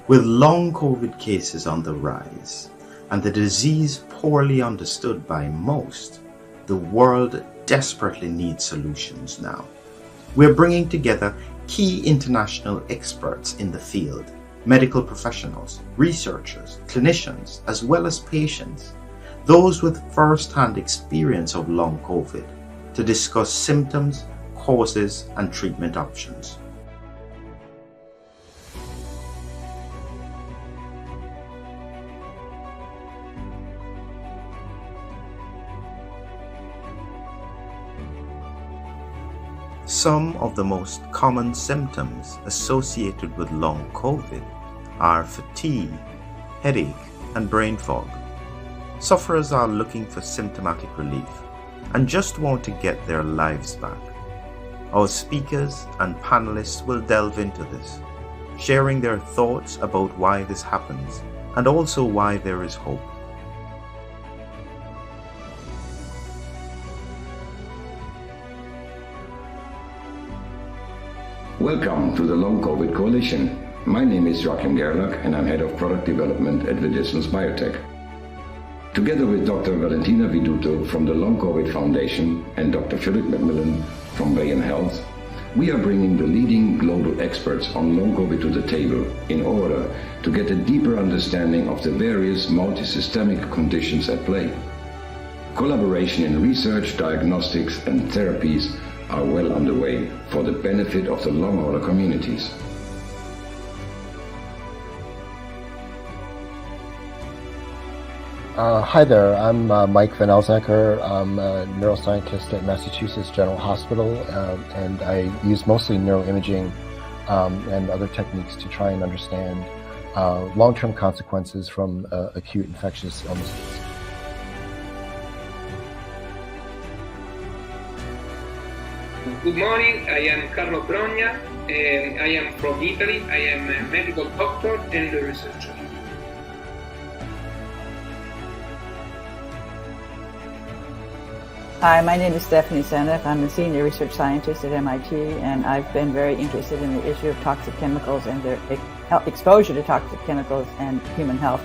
With long COVID cases on the rise and the disease poorly understood by most, the world desperately needs solutions now. We're bringing together key international experts in the field, medical professionals, researchers, clinicians, as well as patients, those with first-hand experience of long COVID, to discuss symptoms, causes, and treatment options. Some of the most common symptoms associated with long COVID are fatigue, headache, and brain fog. Sufferers are looking for symptomatic relief and just want to get their lives back. Our speakers and panelists will delve into this, sharing their thoughts about why this happens and also why there is hope. Welcome to the Long COVID Coalition. My name is Joachim Gerlach and I'm Head of Product Development at Viduto's Biotech. Together with Dr. Valentina Viduto from the Long COVID Foundation and Dr. Philip McMillan from Baig Health, we are bringing the leading global experts on long COVID to the table in order to get a deeper understanding of the various multisystemic conditions at play. Collaboration in research, diagnostics and therapies are well underway for the benefit of the long hauler communities. Hi there, I'm Mike Van Elzakker. I'm a neuroscientist at Massachusetts General Hospital, and I use mostly neuroimaging and other techniques to try and understand long-term consequences from acute infectious illnesses. Good morning, I am Carlo Brogna, and I am from Italy. I am a medical doctor and a researcher. Hi, my name is Seneff. I'm a senior research scientist at MIT, and I've been very interested in the issue of toxic chemicals and their exposure to toxic chemicals and human health.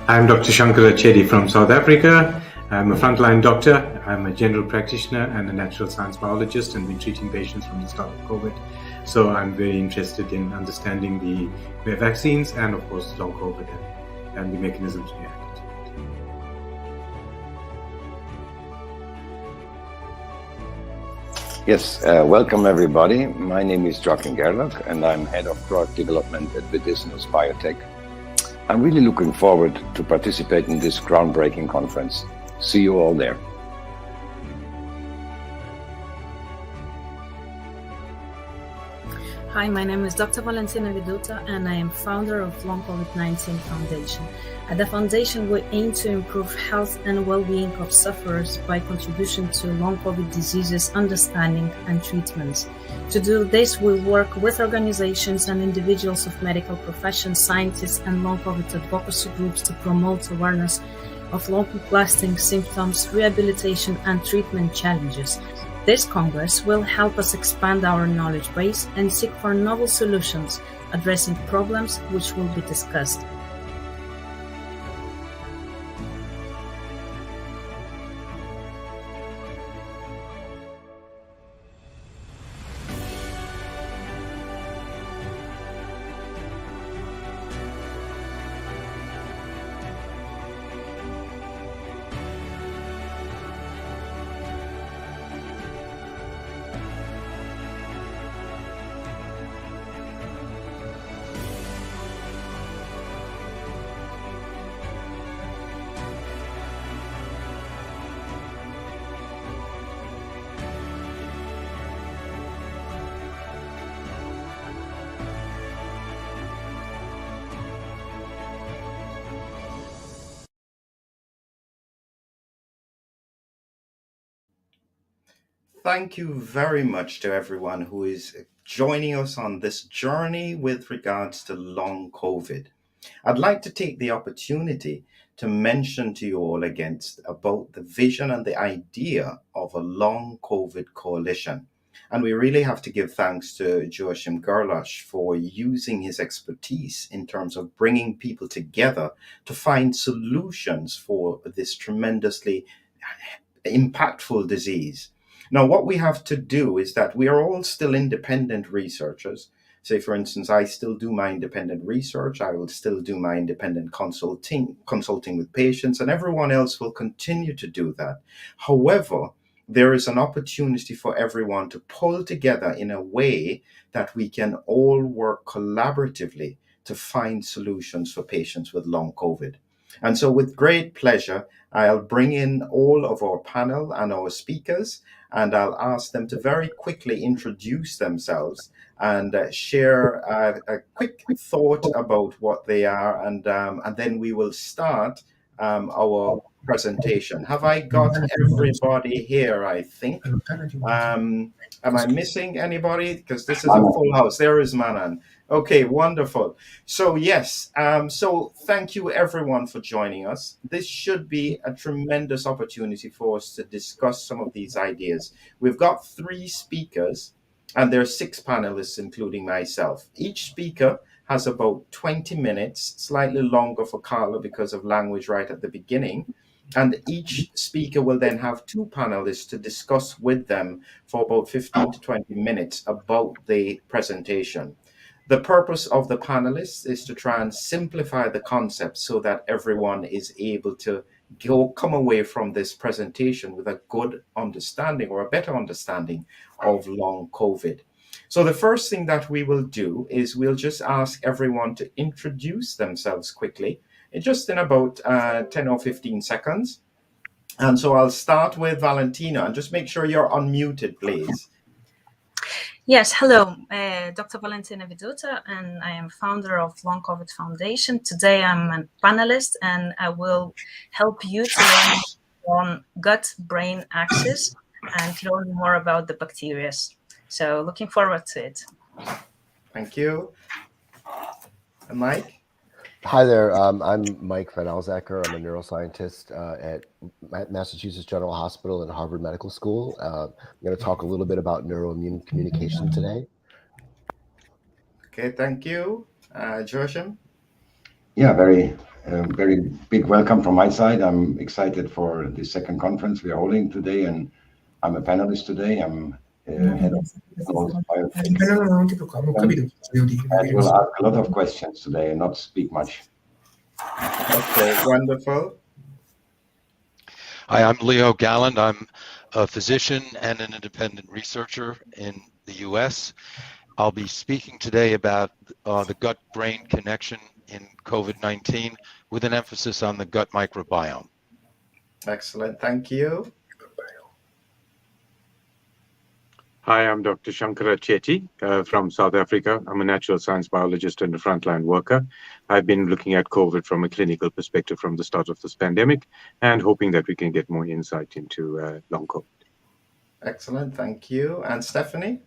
I'm Dr. Shankara Chetty from South Africa. I'm a frontline doctor. I'm a general practitioner and a natural science biologist and been treating patients from the start of COVID. So I'm very interested in understanding the vaccines and, of course, long COVID and the mechanisms behind it. Yes, welcome everybody. My name is Joachim Gerlach and I'm Head of Product Development at Viduto's Biotech. I'm really looking forward to participate in this groundbreaking conference. See you all there. Hi, my name is Dr. Valentina Viduto and I am founder of Long COVID-19 Foundation. At the foundation, we aim to improve health and well-being of sufferers by contribution to long COVID diseases understanding and treatments. To do this, we work with organizations and individuals of medical professions, scientists, and long COVID advocacy groups to promote awareness of long-lasting symptoms, rehabilitation, and treatment challenges. This Congress will help us expand our knowledge base and seek for novel solutions addressing problems which will be discussed. Thank you very much to everyone who is joining us on this journey with regards to long COVID. I'd like to take the opportunity to mention to you all about the vision and the idea of a long COVID coalition. And we really have to give thanks to Joachim Gerlach for using his expertise in terms of bringing people together to find solutions for this tremendously impactful disease. Now, what we have to do is that we are all still independent researchers. Say, for instance, I still do my independent research. I will still do my independent consulting with patients, and everyone else will continue to do that. However, there is an opportunity for everyone to pull together in a way that we can all work collaboratively to find solutions for patients with long COVID. And so with great pleasure, I'll bring in all of our panel and our speakers, and I'll ask them to very quickly introduce themselves and share a quick thought about what they are, and then we will start our presentation. Have I got everybody here, I think? Am I missing anybody? Because this is a full house. There is Mannan. Okay, wonderful. So yes, so thank you everyone for joining us. This should be a tremendous opportunity for us to discuss some of these ideas. We've got 3 speakers, and there are 6 panelists, including myself. Each speaker has about 20 minutes, slightly longer for Carlo because of language right at the beginning. And each speaker will then have 2 panelists to discuss with them for about 15 to 20 minutes about the presentation. The purpose of the panelists is to try and simplify the concept so that everyone is able to come away from this presentation with a good understanding or a better understanding of long COVID. So the first thing that we will do is we'll just ask everyone to introduce themselves quickly, just in about 10 or 15 seconds. And so I'll start with Valentina, and just make sure you're unmuted, please. Yes, hello, Dr. Valentina Viduto, and I am founder of Long COVID Foundation. Today I'm a panelist, and I will help you to learn on gut-brain axis and learn more about the bacteria. So looking forward to it. Thank you. And Mike? Hi there. I'm Mike van Elzakker. I'm a neuroscientist at Massachusetts General Hospital and Harvard Medical School. I'm going to talk a little bit about neuroimmune communication today. Okay, thank you. Joachim? Yeah, very big welcome from my side. I'm excited for the second conference we are holding today, and I'm a panelist today. I'm head of biotech. And we'll ask a lot of questions today and not speak much. Okay, wonderful. Hi, I'm Leo Galland. I'm a physician and an independent researcher in the US. I'll be speaking today about the gut-brain connection in COVID-19 with an emphasis on the gut microbiome. Excellent, thank you. Hi, I'm Dr. Shankara Chetty from South Africa. I'm a natural science biologist and a frontline worker. I've been looking at COVID from a clinical perspective from the start of this pandemic and hoping that we can get more insight into long COVID. Excellent, thank you. And Stephanie?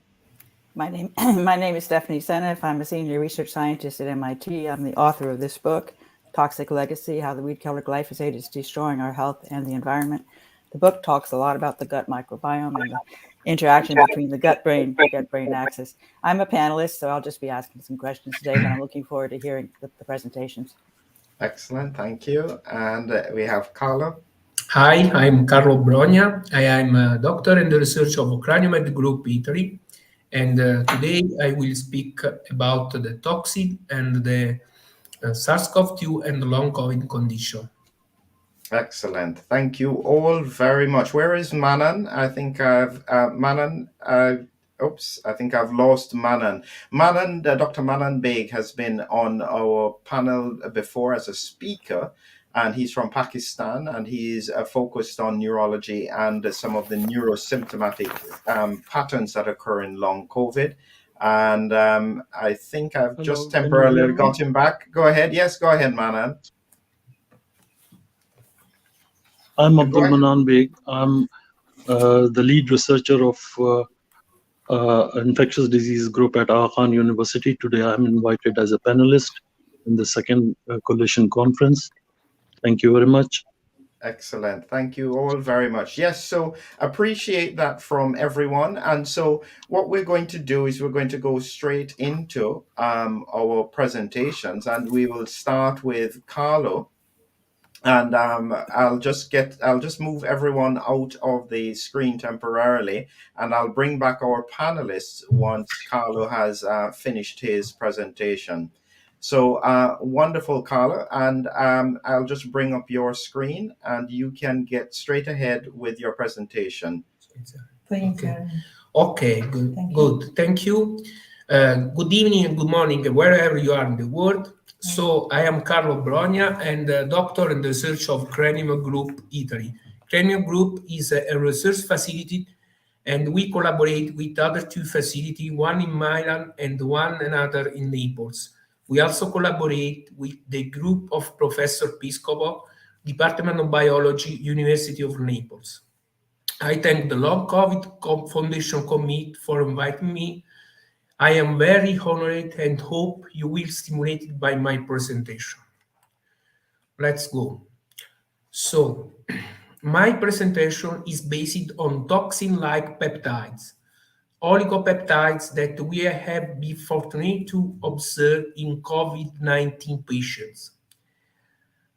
My name is Stephanie Seneff. I'm a senior research scientist at MIT. I'm the author of this book, Toxic Legacy, How the Weed Killer Glyphosate is Destroying Our Health and the Environment. The book talks a lot about the gut microbiome and the interaction between the gut-brain axis. I'm a panelist, so I'll just be asking some questions today, but I'm looking forward to hearing the presentations. Excellent, thank you. And we have Carlo. Hi, I'm Carlo Brogna. I am a doctor in the research of Craniomed Group, Italy. And today I will speak about the toxin and the SARS-CoV-2 and the long COVID condition. Excellent. Thank you all very much. Where is Mannan? I think I've Mannan. I think I've lost Mannan. Mannan, Dr. Mannan Baig has been on our panel before as a speaker, and he's from Pakistan, and he's focused on neurology and some of the neurosymptomatic patterns that occur in long COVID. And I think I've just temporarily got him back. Go ahead. Yes, go ahead, Mannan. I'm Abdul Mannan Baig. I'm the lead researcher of infectious disease group at Aga Khan University. Today I'm invited as a panelist in the second coalition conference. Thank you very much. Excellent. Thank you all very much. Yes, so appreciate that from everyone. And so what we're going to do is we're going to go straight into our presentations, and we will start with Carlo. And I'll just move everyone out of the screen temporarily, and I'll bring back our panelists once Carlo has finished his presentation. So wonderful, Carlo, and I'll just bring up your screen, and you can get straight ahead with your presentation. Thank you. Okay, good. Good. Thank you. Good evening and good morning, wherever you are in the world. So I am Carlo Brogna and a doctor in the research of Cranium Group Italy. Cranium Group is a research facility, and we collaborate with other two facilities, one in Milan and one another in Naples. We also collaborate with the group of Professor Piscopo, Department of Biology, University of Naples. I thank the Long COVID Foundation Committee for inviting me. I am very honored and hope you will be stimulated by my presentation. Let's go. So, my presentation is based on toxin-like peptides, oligopeptides that we have been fortunate to observe in COVID-19 patients.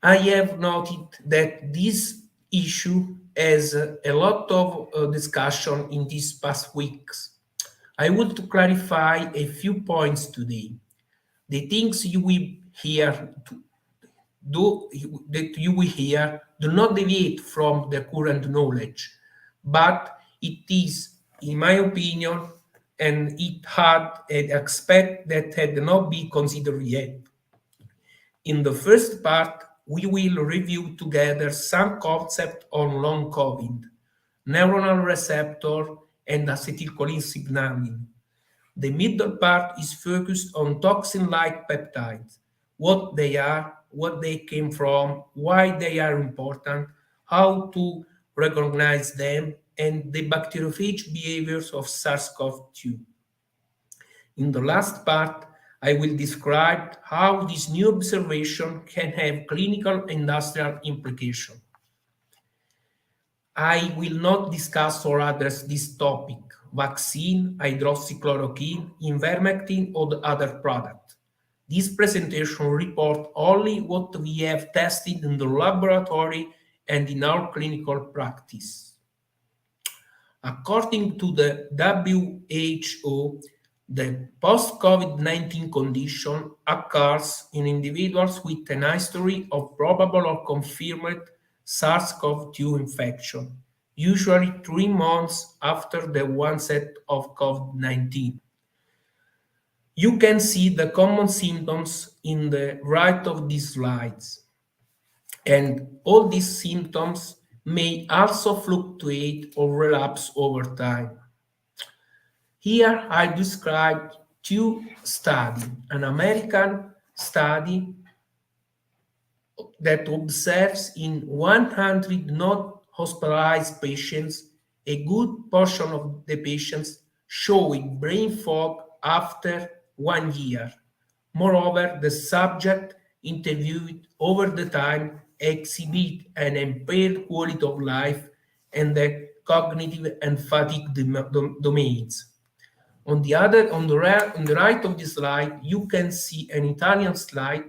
I have noted that this issue has a lot of discussion in these past weeks. I want to clarify a few points today. The things you will hear do not deviate from the current knowledge, but it is, in my opinion, and it had an aspect that had not been considered yet. In the first part, we will review together some concepts on long COVID, neuronal receptor, and acetylcholine signaling. The middle part is focused on toxin-like peptides, what they are, what they came from, why they are important, how to recognize them, and the bacteriophage behaviors of SARS-CoV-2. In the last part, I will describe how this new observation can have clinical and industrial implications. I will not discuss or address this topic, vaccine, hydroxychloroquine, ivermectin, or the other product. This presentation reports only what we have tested in the laboratory and in our clinical practice. According to the WHO, the post-COVID-19 condition occurs in individuals with an history of probable or confirmed SARS-CoV-2 infection, usually 3 months after the onset of COVID-19. You can see the common symptoms in the right of these slides. And all these symptoms may also fluctuate or relapse over time. Here I described 2 studies, an American study that observes in 100 not hospitalized patients, a good portion of the patients showing brain fog after 1 year. Moreover, the subject interviewed over the time exhibit an impaired quality of life and the cognitive and fatigue domains. On the right of the slide, you can see an Italian slide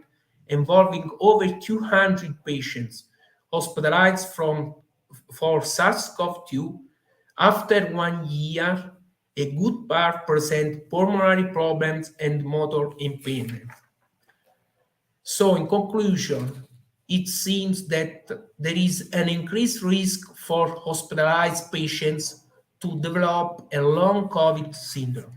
involving over 200 patients hospitalized for SARS-CoV-2. After 1 year, a good part present pulmonary problems and motor impairment. So in conclusion, it seems that there is an increased risk for hospitalized patients to develop a long COVID syndrome.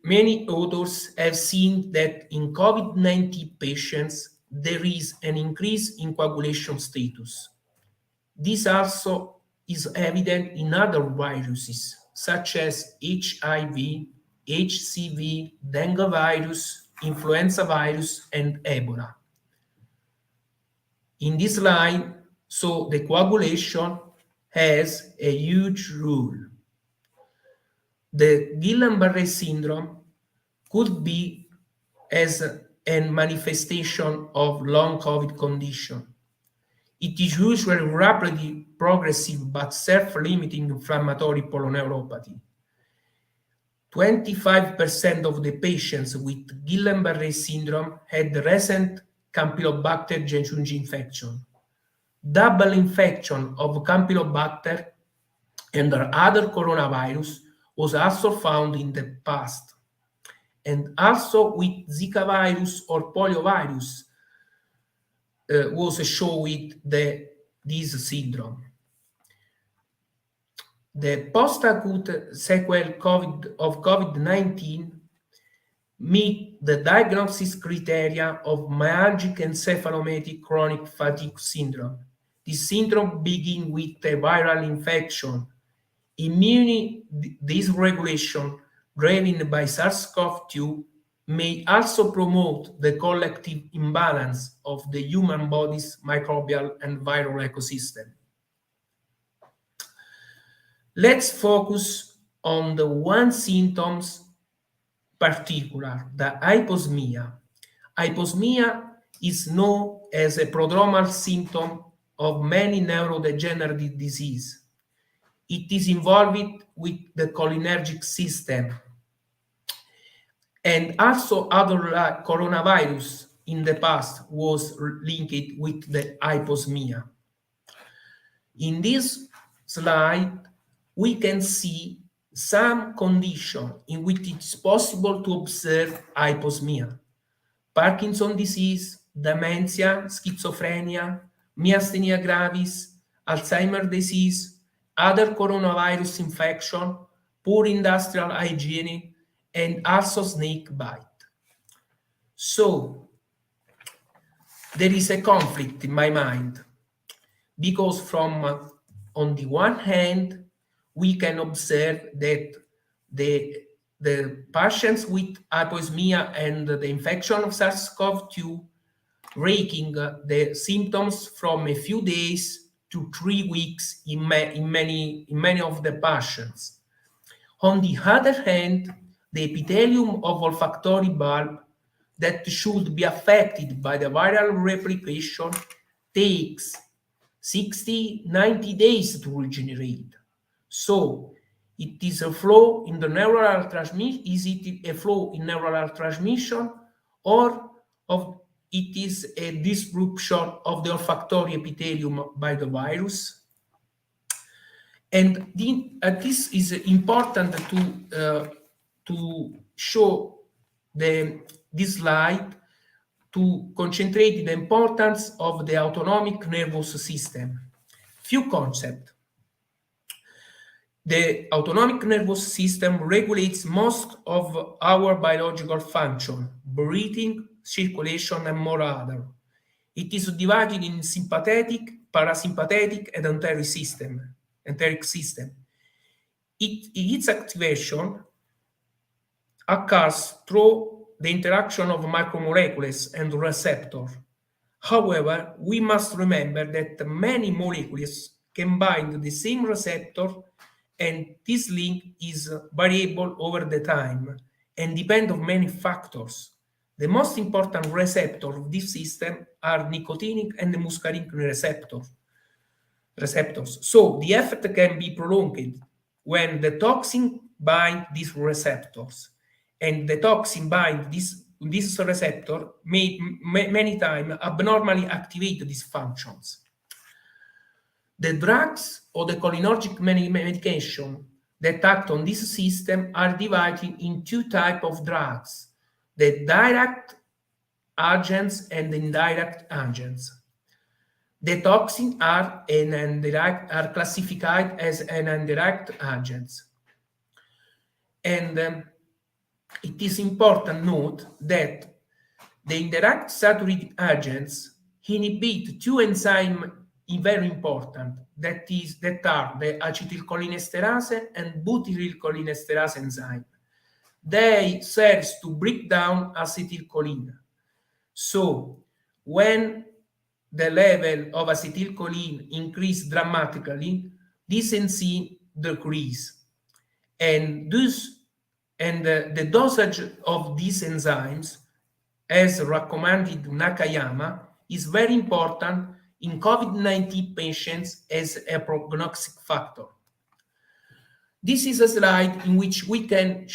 Many authors have seen that in COVID-19 patients, there is an increase in coagulation status. This also is evident in other viruses, such as HIV, HCV, dengue virus, influenza virus, and Ebola. In this line, so the coagulation has a huge role. The Guillain-Barré syndrome could be as a manifestation of long COVID condition. It is usually rapidly progressive but self-limiting inflammatory polyneuropathy. 25% of the patients with Guillain-Barré syndrome had recent Campylobacter jejuni infection. Double infection of Campylobacter and other coronavirus was also found in the past. And also with Zika virus or poliovirus was shown with this syndrome. The post-acute sequelae of COVID-19 meet the diagnosis criteria of myalgic encephalomyelitis chronic fatigue syndrome. This syndrome begins with a viral infection. Immune dysregulation driven by SARS-CoV-2 may also promote the collective imbalance of the human body's microbial and viral ecosystem. Let's focus on the one symptoms particular, the hyposmia. Hyposmia is known as a prodromal symptom of many neurodegenerative diseases. It is involved with the cholinergic system and also other coronavirus in the past was linked with the hyposmia. In this slide, we can see some conditions in which it is possible to observe hyposmia. Parkinson's disease, dementia, schizophrenia, myasthenia gravis, Alzheimer's disease, other coronavirus infection, poor industrial hygiene, and also snake bite. So, there is a conflict in my mind, because from on the one hand, we can observe that the patients with hyposmia and the infection of SARS-CoV-2 ranking the symptoms from a few days to 3 weeks in many of the patients. On the other hand, the epithelium of olfactory bulb that should be affected by the viral replication takes 60-90 days to regenerate. So it is a flaw in the neural transmission. Is it a flaw in neural transmission, or it is a disruption of the olfactory epithelium by the virus? And this is important to show this slide to concentrate the importance of the autonomic nervous system. Few concepts. The autonomic nervous system regulates most of our biological function, breathing, circulation, and more other. It is divided in sympathetic, parasympathetic, and enteric system. Its activation occurs through the interaction of macromolecules and receptors. However, we must remember that many molecules can bind the same receptor, and this link is variable over the time and depend on many factors. The most important receptors of this system are nicotinic and the muscarinic receptors. So the effect can be prolonged when the toxin bind these receptors, and the toxin bind this receptor may many times abnormally activate these functions. The drugs or the cholinergic medication that act on this system are divided in 2 types of drugs: the direct agents and the indirect agents. The toxins are classified as an indirect agents. And it is important to note that the indirect saturated agents inhibit 2 enzymes very important, that are the acetylcholinesterase and butyrylcholinesterase enzyme. They serve to break down acetylcholine. So when the level of acetylcholine increase dramatically, this enzyme decrease, and the dosage of these enzymes as recommended Nakayama, is very important in COVID-19 patients as a prognostic factor. This is a slide in which we can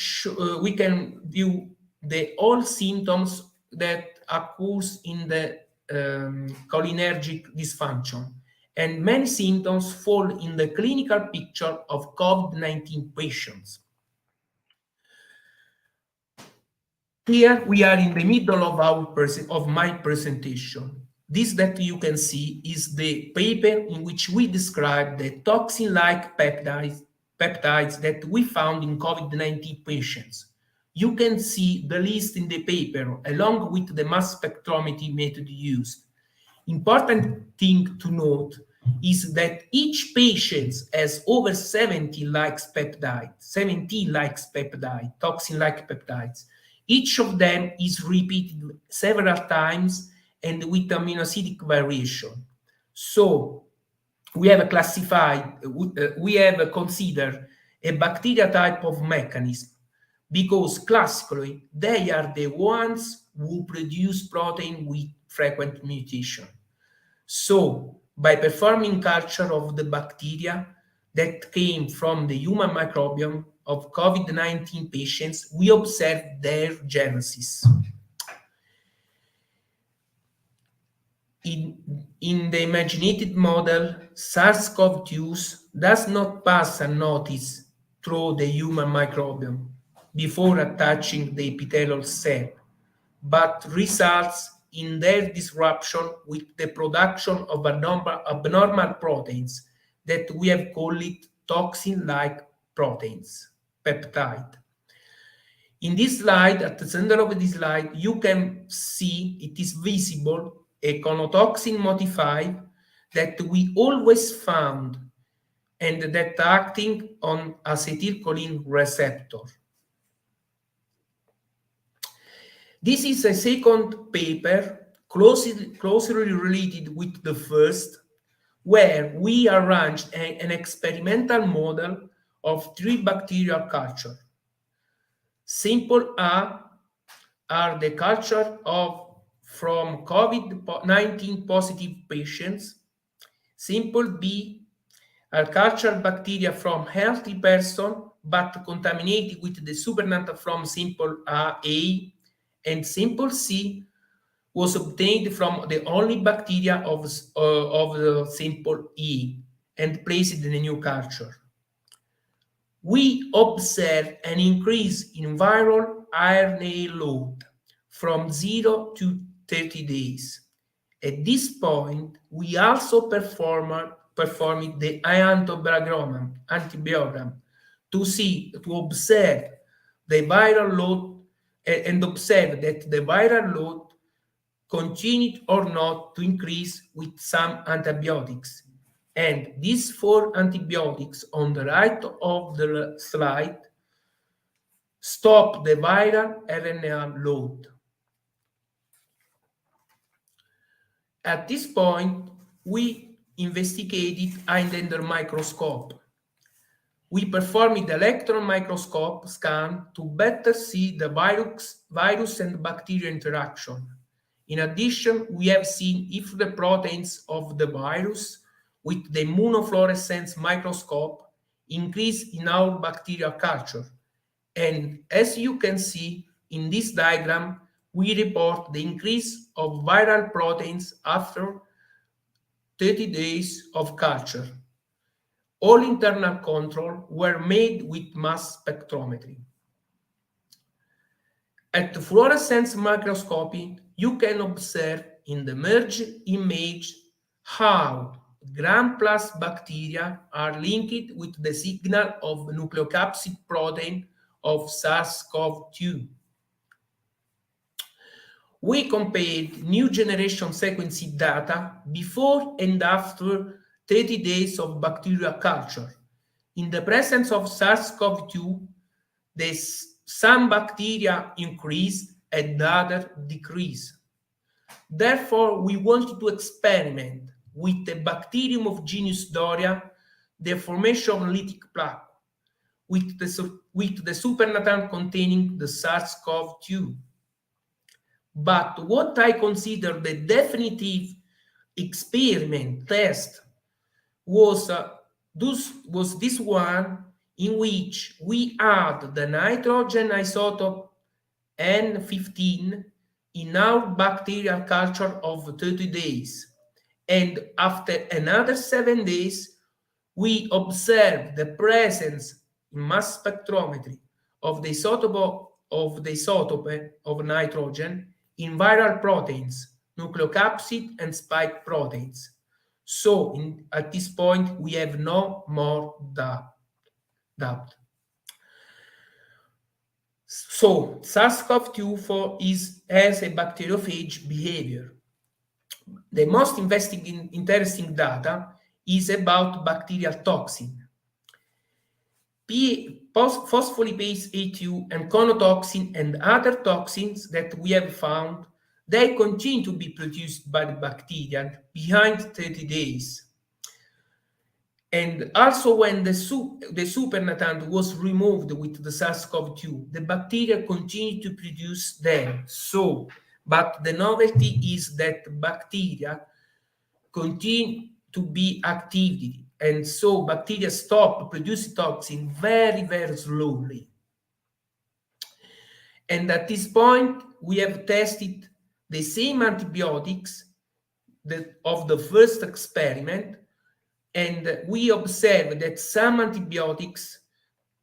view the all symptoms that occurs in the cholinergic dysfunction, and many symptoms fall in the clinical picture of COVID-19 patients. Here we are in the middle of my presentation. This that you can see is the paper in which we describe the toxin-like peptides that we found in COVID-19 patients. You can see the list in the paper along with the mass spectrometry method used. Important thing to note is that each patient has over 70 likes peptide, 17 likes peptide, toxin-like peptides. Each of them is repeated several times and with amino acidic variation. So we have considered a bacteria type of mechanism because classically they are the ones who produce protein with frequent mutation. So by performing culture of the bacteria that came from the human microbiome of COVID-19 patients, we observe their genesis. In the imaginated model, SARS-CoV-2 does not pass unnoticed through the human microbiome before attaching the epithelial cell, but results in their disruption with the production of abnormal proteins that we have called it toxin-like proteins, peptide. In this slide, at the center of this slide, you can see it is visible a conotoxin modified that we always found and that acting on acetylcholine receptor. This is a second paper closely related with the first, where we arranged an experimental model of 3 bacterial cultures. Simple A are the culture from COVID-19 positive patients. Simple B are cultured bacteria from healthy person but contaminated with the supernatant from simple A, and simple C was obtained from the only bacteria of the simple E and placed in a new culture. We observe an increase in viral RNA load from 0 to 30 days. At this point, we also performed the antibiogram to observe the viral load and observe that the viral load continued or not to increase with some antibiotics. And these 4 antibiotics on the right of the slide stop the viral RNA load. At this point, we investigated under microscope. We performed the electron microscope scan to better see the virus and bacteria interaction. In addition, we have seen if the proteins of the virus with the immunofluorescence microscope increase in our bacterial culture. And as you can see in this diagram, we report the increase of viral proteins after 30 days of culture. All internal control were made with mass spectrometry. At the fluorescence microscopy, you can observe in the merged image how gram-plus bacteria are linked with the signal of nucleocapsid protein of SARS-CoV-2. We compared new generation sequencing data before and after 30 days of bacterial culture. In the presence of SARS-CoV-2, some bacteria increased and others decreased. Therefore, we wanted to experiment with the bacterium of genus Doria, the formation of lytic plaque, with the supernatant containing the SARS-CoV-2. But what I consider the definitive experiment test was this one, in which we add the nitrogen isotope N15 in our bacterial culture of 30 days. And after another 7 days, we observe the presence in mass spectrometry of the isotope of nitrogen in viral proteins, nucleocapsid and spike proteins. So at this point, we have no more doubt. So SARS-CoV-2 has a bacteriophage behavior. The most interesting data is about bacterial toxin. Phospholipase A2 and conotoxin and other toxins that we have found, they continue to be produced by the bacteria behind 30 days. And also when the supernatant was removed with the SARS-CoV-2, the bacteria continue to produce them. But the novelty is that bacteria continue to be active, and so bacteria stop producing toxin very, very slowly. And at this point, we have tested the same antibiotics of the first experiment, and we observed that some antibiotics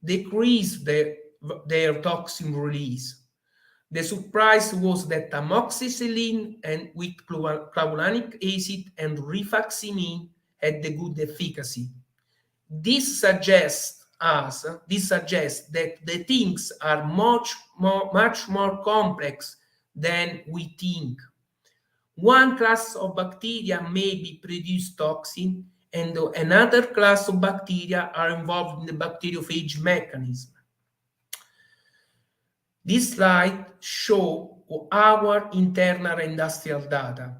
decrease their toxin release. The surprise was that amoxicillin and with clavulanic acid and rifaximin had the good efficacy. This suggests that the things are much more complex than we think. One class of bacteria may produce toxin, and another class of bacteria are involved in the bacteriophage mechanism. This slide shows our internal industrial data.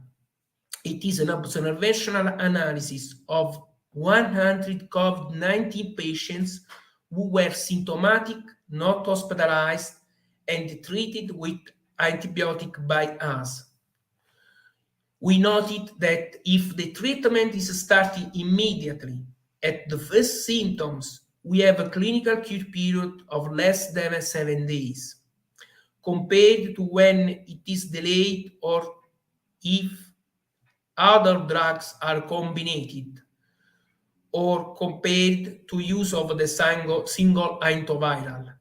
It is an observational analysis of 100 COVID-19 patients who were symptomatic, not hospitalized, and treated with antibiotic by us. We noted that if the treatment is started immediately at the first symptoms, we have a clinical cure period of less than 7 days, compared to when it is delayed or if other drugs are combined, or compared to use of the single antiviral.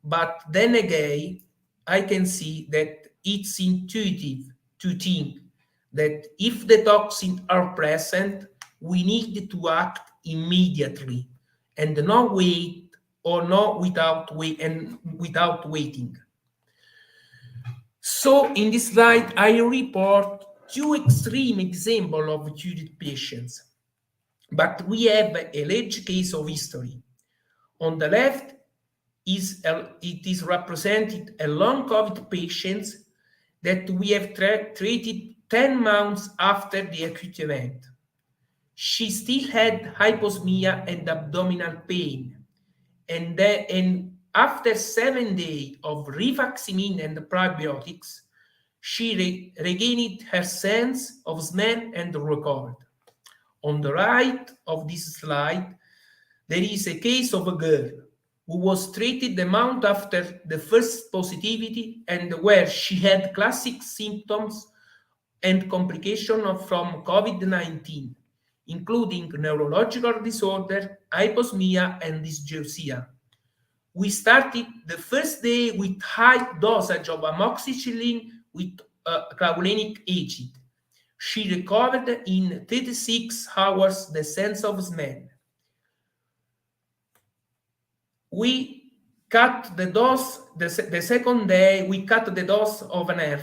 But then again, I can see that it's intuitive to think that if the toxins are present, we need to act immediately and not wait or not without waiting. So in this slide, I report two extreme examples of cured patients, but we have a large case of history. On the left, it is represented a long COVID patients that we have treated 10 months after the acute event. She still had hyposmia and abdominal pain, and after 7 days of rifaximin and probiotics, she regained her sense of smell and recovered. On the right of this slide, there is a case of a girl who was treated a month after the first positivity and where she had classic symptoms and complications from COVID-19, including neurological disorder, hyposmia, and dysgeusia. We started the first day with high dosage of amoxicillin with clavulanic acid. She recovered in 36 hours the sense of smell. We cut the dose, the second day, we cut the dose of an F,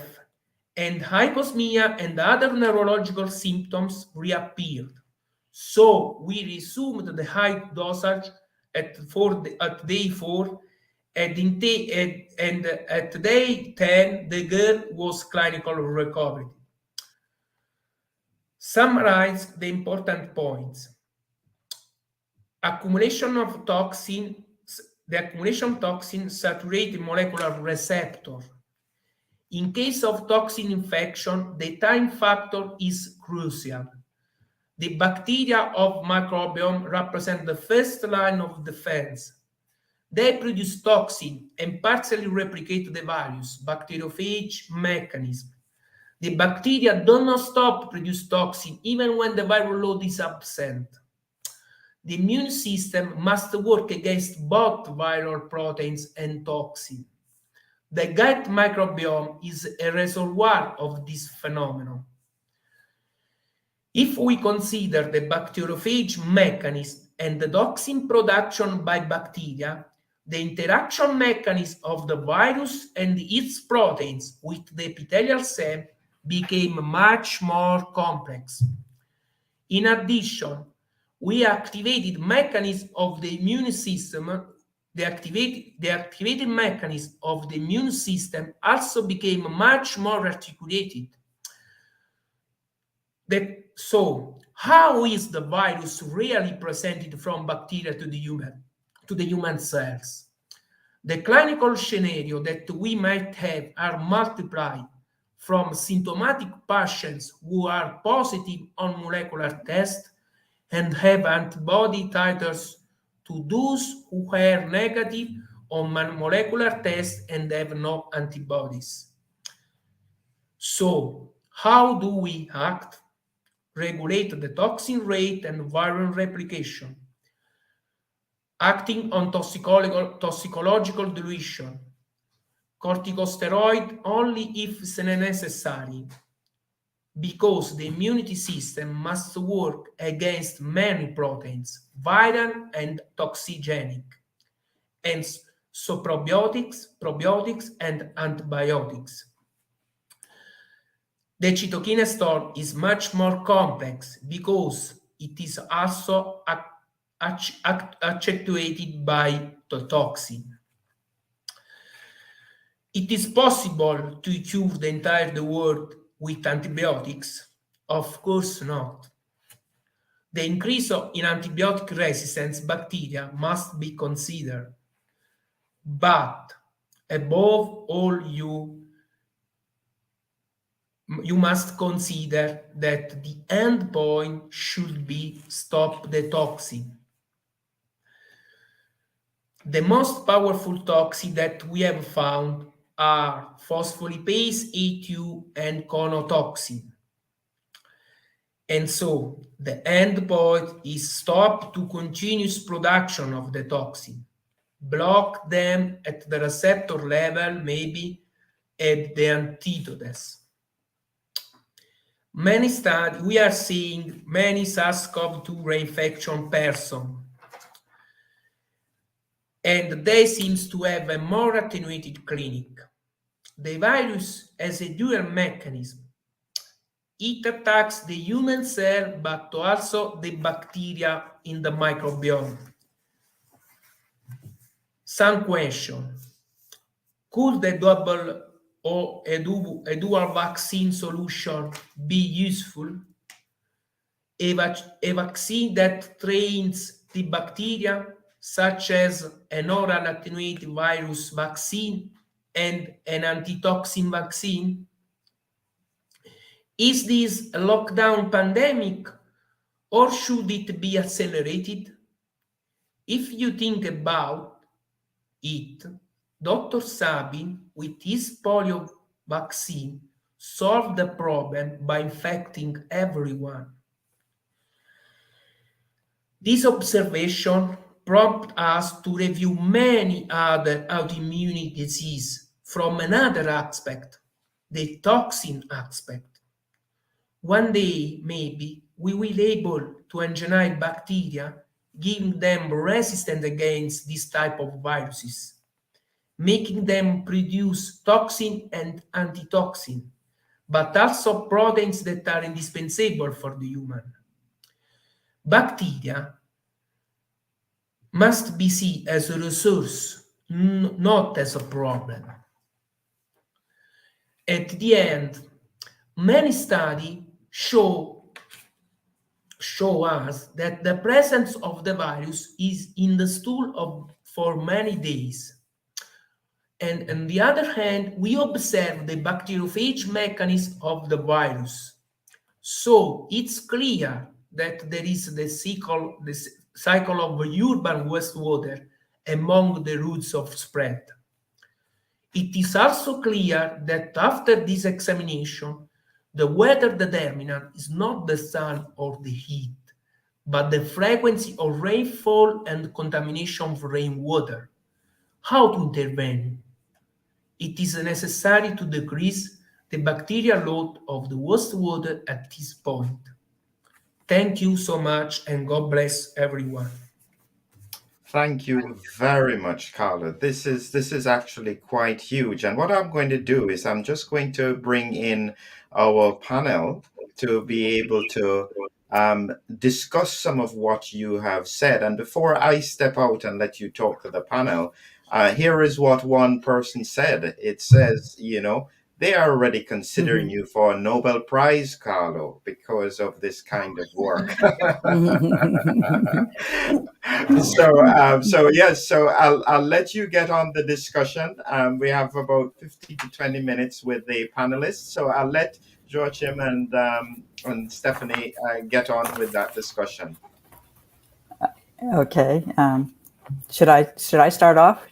and hyposmia and other neurological symptoms reappeared. So we resumed the high dosage at day 4, and at day 10, the girl was clinically recovered. Summarize the important points. The accumulation of toxin saturates the molecular receptor. In case of toxin infection, the time factor is crucial. The bacteria of microbiome represent the first line of defense. They produce toxin and partially replicate the various bacteriophage mechanism. The bacteria do not stop produce toxin even when the viral load is absent. The immune system must work against both viral proteins and toxin. The gut microbiome is a reservoir of this phenomenon. If we consider the bacteriophage mechanism and the toxin production by bacteria, the interaction mechanism of the virus and its proteins with the epithelial cell became much more complex. In addition, we activated mechanism of the immune system. The activated mechanism of the immune system also became much more articulated. So, how is the virus really presented from bacteria to the human cells? The clinical scenario that we might have are multiplied from symptomatic patients who are positive on molecular tests and have antibody titers to those who are negative on molecular tests and have no antibodies. So, how do we act? Regulate the toxin rate and viral replication, acting on toxicological dilution, corticosteroid only if necessary, because the immunity system must work against many proteins, viral and toxigenic, and so probiotics and antibiotics. The cytokine storm is much more complex because it is also actuated by the toxin. It is possible to cure the entire world with antibiotics? Of course not. The increase in antibiotic resistance bacteria must be considered. But above all, you must consider that the end point should be stop the toxin. The most powerful toxins that we have found are phospholipase A2 and conotoxin. And so the end point is stop to continuous production of the toxin. Block them at the receptor level, maybe at the antitodes. We are seeing many SARS-CoV-2 reinfection persons, and they seem to have a more attenuated clinic. The virus has a dual mechanism. It attacks the human cell, but also the bacteria in the microbiome. Some question: could the double or a dual vaccine solution be useful? A vaccine that trains the bacteria, such as an oral attenuated virus vaccine and an antitoxin vaccine? Is this a lockdown pandemic, or should it be accelerated? If you think about it, Dr. Sabin, with his polio vaccine, solved the problem by infecting everyone. This observation prompted us to review many other autoimmune diseases from another aspect, the toxin aspect. One day, maybe, we will be able to engineer bacteria, giving them resistance against this type of viruses, making them produce toxin and antitoxin, but also proteins that are indispensable for the human. Bacteria must be seen as a resource, not as a problem. At the end, many studies show us that the presence of the virus is in the stool for many days. And on the other hand, we observe the bacteriophage mechanism of the virus. So it's clear that there is the cycle of urban wastewater among the routes of spread. It is also clear that after this examination, the weather determinant is not the sun or the heat, but the frequency of rainfall and contamination of rainwater. How to intervene? It is necessary to decrease the bacterial load of the wastewater at this point. Thank you so much, and God bless everyone. Thank you very much, Carlo. This is actually quite huge. And what I'm going to do is I'm just going to bring in our panel to be able to discuss some of what you have said. And before I step out and let you talk to the panel, here is what one person said. It says, they are already considering you for a Nobel Prize, Carlo, because of this kind of work. So I'll let you get on the discussion. We have about 15 to 20 minutes with the panelists. So I'll let Joachim and Stephanie get on with that discussion. Okay. Should I start off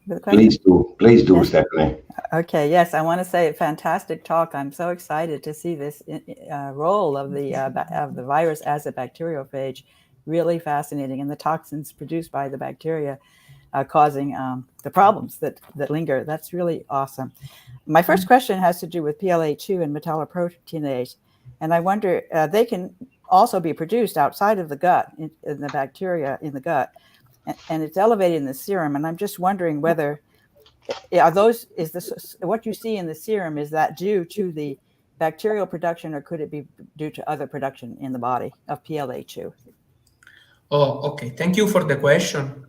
with a question? Please do, yes. Stephanie. Okay. Yes, I want to say a fantastic talk. I'm so excited to see this role of the virus as a bacteriophage. Really fascinating, and the toxins produced by the bacteria causing the problems that linger. That's really awesome. My first question has to do with PLA2 and metalloproteinase, and I wonder they can also be produced outside of the gut in the bacteria in the gut. And it's elevated in the serum, and I'm just wondering whether what you see in the serum, is that due to the bacterial production, or could it be due to other production in the body of PLA2? Oh, okay. Thank you for the question.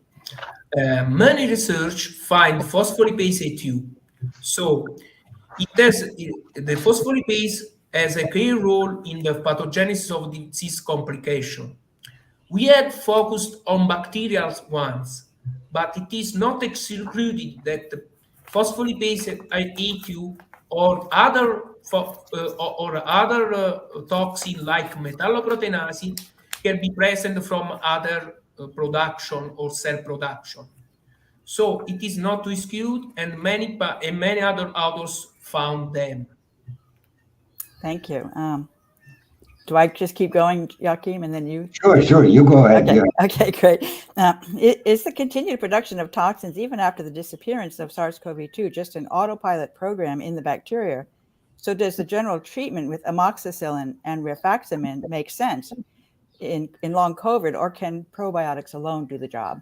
Many research find phospholipase A2. So the phospholipase has a key role in the pathogenesis of disease complication. We had focused on bacterial ones, but it is not excluded that phospholipase A2 or other toxin like metalloproteinase can be present from other production or cell production. So it is not to exclude, and many other authors found them. Thank you. Do I just keep going, Joachim, and then you? Sure. You go ahead. Okay, Yeah. Okay, great. Is the continued production of toxins, even after the disappearance of SARS-CoV-2, just an autopilot program in the bacteria? So does the general treatment with amoxicillin and rifaximin make sense in long COVID, or can probiotics alone do the job?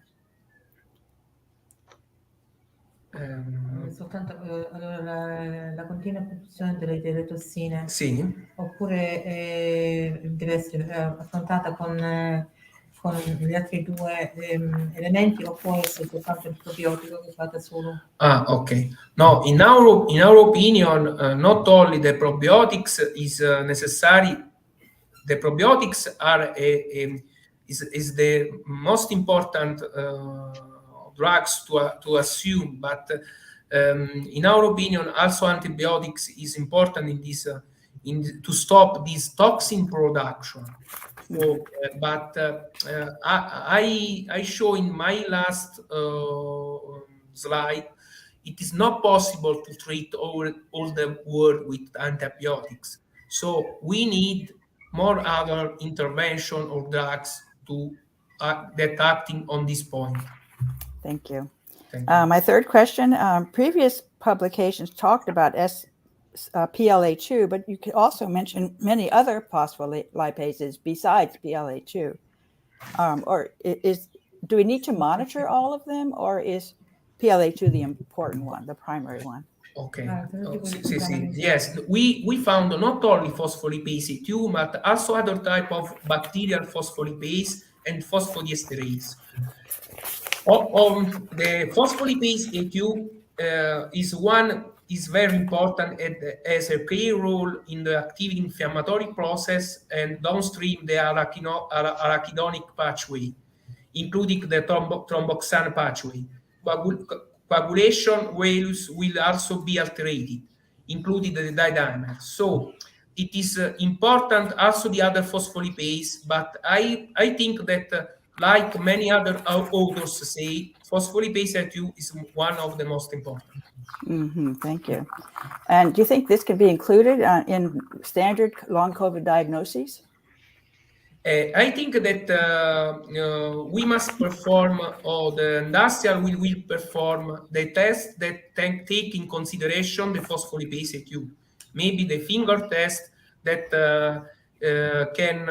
Soltanto allora la continua produzione delle tossine, sì, oppure deve essere affrontata con gli altri due elementi, o può essere soltanto il probiotico che fa da solo? Okay. No, in our opinion, not only the probiotics is necessary. The probiotics are is the most important drugs to assume, but in our opinion, also antibiotics is important in this to stop this toxin production. So, but I show in my last slide, it is not possible to treat all the world with antibiotics. So we need more other intervention or drugs that acting on this point. Thank you. Thank you. My third question, previous publications talked about PLA2, but you could also mention many other phospholipases besides PLA2. Or do we need to monitor all of them, or is PLA2 the important one, the primary one? Okay. Yes, we found not only phospholipase A2, but also other type of bacterial phospholipase and phosphodiesterase. The phospholipase A2 is very important and has a key role in the active inflammatory process and downstream the arachidonic pathway, including the thromboxane pathway, coagulation values will also be altered, including the D-dimer. So it is important also the other phospholipase, but I think that like many other authors say, phospholipase A2 is one of the most important. Thank you. And do you think this can be included in standard long COVID diagnoses? I think that we must perform, or the industrial will perform the test that take in consideration the phospholipase A2. Maybe the finger test that can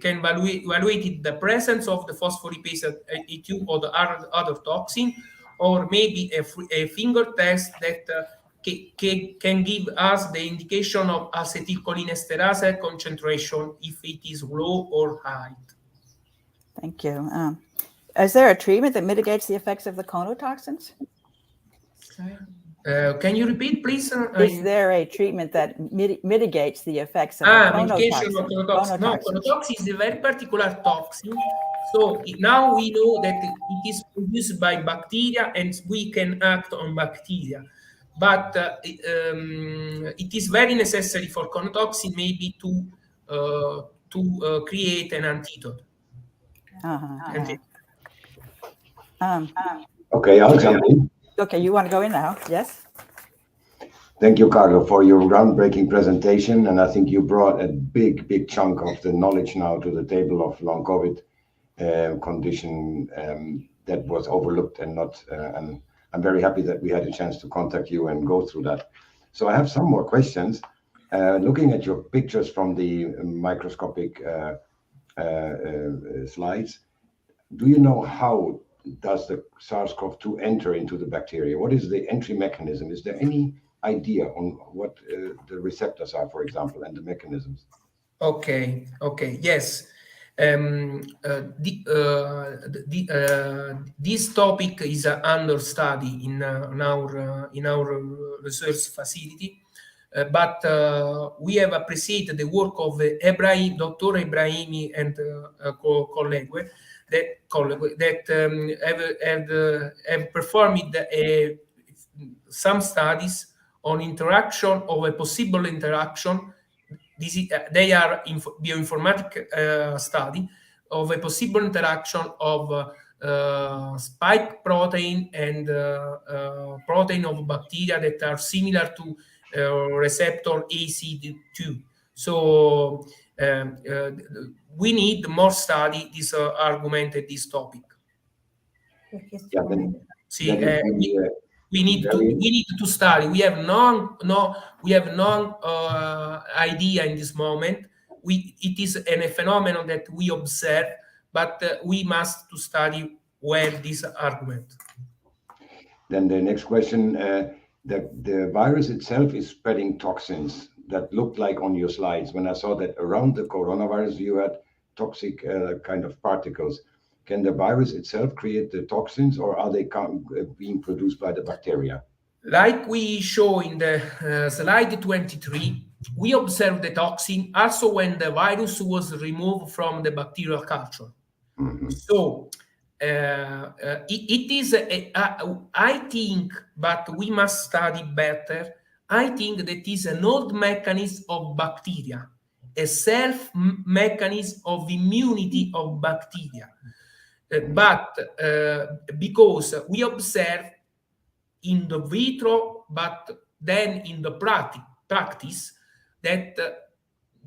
evaluate the presence of the phospholipase A2 or the other toxin, or maybe a finger test that can give us the indication of acetylcholinesterase concentration if it is low or high. Thank you. Is there a treatment that mitigates the effects of the conotoxins? Can you repeat, please? Is there a treatment that mitigates the effects of the mitigation of conotoxin? No, conotoxin is a very particular toxin. So now we know that it is produced by bacteria and we can act on bacteria. But it is very necessary for conotoxin maybe to create an antidote. Okay, I'll jump in. Okay, you want to go in now? Yes. Thank you, Carlo, for your groundbreaking presentation. And I think you brought a big chunk of the knowledge now to the table of long COVID condition that was overlooked and not. And I'm very happy that we had a chance to contact you and go through that. So I have some more questions. Looking at your pictures from the microscopic slides, do you know how does the SARS-CoV-2 enter into the bacteria? What is the entry mechanism? Is there any idea on what the receptors are, for example, and the mechanisms? Okay, yes. This topic is under study in our research facility, but we have appreciated the work of Dr. Ebrahimi and colleague that have performed some studies on interaction of a possible interaction. They are bioinformatic study of a possible interaction of spike protein and protein of bacteria that are similar to receptor ACD2. So we need more study this argument at this topic. We need to study. We have no idea in this moment. It is a phenomenon that we observe, but we must to study well this argument. Then the next question: the virus itself is spreading toxins that looked like on your slides. When I saw that around the coronavirus you had toxic kind of particles. Can the virus itself create the toxins, or are they being produced by the bacteria? Like we show in the slide 23, we observed the toxin also when the virus was removed from the bacterial culture. So it is, I think, but we must study better. I think that is an old mechanism of bacteria, a self-mechanism of immunity of bacteria. But because we observe in the vitro, but then in the practice, that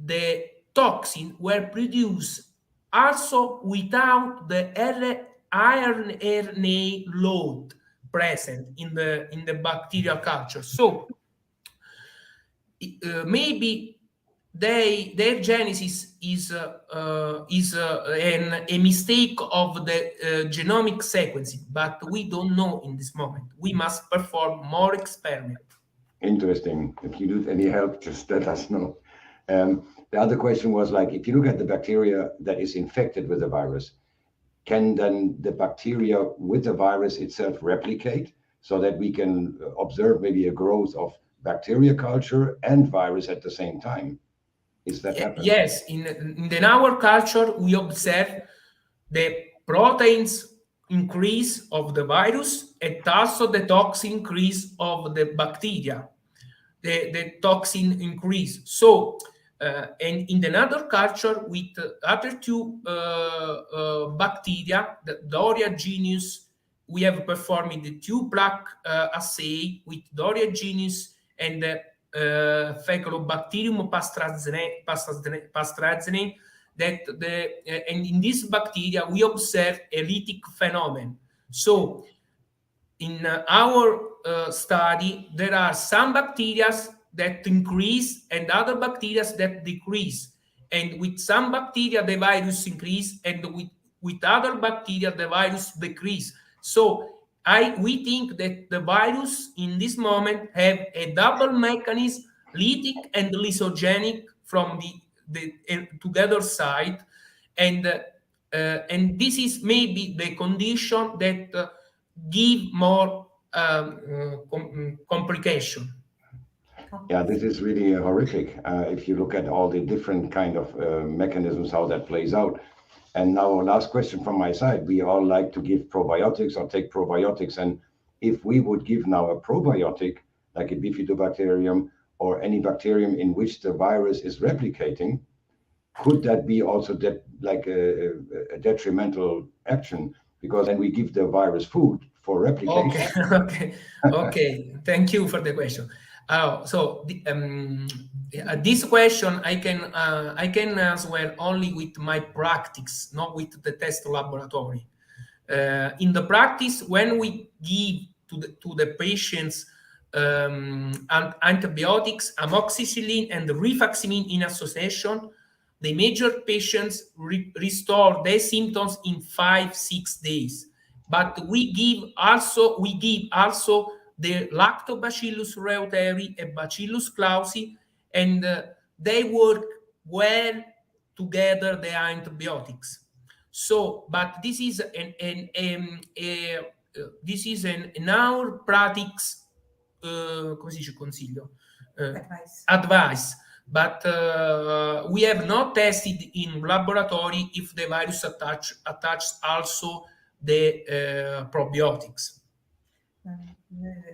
the toxin were produced also without the RNA load present in the bacterial culture. So maybe their genesis is a mistake of the genomic sequencing, but we don't know in this moment. We must perform more experiments. Interesting. If you need any help, just let us know. The other question was like, if you look at the bacteria that is infected with the virus, can then the bacteria with the virus itself replicate so that we can observe maybe a growth of bacteria culture and virus at the same time? Is that happening? Yes, in our culture, we observe the proteins increase of the virus and also the toxin increase of the bacteria, the toxin increase. So, and in another culture with other two bacteria, the Doria genus, we have performed the two plaque assay with Doria genus and the Faecalibacterium pastrazinae, that and in this bacteria we observe a lytic phenomenon. So in our study, there are some bacteria that increase and other bacteria that decrease. And with some bacteria, the virus increase, and with other bacteria, the virus decrease. So we think that the virus in this moment have a double mechanism, lytic and lysogenic from the together side. And this is maybe the condition that give more complication. Yeah, this is really horrific if you look at all the different kind of mechanisms, how that plays out. And now, last question from my side. We all like to give probiotics or take probiotics. And if we would give now a probiotic, like a bifidobacterium or any bacterium in which the virus is replicating, could that be also like a detrimental action? Because then we give the virus food for replication. Okay. Thank you for the question. So this question I can answer only with my practice, not with the test laboratory. In the practice, when we give to the patients antibiotics, amoxicillin and rifaximin in association, the major patients restore their symptoms in 5-6 days. But we give also the Lactobacillus reuteri and Bacillus clausi, and they work well together, the antibiotics. So, but this is in our practice, come si dice, consiglio? Advice. But we have not tested in laboratory if the virus attaches also the probiotics.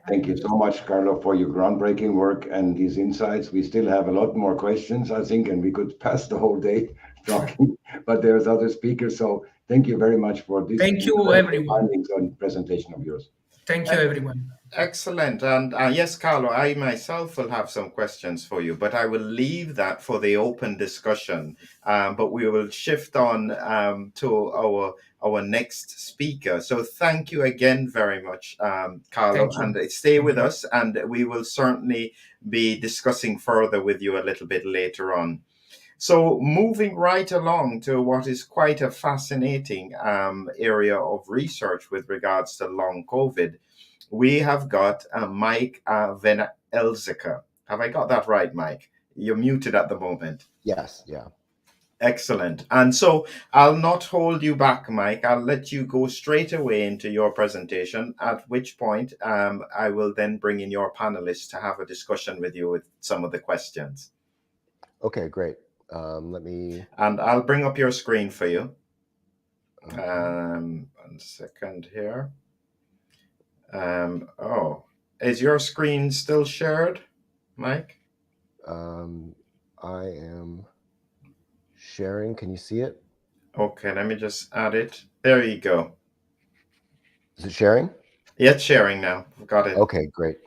Thank you so much, Carlo, for your groundbreaking work and these insights. We still have a lot more questions, I think, and we could pass the whole day talking, but there's other speakers. So thank you very much for this. Thank you, everyone. Findings and presentation of yours. Thank you, everyone. Excellent. And yes, Carlo, I myself will have some questions for you, but I will leave that for the open discussion. But we will shift on to our next speaker. So thank you again very much, Carlo, and stay with us, and we will certainly be discussing further with you a little bit later on. So moving right along to what is quite a fascinating area of research with regards to long COVID, we have got Mike Van Elzakker. Have I got that right, Mike? You're muted at the moment. Yes, yeah. Excellent. And so I'll not hold you back, Mike. I'll let you go straight away into your presentation, at which point I will then bring in your panelists to have a discussion with you with some of the questions. Okay, great. Let me... And I'll bring up your screen for you. 1 second here. Is your screen still shared, Mike? I am sharing. Can you see it? Okay, let me just add it. There you go. Is it sharing? Yeah, it's sharing now. Got it. Okay, great.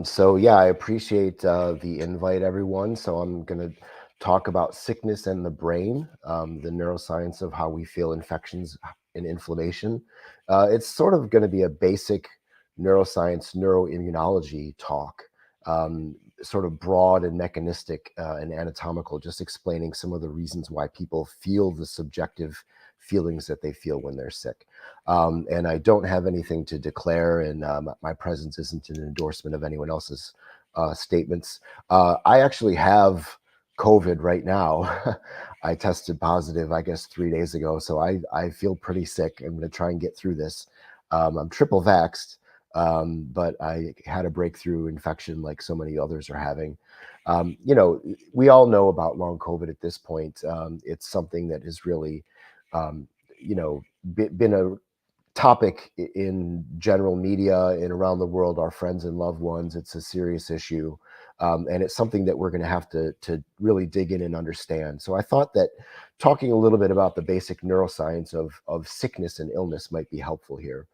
So yeah, I appreciate the invite, everyone. So I'm going to talk about sickness and the brain, the neuroscience of how we feel infections and inflammation. It's sort of going to be a basic neuroscience, neuroimmunology talk, sort of broad and mechanistic and anatomical, just explaining some of the reasons why people feel the subjective feelings that they feel when they're sick. And I don't have anything to declare, and my presence isn't an endorsement of anyone else's statements. I actually have COVID right now. I tested positive, I guess, 3 days ago. So I feel pretty sick. I'm going to try and get through this. I'm triple vaxxed, but I had a breakthrough infection like so many others are having. You know, we all know about long COVID at this point. It's something that has really, you know, been a topic in general media and around the world, our friends and loved ones. It's a serious issue. And it's something that we're going to have to really dig in and understand. So I thought that talking a little bit about the basic neuroscience of sickness and illness might be helpful here.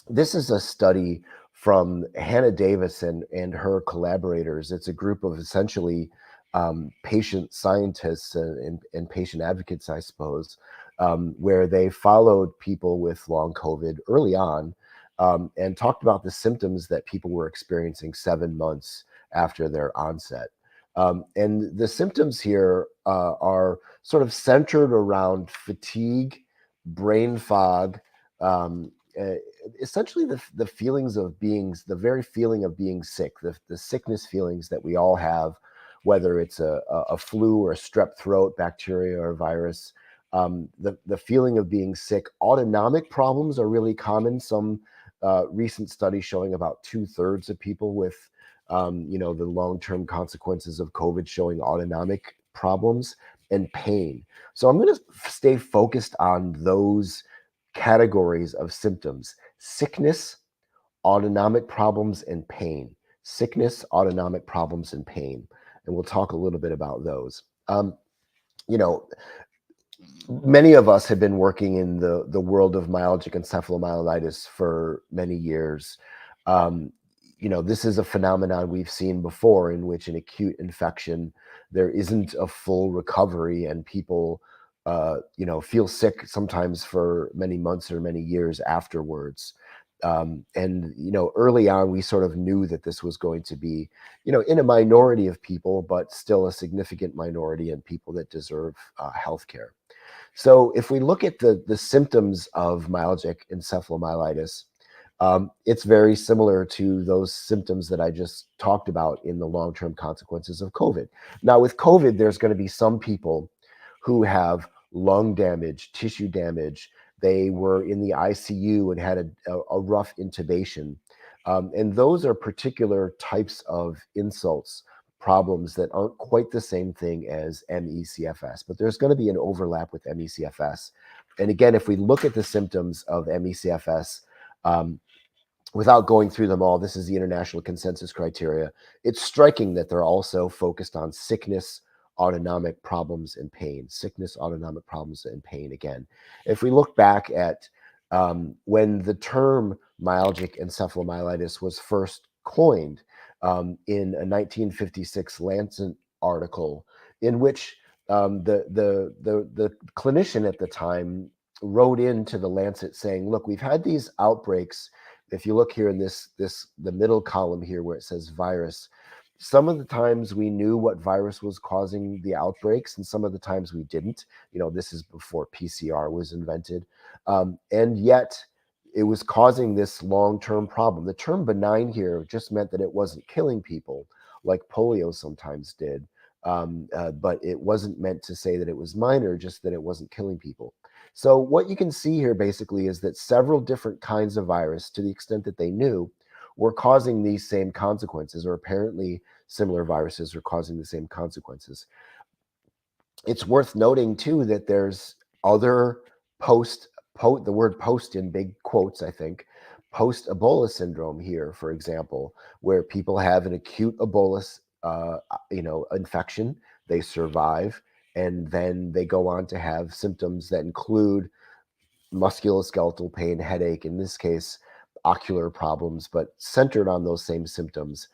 This is a study from Hannah Davis and her collaborators. It's a group of essentially patient scientists and patient advocates, I suppose, where they followed people with long COVID early on and talked about the symptoms that people were experiencing 7 months after their onset. And the symptoms here are sort of centered around fatigue, brain fog, essentially the feelings of the very feeling of being sick, the sickness feelings that we all have, whether it's a flu or a strep throat, bacteria or virus, the feeling of being sick. Autonomic problems are really common. Some recent studies showing about 2/3 of people with the long-term consequences of COVID showing autonomic problems and pain. So I'm going to stay focused on those categories of symptoms: sickness, autonomic problems, and pain. Sickness, autonomic problems, and pain. And we'll talk a little bit about those. Many of us have been working in the world of myalgic encephalomyelitis for many years. This is a phenomenon we've seen before, in which an acute infection, there isn't a full recovery, and people feel sick sometimes for many months or many years afterwards. Early on, we sort of knew that this was going to be, in a minority of people, but still a significant minority in people that deserve healthcare. So if we look at the symptoms of myalgic encephalomyelitis, it's very similar to those symptoms that I just talked about in the long-term consequences of COVID. Now, with COVID, there's going to be some people who have lung damage, tissue damage. They were in the ICU and had a rough intubation. And those are particular types of insults, problems that aren't quite the same thing as ME/CFS, but there's going to be an overlap with ME/CFS. And again, if we look at the symptoms of ME/CFS, without going through them all, this is the international consensus criteria. It's striking that they're also focused on sickness, autonomic problems, and pain. Sickness, autonomic problems, and pain again. If we look back at when the term myalgic encephalomyelitis was first coined in a 1956 Lancet article, in which the clinician at the time wrote into the Lancet saying, look, we've had these outbreaks. If you look here in the middle column here where it says virus, some of the times we knew what virus was causing the outbreaks, and some of the times we didn't. This is before PCR was invented. And yet it was causing this long-term problem. The term benign here just meant that it wasn't killing people like polio sometimes did. But it wasn't meant to say that it was minor, just that it wasn't killing people. So what you can see here basically is that several different kinds of virus, to the extent that they knew, were causing these same consequences, or apparently similar viruses are causing the same consequences. It's worth noting too that there's other the word post in big quotes, I think, post-Ebola syndrome here, for example, where people have an acute Ebola infection, they survive, and then they go on to have symptoms that include musculoskeletal pain, headache, in this case, ocular problems, but centered on those same symptoms.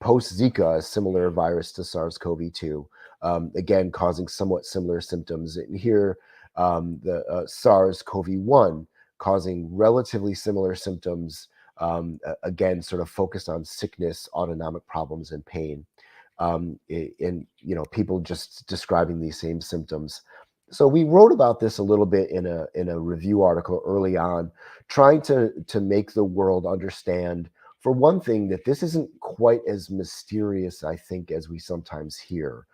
Post-Zika, a similar virus to SARS-CoV-2, again, causing somewhat similar symptoms. And here, the SARS-CoV-1 causing relatively similar symptoms, again, sort of focused on sickness, autonomic problems, and pain. People just describing these same symptoms. So we wrote about this a little bit in a review article early on, trying to make the world understand, for one thing, that this isn't quite as mysterious, I think, as we sometimes hear.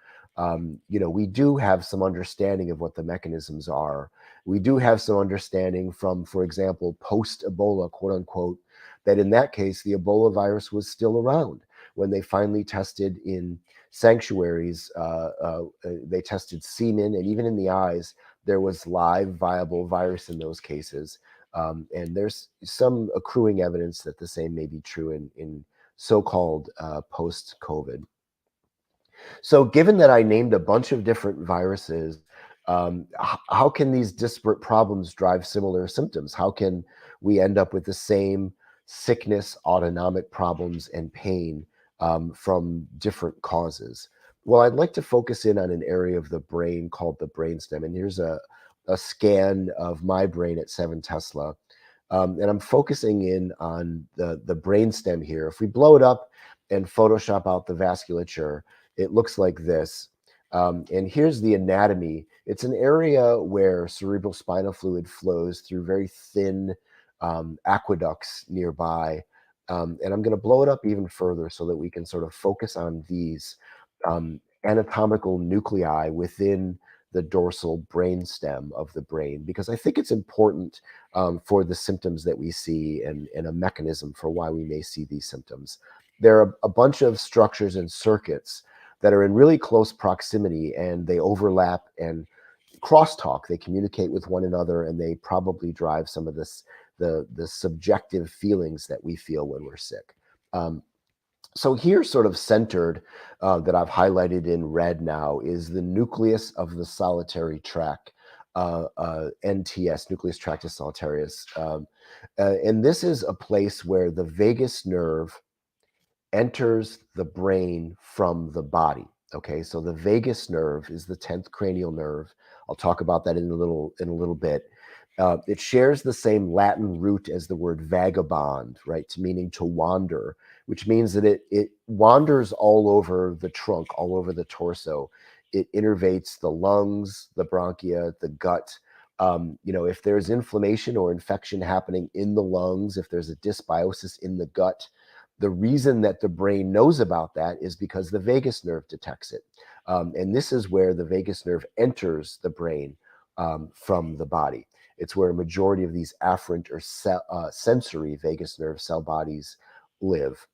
We do have some understanding of what the mechanisms are. We do have some understanding from, for example, post-Ebola, quote unquote, that in that case, the Ebola virus was still around. When they finally tested in sanctuaries, they tested semen, and even in the eyes, there was live viable virus in those cases. And there's some accruing evidence that the same may be true in so-called post-COVID. So given that I named a bunch of different viruses, how can these disparate problems drive similar symptoms? How can we end up with the same sickness, autonomic problems, and pain from different causes? Well, I'd like to focus in on an area of the brain called the brainstem. And here's a scan of my brain at 7 Tesla. And I'm focusing in on the brainstem here. If we blow it up and Photoshop out the vasculature, it looks like this. And here's the anatomy. It's an area where cerebral spinal fluid flows through very thin aqueducts nearby. And I'm going to blow it up even further so that we can sort of focus on these anatomical nuclei within the dorsal brainstem of the brain, because I think it's important for the symptoms that we see and a mechanism for why we may see these symptoms. There are a bunch of structures and circuits that are in really close proximity, and they overlap and crosstalk. They communicate with one another, and they probably drive some of this, the subjective feelings that we feel when we're sick. So here, sort of centered, that I've highlighted in red now, is the nucleus of the solitary tract, NTS, nucleus tractus solitarius. And this is a place where the vagus nerve enters the brain from the body. Okay, so the vagus nerve is the 10th cranial nerve. I'll talk about that in a little bit. It shares the same Latin root as the word vagabond, right, meaning to wander, which means that it wanders all over the trunk, all over the torso. It innervates the lungs, the bronchia, the gut. If there's inflammation or infection happening in the lungs, if there's a dysbiosis in the gut, the reason that the brain knows about that is because the vagus nerve detects it. And this is where the vagus nerve enters the brain from the body. It's where a majority of these afferent or sensory vagus nerve cell bodies live.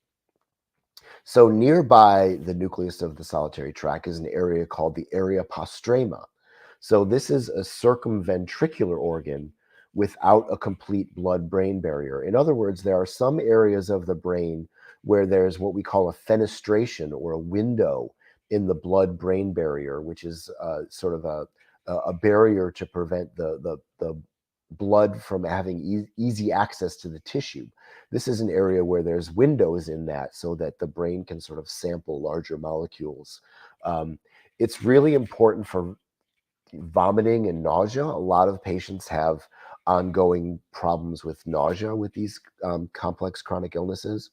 So nearby the nucleus of the solitary tract is an area called the area postrema. So this is a circumventricular organ without a complete blood-brain barrier. In other words, there are some areas of the brain where there's what we call a fenestration, or a window in the blood-brain barrier, which is sort of a barrier to prevent the blood from having easy access to the tissue. This is an area where there's windows in that so that the brain can sort of sample larger molecules. It's really important for vomiting and nausea. A lot of patients have ongoing problems with nausea with these complex chronic illnesses.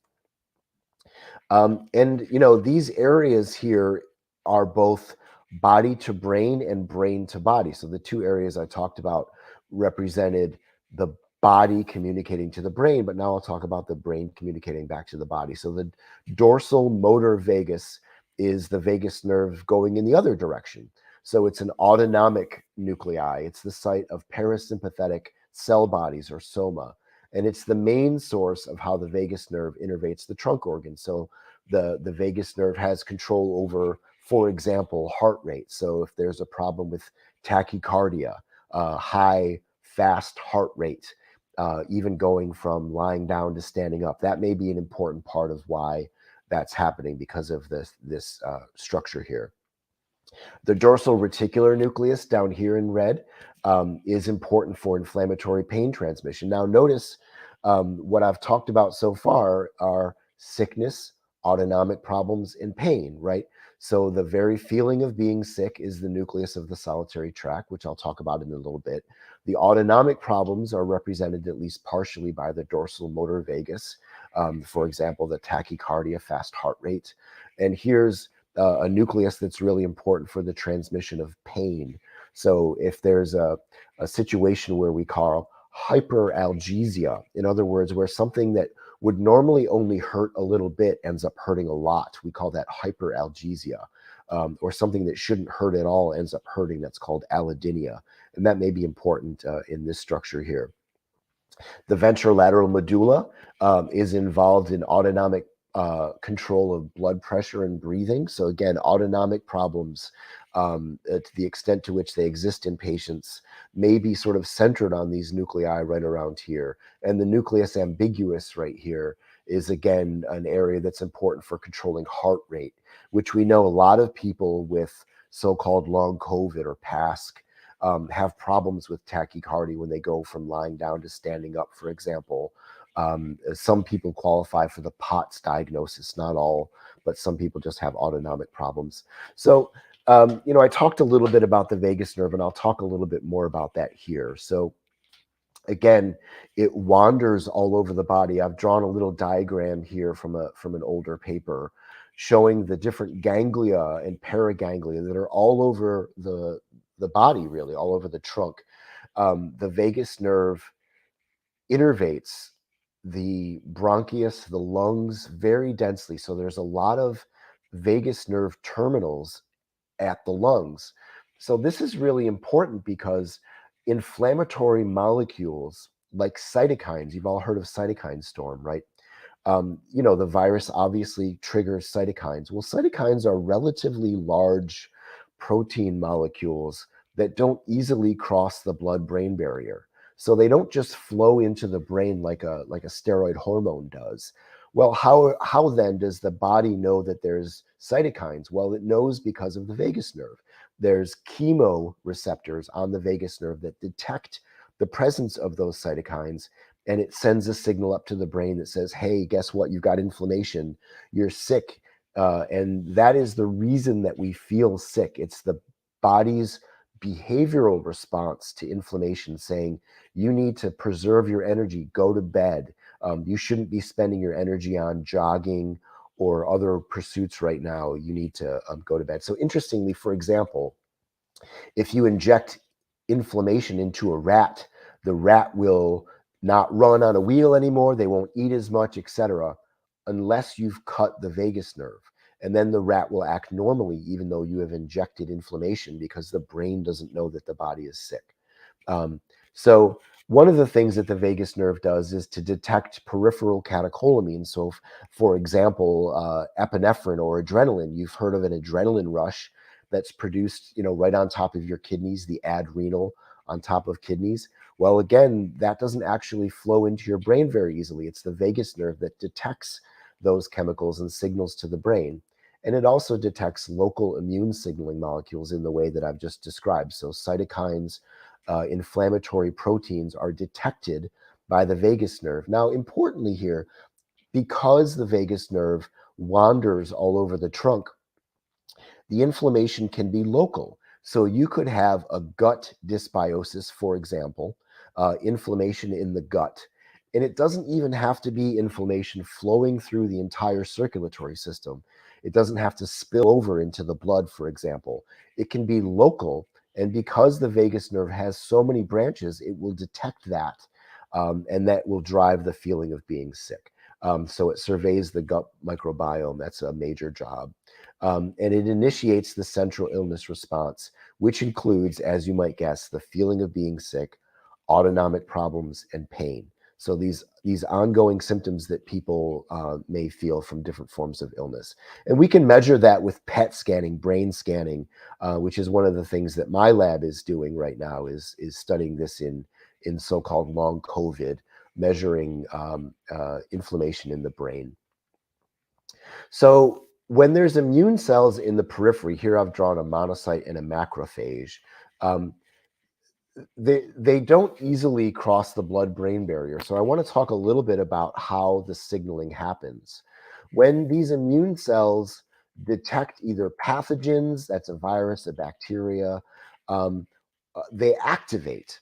And these areas here are both body to brain and brain to body. So the two areas I talked about represented the body communicating to the brain, but now I'll talk about the brain communicating back to the body. So the dorsal motor vagus is the vagus nerve going in the other direction. So it's an autonomic nuclei. It's the site of parasympathetic cell bodies, or soma. And it's the main source of how the vagus nerve innervates the trunk organ. So the vagus nerve has control over, for example, heart rate. So if there's a problem with tachycardia, high, fast heart rate, even going from lying down to standing up, that may be an important part of why that's happening, because of this structure here. The dorsal reticular nucleus down here in red is important for inflammatory pain transmission. Now notice what I've talked about so far are sickness, autonomic problems, and pain, right? So the very feeling of being sick is the nucleus of the solitary tract, which I'll talk about in a little bit. The autonomic problems are represented at least partially by the dorsal motor vagus. For example, the tachycardia, fast heart rate. And here's a nucleus that's really important for the transmission of pain. So if there's a situation where we call hyperalgesia, in other words, where something that would normally only hurt a little bit ends up hurting a lot, we call that hyperalgesia. Or something that shouldn't hurt at all ends up hurting, that's called allodynia. And that may be important in this structure here. The ventrolateral medulla is involved in autonomic control of blood pressure and breathing. So again, autonomic problems to the extent to which they exist in patients, may be sort of centered on these nuclei right around here. And the nucleus ambiguous right here is, again, an area that's important for controlling heart rate, which we know a lot of people with so-called long COVID or PASC have problems with tachycardia when they go from lying down to standing up, for example. Some people qualify for the POTS diagnosis, not all, but some people just have autonomic problems. So, I talked a little bit about the vagus nerve, and I'll talk a little bit more about that here. So again, it wanders all over the body. I've drawn a little diagram here from an older paper showing the different ganglia and paraganglia that are all over the body, really, all over the trunk. The vagus nerve innervates the bronchus, the lungs, very densely. So there's a lot of vagus nerve terminals at the lungs. So this is really important because inflammatory molecules like cytokines, you've all heard of cytokine storm, right? The virus obviously triggers cytokines. Well, cytokines are relatively large protein molecules that don't easily cross the blood-brain barrier. So they don't just flow into the brain like a steroid hormone does. Well, how then does the body know that there's cytokines? Well, it knows because of the vagus nerve. There's chemoreceptors on the vagus nerve that detect the presence of those cytokines, and it sends a signal up to the brain that says, hey, guess what? You've got inflammation. You're sick. And that is the reason that we feel sick. It's the body's behavioral response to inflammation saying, you need to preserve your energy, go to bed. You shouldn't be spending your energy on jogging or other pursuits right now. You need to go to bed. So interestingly, for example, if you inject inflammation into a rat, the rat will not run on a wheel anymore. They won't eat as much, etc., unless you've cut the vagus nerve. And then the rat will act normally, even though you have injected inflammation, because the brain doesn't know that the body is sick. So one of the things that the vagus nerve does is to detect peripheral catecholamines. So, for example, epinephrine or adrenaline. You've heard of an adrenaline rush that's produced, right on top of your kidneys, the adrenal on top of kidneys. Well, again, that doesn't actually flow into your brain very easily. It's the vagus nerve that detects those chemicals and signals to the brain. And it also detects local immune signaling molecules in the way that I've just described. So cytokines, inflammatory proteins are detected by the vagus nerve. Now, importantly here, because the vagus nerve wanders all over the trunk, the inflammation can be local. So you could have a gut dysbiosis, for example, inflammation in the gut. And it doesn't even have to be inflammation flowing through the entire circulatory system. It doesn't have to spill over into the blood, for example. It can be local. And because the vagus nerve has so many branches, it will detect that. And that will drive the feeling of being sick. So it surveys the gut microbiome. That's a major job. And it initiates the central illness response, which includes, as you might guess, the feeling of being sick, autonomic problems, and pain. So these ongoing symptoms that people may feel from different forms of illness. And we can measure that with PET scanning, brain scanning, which is one of the things that my lab is doing right now, is studying this in so-called long COVID, measuring inflammation in the brain. So when there's immune cells in the periphery, here I've drawn a monocyte and a macrophage, they don't easily cross the blood-brain barrier. So I want to talk a little bit about how the signaling happens. When these immune cells detect either pathogens, that's a virus, a bacteria, they activate.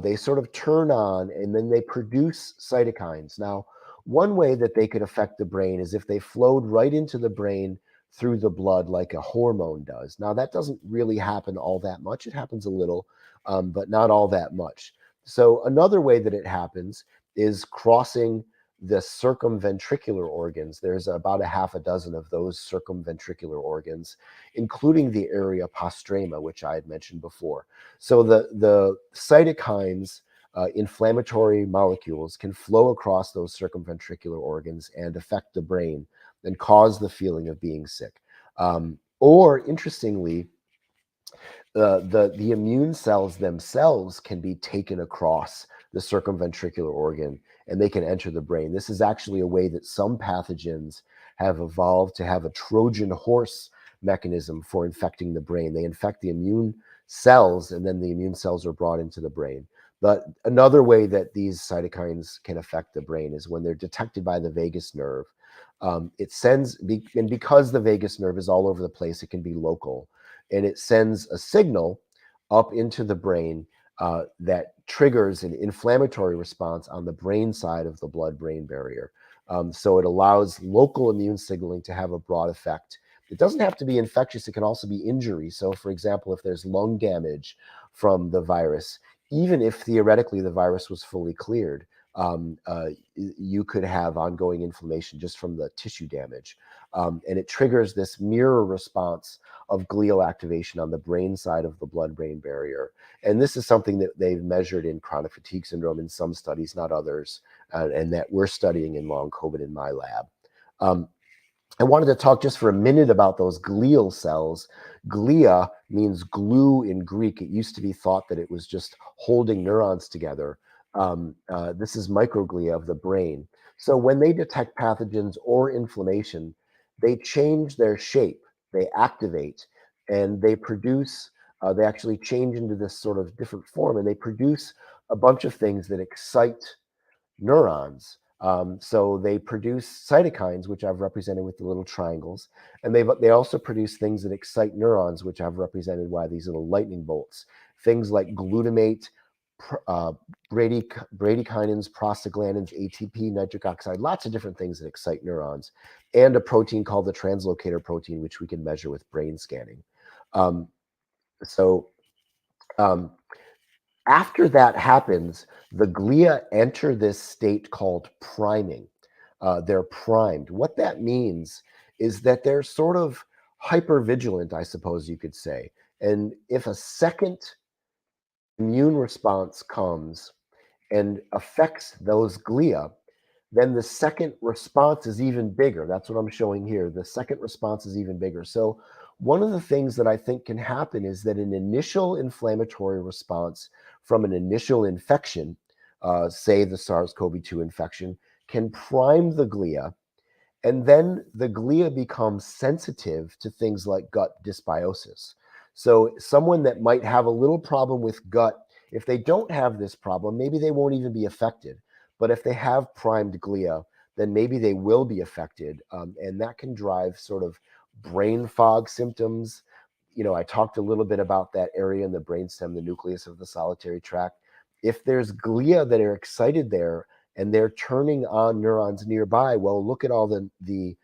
They sort of turn on, and then they produce cytokines. Now, one way that they could affect the brain is if they flowed right into the brain through the blood like a hormone does. Now, that doesn't really happen all that much. It happens a little, but not all that much. So another way that it happens is crossing the circumventricular organs. There's about a half a dozen of those circumventricular organs, including the area postrema, which I had mentioned before. So the cytokines, inflammatory molecules, can flow across those circumventricular organs and affect the brain and cause the feeling of being sick. Or interestingly, The immune cells themselves can be taken across the circumventricular organ and they can enter the brain. This is actually a way that some pathogens have evolved to have a Trojan horse mechanism for infecting the brain. They infect the immune cells and then the immune cells are brought into the brain. But another way that these cytokines can affect the brain is when they're detected by the vagus nerve. It sends, and because the vagus nerve is all over the place, it can be local, and it sends a signal up into the brain that triggers an inflammatory response on the brain side of the blood-brain barrier. So it allows local immune signaling to have a broad effect. It doesn't have to be infectious, it can also be injury. So for example, if there's lung damage from the virus, even if theoretically the virus was fully cleared, you could have ongoing inflammation just from the tissue damage. And it triggers this mirror response of glial activation on the brain side of the blood-brain barrier. And this is something that they've measured in chronic fatigue syndrome in some studies, not others, and that we're studying in long COVID in my lab. I wanted to talk just for a minute about those glial cells. Glia means glue in Greek. It used to be thought that it was just holding neurons together. This is microglia of the brain. So when they detect pathogens or inflammation, they change their shape, they activate, and they produce, they actually change into this sort of different form, and they produce a bunch of things that excite neurons. So they produce cytokines, which I've represented with the little triangles, and they also produce things that excite neurons, which I've represented by these little lightning bolts. Things like glutamate, bradykinins, prostaglandins, ATP, nitric oxide, lots of different things that excite neurons, and a protein called the translocator protein, which we can measure with brain scanning. After that happens, the glia enter this state called priming. They're primed. What that means is that they're sort of hypervigilant, I suppose you could say. And if a second immune response comes and affects those glia, then the second response is even bigger. That's what I'm showing here. The second response is even bigger. So one of the things that I think can happen is that an initial inflammatory response from an initial infection, say the SARS-CoV-2 infection, can prime the glia, and then the glia becomes sensitive to things like gut dysbiosis. So someone that might have a little problem with gut, if they don't have this problem, maybe they won't even be affected. But if they have primed glia, then maybe they will be affected. And that can drive sort of brain fog symptoms. You know, I talked a little bit about that area in the brainstem, the nucleus of the solitary tract. If there's glia that are excited there and they're turning on neurons nearby, well, look at all the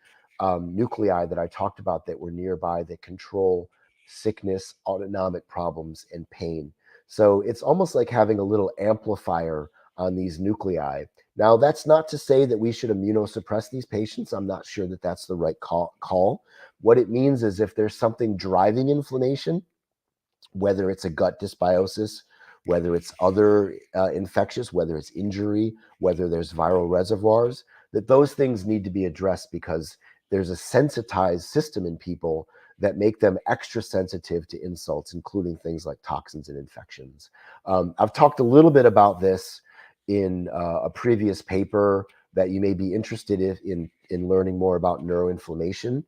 nuclei that I talked about that were nearby that control sickness, autonomic problems, and pain. So it's almost like having a little amplifier on these nuclei. Now, that's not to say that we should immunosuppress these patients. I'm not sure that that's the right call. What it means is if there's something driving inflammation, whether it's a gut dysbiosis, whether it's other infectious, whether it's injury, whether there's viral reservoirs, that those things need to be addressed because there's a sensitized system in people that make them extra sensitive to insults, including things like toxins and infections. I've talked a little bit about this in a previous paper that you may be interested in learning more about neuroinflammation.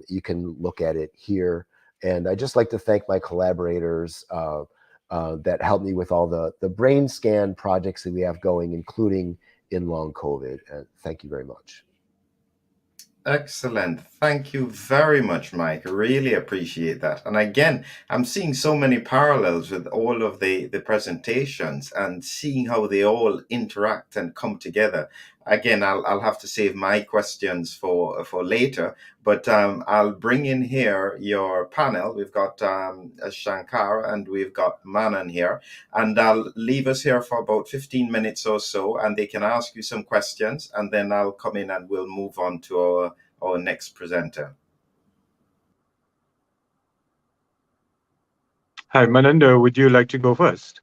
You can look at it here. And I'd just like to thank my collaborators that helped me with all the brain scan projects that we have going, including in long COVID. Thank you very much. Excellent. Thank you very much, Mike. I really appreciate that. And again, I'm seeing so many parallels with all of the presentations and seeing how they all interact and come together. Again, I'll have to save my questions for later, but I'll bring in here your panel. We've got Shankara and we've got Mannan here, and I'll leave us here for about 15 minutes or so, and they can ask you some questions, and then I'll come in and we'll move on to our next presenter. Hi, Mannan, would you like to go first?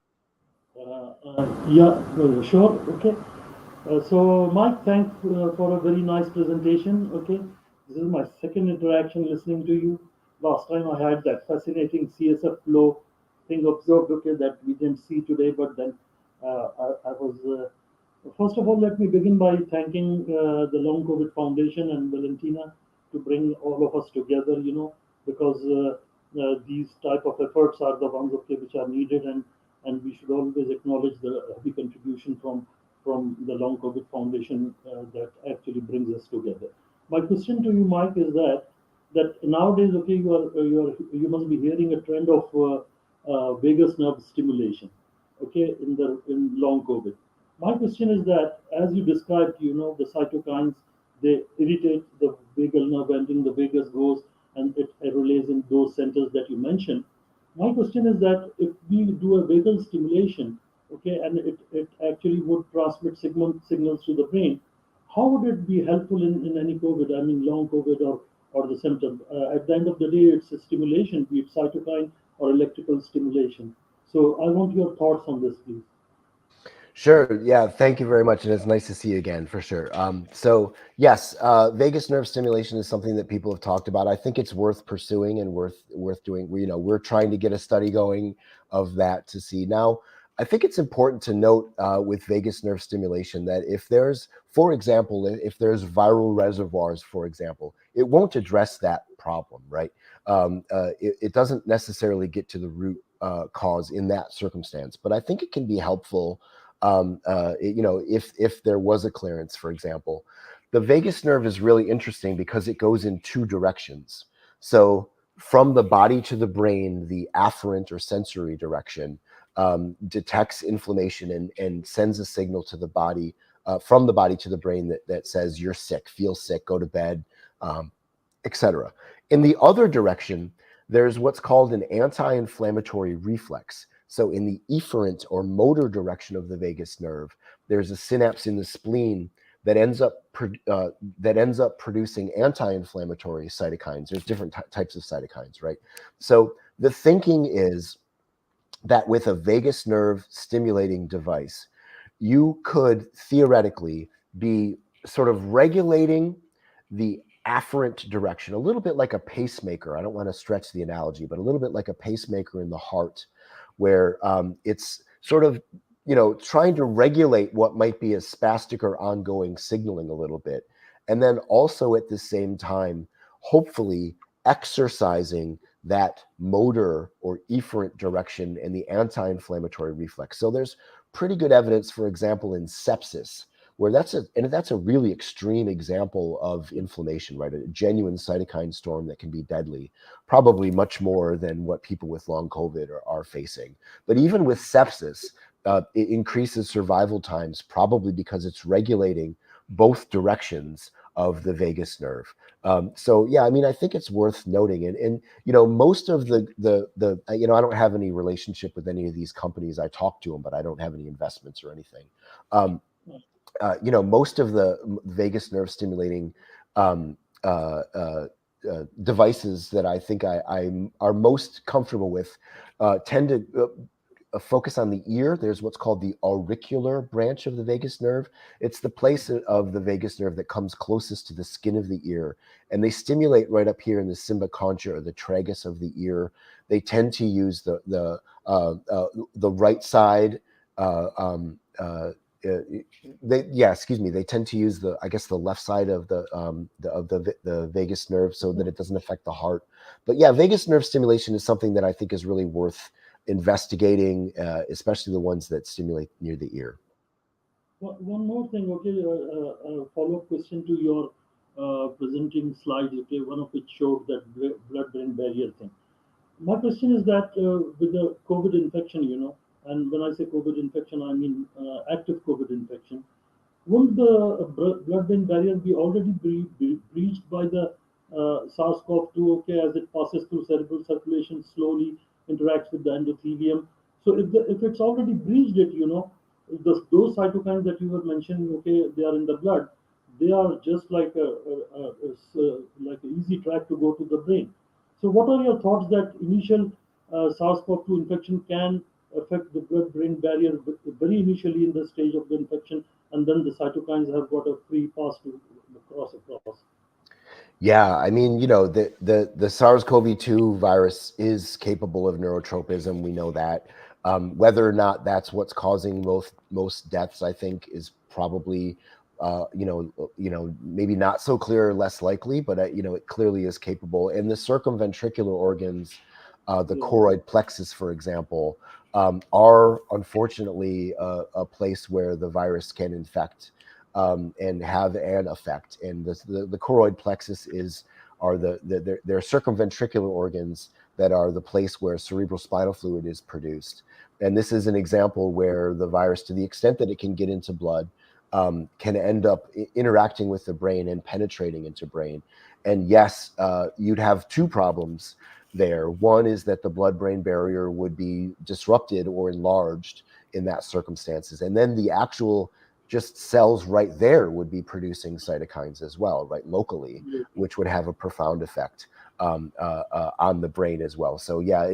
Yeah, sure. Okay. So, Mike, thanks for a very nice presentation. Okay. This is my second interaction listening to you. last time I had that fascinating CSF flow thing observed, okay, that we didn't see today, but then I was, first of all, let me begin by thanking the Long COVID Foundation and Valentina to bring all of us together, because these type of efforts are the ones, okay, which are needed, and we should always acknowledge the heavy contribution from the Long COVID Foundation that actually brings us together. My question to you, Mike, is that nowadays, okay, you must be hearing a trend of vagus nerve stimulation, okay, in long COVID. My question is that, as you described, the cytokines, they irritate the vagal nerve ending, the vagus goes, and it relays in those centers that you mentioned. My question is that if we do a vagal stimulation, okay, and it actually would transmit signals to the brain, how would it be helpful in any COVID? I mean, long COVID or the symptom. At the end of the day, it's a stimulation, be it cytokine or electrical stimulation. So I want your thoughts on this, please. Sure. Yeah. Thank you very much. And it's nice to see you again, for sure. So yes, vagus nerve stimulation is something that people have talked about. I think it's worth pursuing and worth doing. We're trying to get a study going of that to see. Now, I think it's important to note with vagus nerve stimulation that if there's, for example, if there's viral reservoirs, for example, it won't address that problem, right? It doesn't necessarily get to the root cause in that circumstance, but I think it can be helpful. If there was a clearance, for example. The vagus nerve is really interesting because it goes in two directions. So from the body to the brain, the afferent or sensory direction detects inflammation and sends a signal to the body, from the body to the brain that says you're sick, feel sick, go to bed, etc. In the other direction, there's what's called an anti-inflammatory reflex. So in the efferent or motor direction of the vagus nerve, there's a synapse in the spleen that ends up producing anti-inflammatory cytokines. There's different types of cytokines, right? So the thinking is that with a vagus nerve stimulating device, you could theoretically be sort of regulating the afferent direction, a little bit like a pacemaker. I don't want to stretch the analogy, but a little bit like a pacemaker in the heart, where it's sort of, trying to regulate what might be a spastic or ongoing signaling a little bit. And then also at the same time, hopefully exercising that motor or efferent direction and the anti-inflammatory reflex. So there's pretty good evidence, for example, in sepsis, where that's a really extreme example of inflammation, right? A genuine cytokine storm that can be deadly, probably much more than what people with long COVID are facing. But even with sepsis, it increases survival times, probably because it's regulating both directions of the vagus nerve. So yeah, I mean, I think it's worth noting, and most of the I don't have any relationship with any of these companies. I talk to them, but I don't have any investments or anything. Most of the vagus nerve stimulating devices that I think I are most comfortable with tend to focus on the ear. There's what's called the auricular branch of the vagus nerve. It's the place of the vagus nerve that comes closest to the skin of the ear, and they stimulate right up here in the symbicontia or the tragus of the ear. They tend to use the right side. They tend to use the left side of the vagus nerve so that it doesn't affect the heart. But yeah, vagus nerve stimulation is something that I think is really worth investigating, especially the ones that stimulate near the ear. One more thing, okay, a follow-up question to your presenting slides, okay, one of which showed that blood-brain barrier thing. My question is that with the COVID infection, and when I say COVID infection, I mean active COVID infection, won't the blood-brain barrier be already breached by the SARS-CoV-2, okay, as it passes through cerebral circulation, slowly interacts with the endothelium? So if it's already breached it, those cytokines that you were mentioning, okay, they are in the blood. They are just like an easy track to go to the brain. So what are your thoughts that initial SARS-CoV-2 infection can affect the blood-brain barrier very initially in the stage of the infection, and then the cytokines have got a free pass to cross across? Yeah, I mean, the SARS-CoV-2 virus is capable of neurotropism. We know that. Whether or not that's what's causing most deaths, I think, is probably, maybe not so clear, less likely, but it clearly is capable. And the circumventricular organs, the choroid plexus, for example, are unfortunately a place where the virus can infect. And have an effect. And the choroid plexus are they're circumventricular organs that are the place where cerebrospinal fluid is produced. And this is an example where the virus, to the extent that it can get into blood, can end up interacting with the brain and penetrating into brain. And yes, you'd have two problems there. One is that the blood-brain barrier would be disrupted or enlarged in that circumstances. And then the actual just cells right there would be producing cytokines as well, right, locally, which would have a profound effect on the brain as well. So yeah,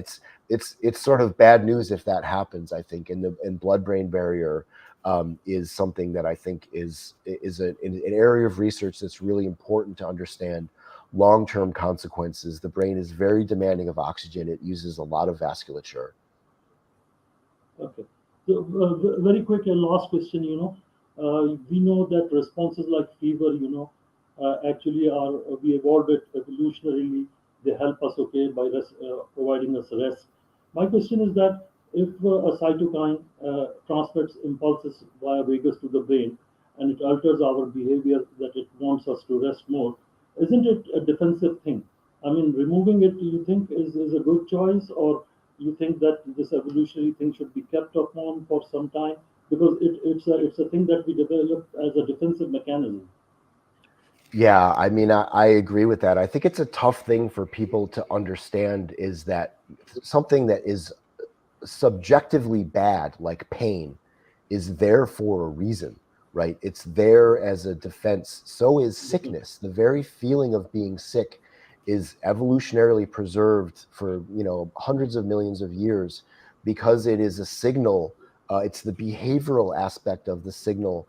it's sort of bad news if that happens, I think. And blood-brain barrier is something that I think is an area of research that's really important to understand long-term consequences. The brain is very demanding of oxygen. It uses a lot of vasculature. Okay. So, very quick, a last question, we know that responses like fever, actually we evolved it evolutionarily. They help us, by providing us rest. My question is that if a cytokine transmits impulses via vagus to the brain and it alters our behavior, that it wants us to rest more, isn't it a defensive thing? I mean, removing it, do you think is a good choice, or you think that this evolutionary thing should be kept upon for some time? Because it's a thing that we developed as a defensive mechanism. Yeah, I mean, I agree with that. I think it's a tough thing for people to understand, is that something that is subjectively bad, like pain, is there for a reason, right? It's there as a defense. So is sickness. The very feeling of being sick is evolutionarily preserved for, hundreds of millions of years, because it is a signal. It's the behavioral aspect of the signal.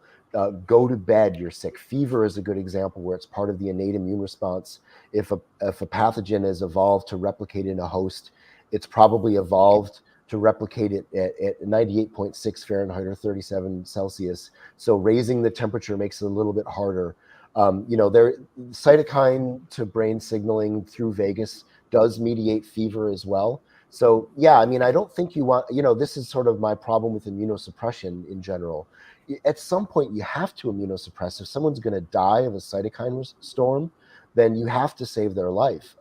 Go to bed, you're sick. Fever is a good example where it's part of the innate immune response. If a pathogen has evolved to replicate in a host, it's probably evolved to replicate it at 98.6 Fahrenheit or 37 Celsius. So raising the temperature makes it a little bit harder. Cytokine to brain signaling through vagus does mediate fever as well. So yeah, I mean, I don't think you want, this is sort of my problem with immunosuppression in general. At some point, you have to immunosuppress. If someone's going to die of a cytokine storm, then you have to save their life.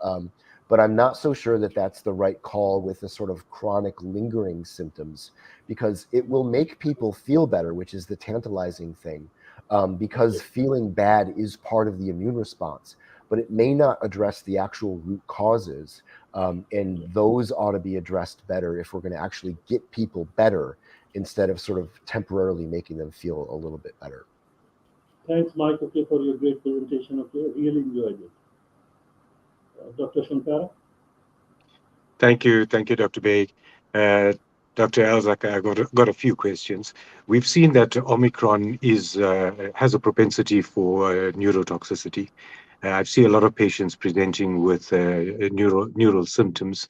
But I'm not so sure that that's the right call with the sort of chronic lingering symptoms, because it will make people feel better, which is the tantalizing thing, because feeling bad is part of the immune response, but it may not address the actual root causes. And those ought to be addressed better if we're going to actually get people better, instead of sort of temporarily making them feel a little bit better. Thanks, Mike, for your great presentation. Really enjoyed it. Dr. Shankara? Thank you, Dr. Baig. Dr. Elzakker, I got a few questions. We've seen that Omicron has a propensity for neurotoxicity. I've seen a lot of patients presenting with neural symptoms,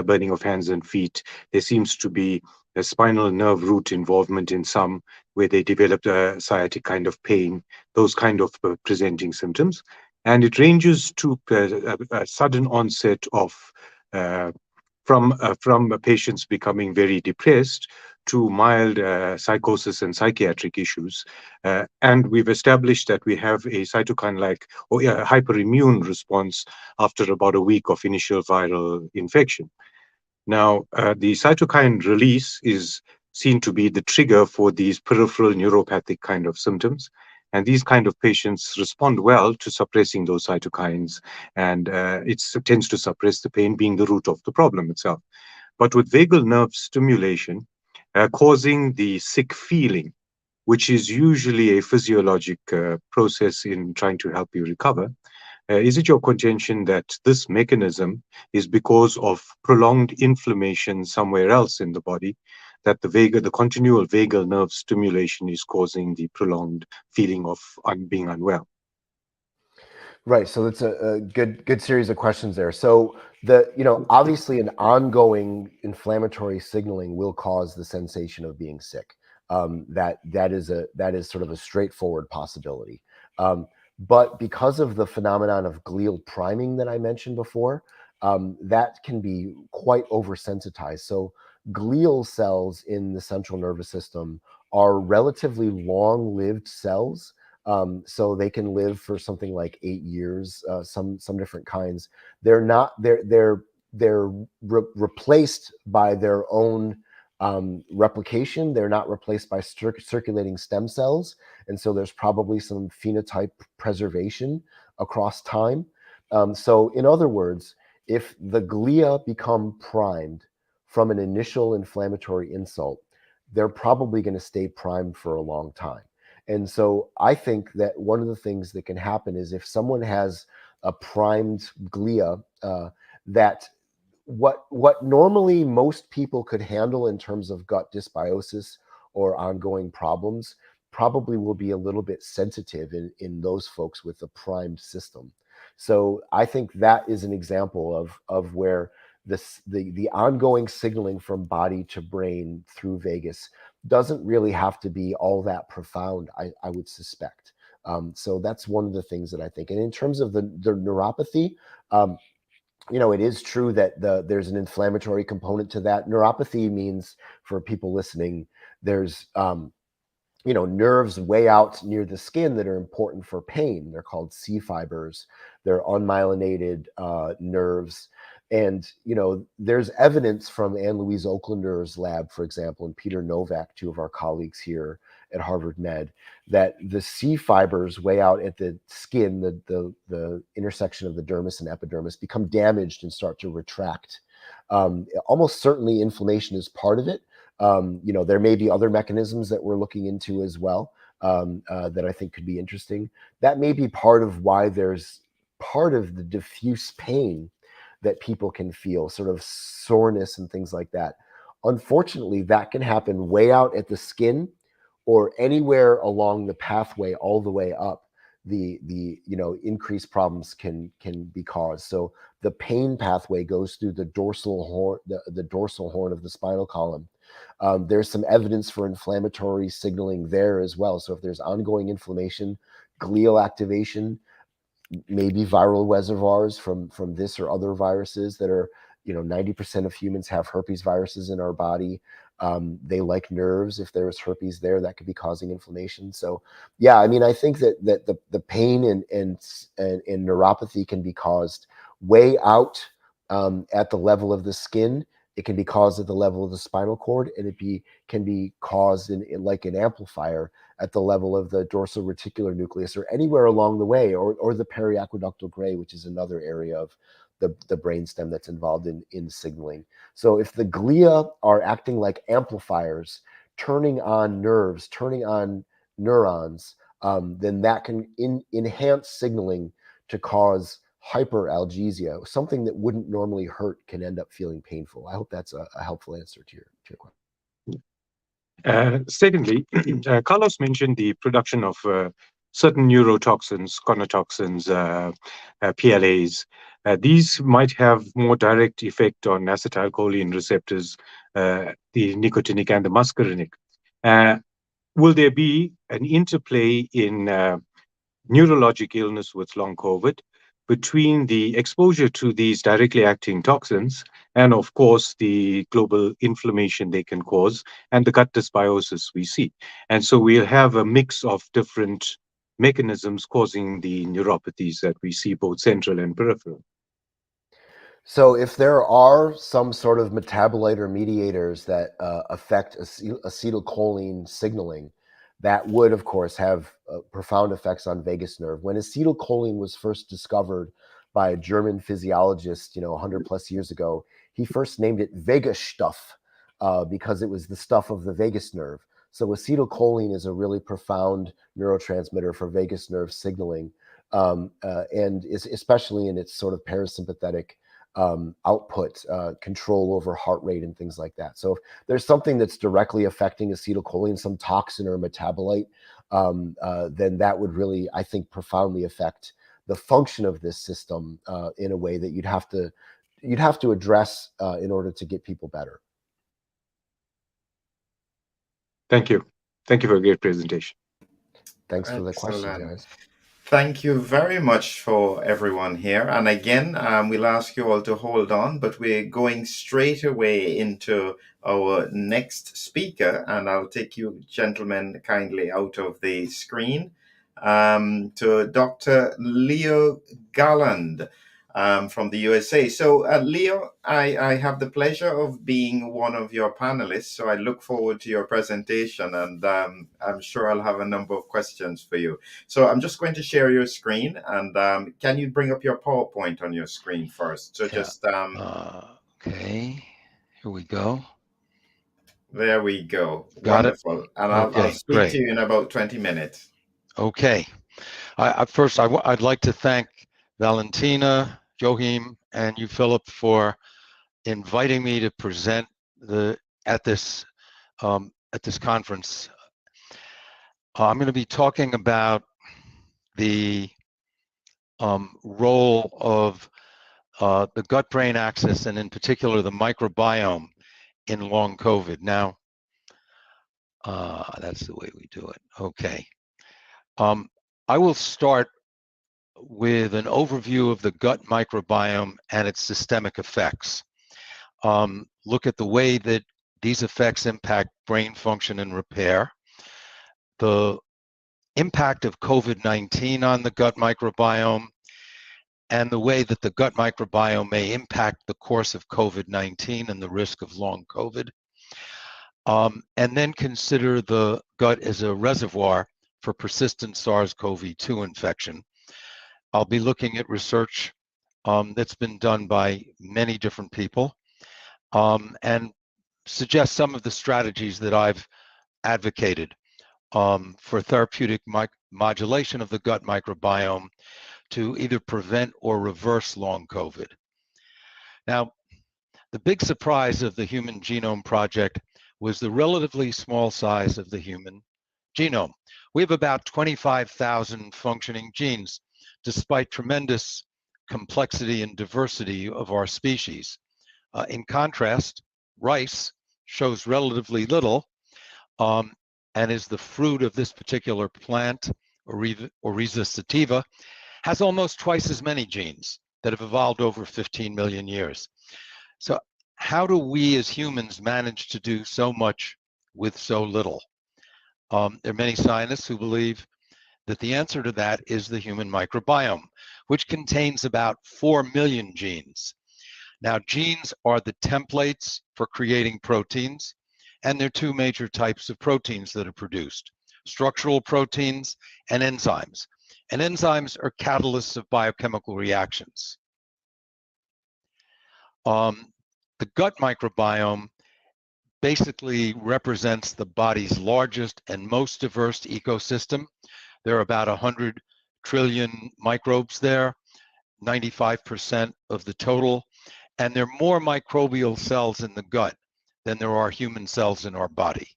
burning of hands and feet. There seems to be a spinal nerve root involvement in some, where they developed a sciatic kind of pain, those kind of presenting symptoms. And it ranges to a sudden onset of from patients becoming very depressed to mild psychosis and psychiatric issues. And we've established that we have a cytokine-like or a hyperimmune response after about a week of initial viral infection. Now, the cytokine release is seen to be the trigger for these peripheral neuropathic kind of symptoms. And these kind of patients respond well to suppressing those cytokines, and it tends to suppress the pain, being the root of the problem itself. But with vagal nerve stimulation, causing the sick feeling, which is usually a physiologic process in trying to help you recover, is it your contention that this mechanism is because of prolonged inflammation somewhere else in the body, that the continual vagal nerve stimulation is causing the prolonged feeling of being unwell? Right. So it's a good series of questions there. So obviously an ongoing inflammatory signaling will cause the sensation of being sick. That is sort of a straightforward possibility. But because of the phenomenon of glial priming that I mentioned before, that can be quite oversensitized. So glial cells in the central nervous system are relatively long-lived cells. So they can live for something like 8 years. Some different kinds. They're replaced by their own replication. They're not replaced by circulating stem cells, and so there's probably some phenotype preservation across time. So in other words, if the glia become primed from an initial inflammatory insult, they're probably going to stay primed for a long time. And so I think that one of the things that can happen is if someone has a primed glia, that what normally most people could handle in terms of gut dysbiosis or ongoing problems probably will be a little bit sensitive in those folks with a primed system. So I think that is an example of where the ongoing signaling from body to brain through vagus doesn't really have to be all that profound, I would suspect. So that's one of the things that I think. And in terms of the neuropathy, it is true that there's an inflammatory component to that. Neuropathy means, for people listening, there's nerves way out near the skin that are important for pain. They're called C fibers. They're unmyelinated nerves. And, there's evidence from Anne-Louise Oaklander's lab, for example, and Peter Novak, two of our colleagues here at Harvard Med, that the C fibers way out at the skin, the intersection of the dermis and epidermis, become damaged and start to retract. Almost certainly inflammation is part of it. There may be other mechanisms that we're looking into as well that I think could be interesting. That may be part of why there's part of the diffuse pain that people can feel, sort of soreness and things like that. Unfortunately, that can happen way out at the skin or anywhere along the pathway all the way up. The increased problems can be caused. So the pain pathway goes through the dorsal horn, the dorsal horn of the spinal column. There's some evidence for inflammatory signaling there as well. So if there's ongoing inflammation, glial activation, maybe viral reservoirs from this or other viruses that are, 90% of humans have herpes viruses in our body. They like nerves. If there is herpes there, that could be causing inflammation. So yeah, I think that the pain and neuropathy can be caused way out at the level of the skin. It can be caused at the level of the spinal cord, and can be caused in like an amplifier at the level of the dorsal reticular nucleus or anywhere along the way, or the periaqueductal gray, which is another area of the brainstem that's involved in signaling. So if the glia are acting like amplifiers, turning on nerves, turning on neurons, then that can enhance signaling to cause hyperalgesia. Something that wouldn't normally hurt can end up feeling painful. I hope that's a helpful answer to your question. Secondly, Carlos mentioned the production of certain neurotoxins, conotoxins, PLAs. These might have more direct effect on acetylcholine receptors, the nicotinic and the muscarinic. Will there be an interplay in neurologic illness with long COVID between the exposure to these directly acting toxins and, of course, the global inflammation they can cause and the gut dysbiosis we see? And so we'll have a mix of different mechanisms causing the neuropathies that we see, both central and peripheral. So if there are some sort of metabolite or mediators that affect acetylcholine signaling, that would, of course, have profound effects on vagus nerve. When acetylcholine was first discovered by a German physiologist, 100 plus years ago, he first named it Vagus because it was the stuff of the vagus nerve. So acetylcholine is a really profound neurotransmitter for vagus nerve signaling, and is especially in its sort of parasympathetic output, control over heart rate and things like that. So if there's something that's directly affecting acetylcholine, some toxin or metabolite, then that would really, I think, profoundly affect the function of this system in a way that you'd have to address in order to get people better. Thank you. Thank you for a great presentation. Thanks for the questions, Excellent. guys. Thank you very much for everyone here. And again, we'll ask you all to hold on, but we're going straight away into our next speaker. And I'll take you gentlemen kindly out of the screen to Dr. Leo Galland from the USA. So Leo, I have the pleasure of being one of your panelists. So I look forward to your presentation, and I'm sure I'll have a number of questions for you. So I'm just going to share your screen, and can you bring up your PowerPoint on your screen first? So just okay, here we go. There we go. Got Wonderful. it. And Okay, I'll speak great. to you in about 20 minutes. Okay. First, I'd like to thank Valentina, Joachim, and you, Philip, for inviting me to present at this conference. I'm going to be talking about the role of the gut-brain axis, and in particular the microbiome in long COVID. Now, that's the way we do it. Okay. I will start with an overview of the gut microbiome and its systemic effects. Look at the way that these effects impact brain function and repair, the impact of COVID-19 on the gut microbiome, and the way that the gut microbiome may impact the course of COVID-19 and the risk of long COVID. And then consider the gut as a reservoir for persistent SARS-CoV-2 infection. I'll be looking at research that's been done by many different people, and suggest some of the strategies that I've advocated for therapeutic modulation of the gut microbiome to either prevent or reverse long COVID. Now, the big surprise of the Human Genome Project was the relatively small size of the human genome. We have about 25,000 functioning genes, despite tremendous complexity and diversity of our species. In contrast, rice shows relatively little and is the fruit of this particular plant, Oryza sativa, has almost twice as many genes that have evolved over 15 million years. So how do we as humans manage to do so much with so little? There are many scientists who believe that the answer to that is the human microbiome, which contains about 4 million genes. Now, genes are the templates for creating proteins, and there are two major types of proteins that are produced: structural proteins and enzymes. And enzymes are catalysts of biochemical reactions. The gut microbiome basically represents the body's largest and most diverse ecosystem. There are about 100 trillion microbes there, 95% of the total, and there are more microbial cells in the gut than there are human cells in our body.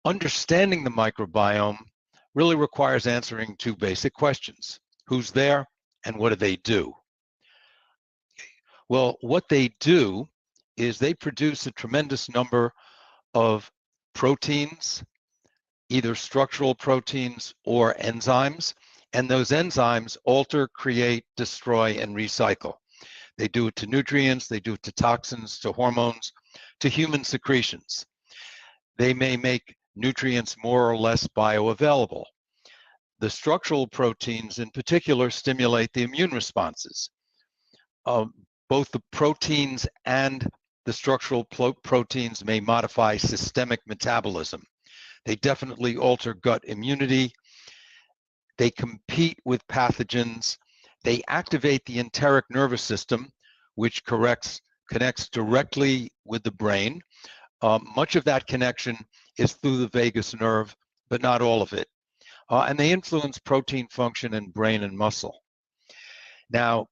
Understanding the microbiome really requires answering two basic questions: who's there and what do they do? Well, what they do is they produce a tremendous number of proteins, either structural proteins or enzymes, and those enzymes alter, create, destroy, and recycle. They do it to nutrients, they do it to toxins, to hormones, to human secretions. They may make nutrients more or less bioavailable. The structural proteins in particular stimulate the immune responses. Both the proteins and the structural proteins may modify systemic metabolism. They definitely alter gut immunity. They compete with pathogens. They activate the enteric nervous system, which connects directly with the brain. Much of that connection is through the vagus nerve, but not all of it. And they influence protein function in brain and muscle. Now,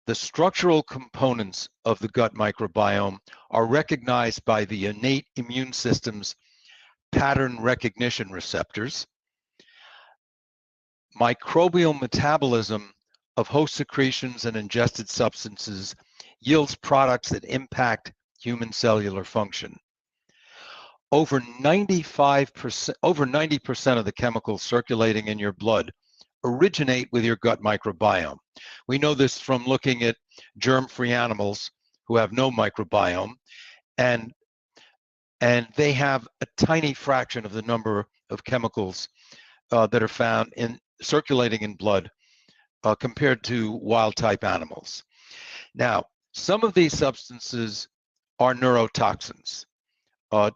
the structural components of the gut microbiome are recognized by the innate immune system's pattern recognition receptors. microbial metabolism of host secretions and ingested substances yields products that impact human cellular function. Over 90% of the chemicals circulating in your blood originate with your gut microbiome. We know this from looking at germ-free animals who have no microbiome, and they have a tiny fraction of the number of chemicals that are found in circulating in blood compared to wild-type animals. Now, some of these substances are neurotoxins.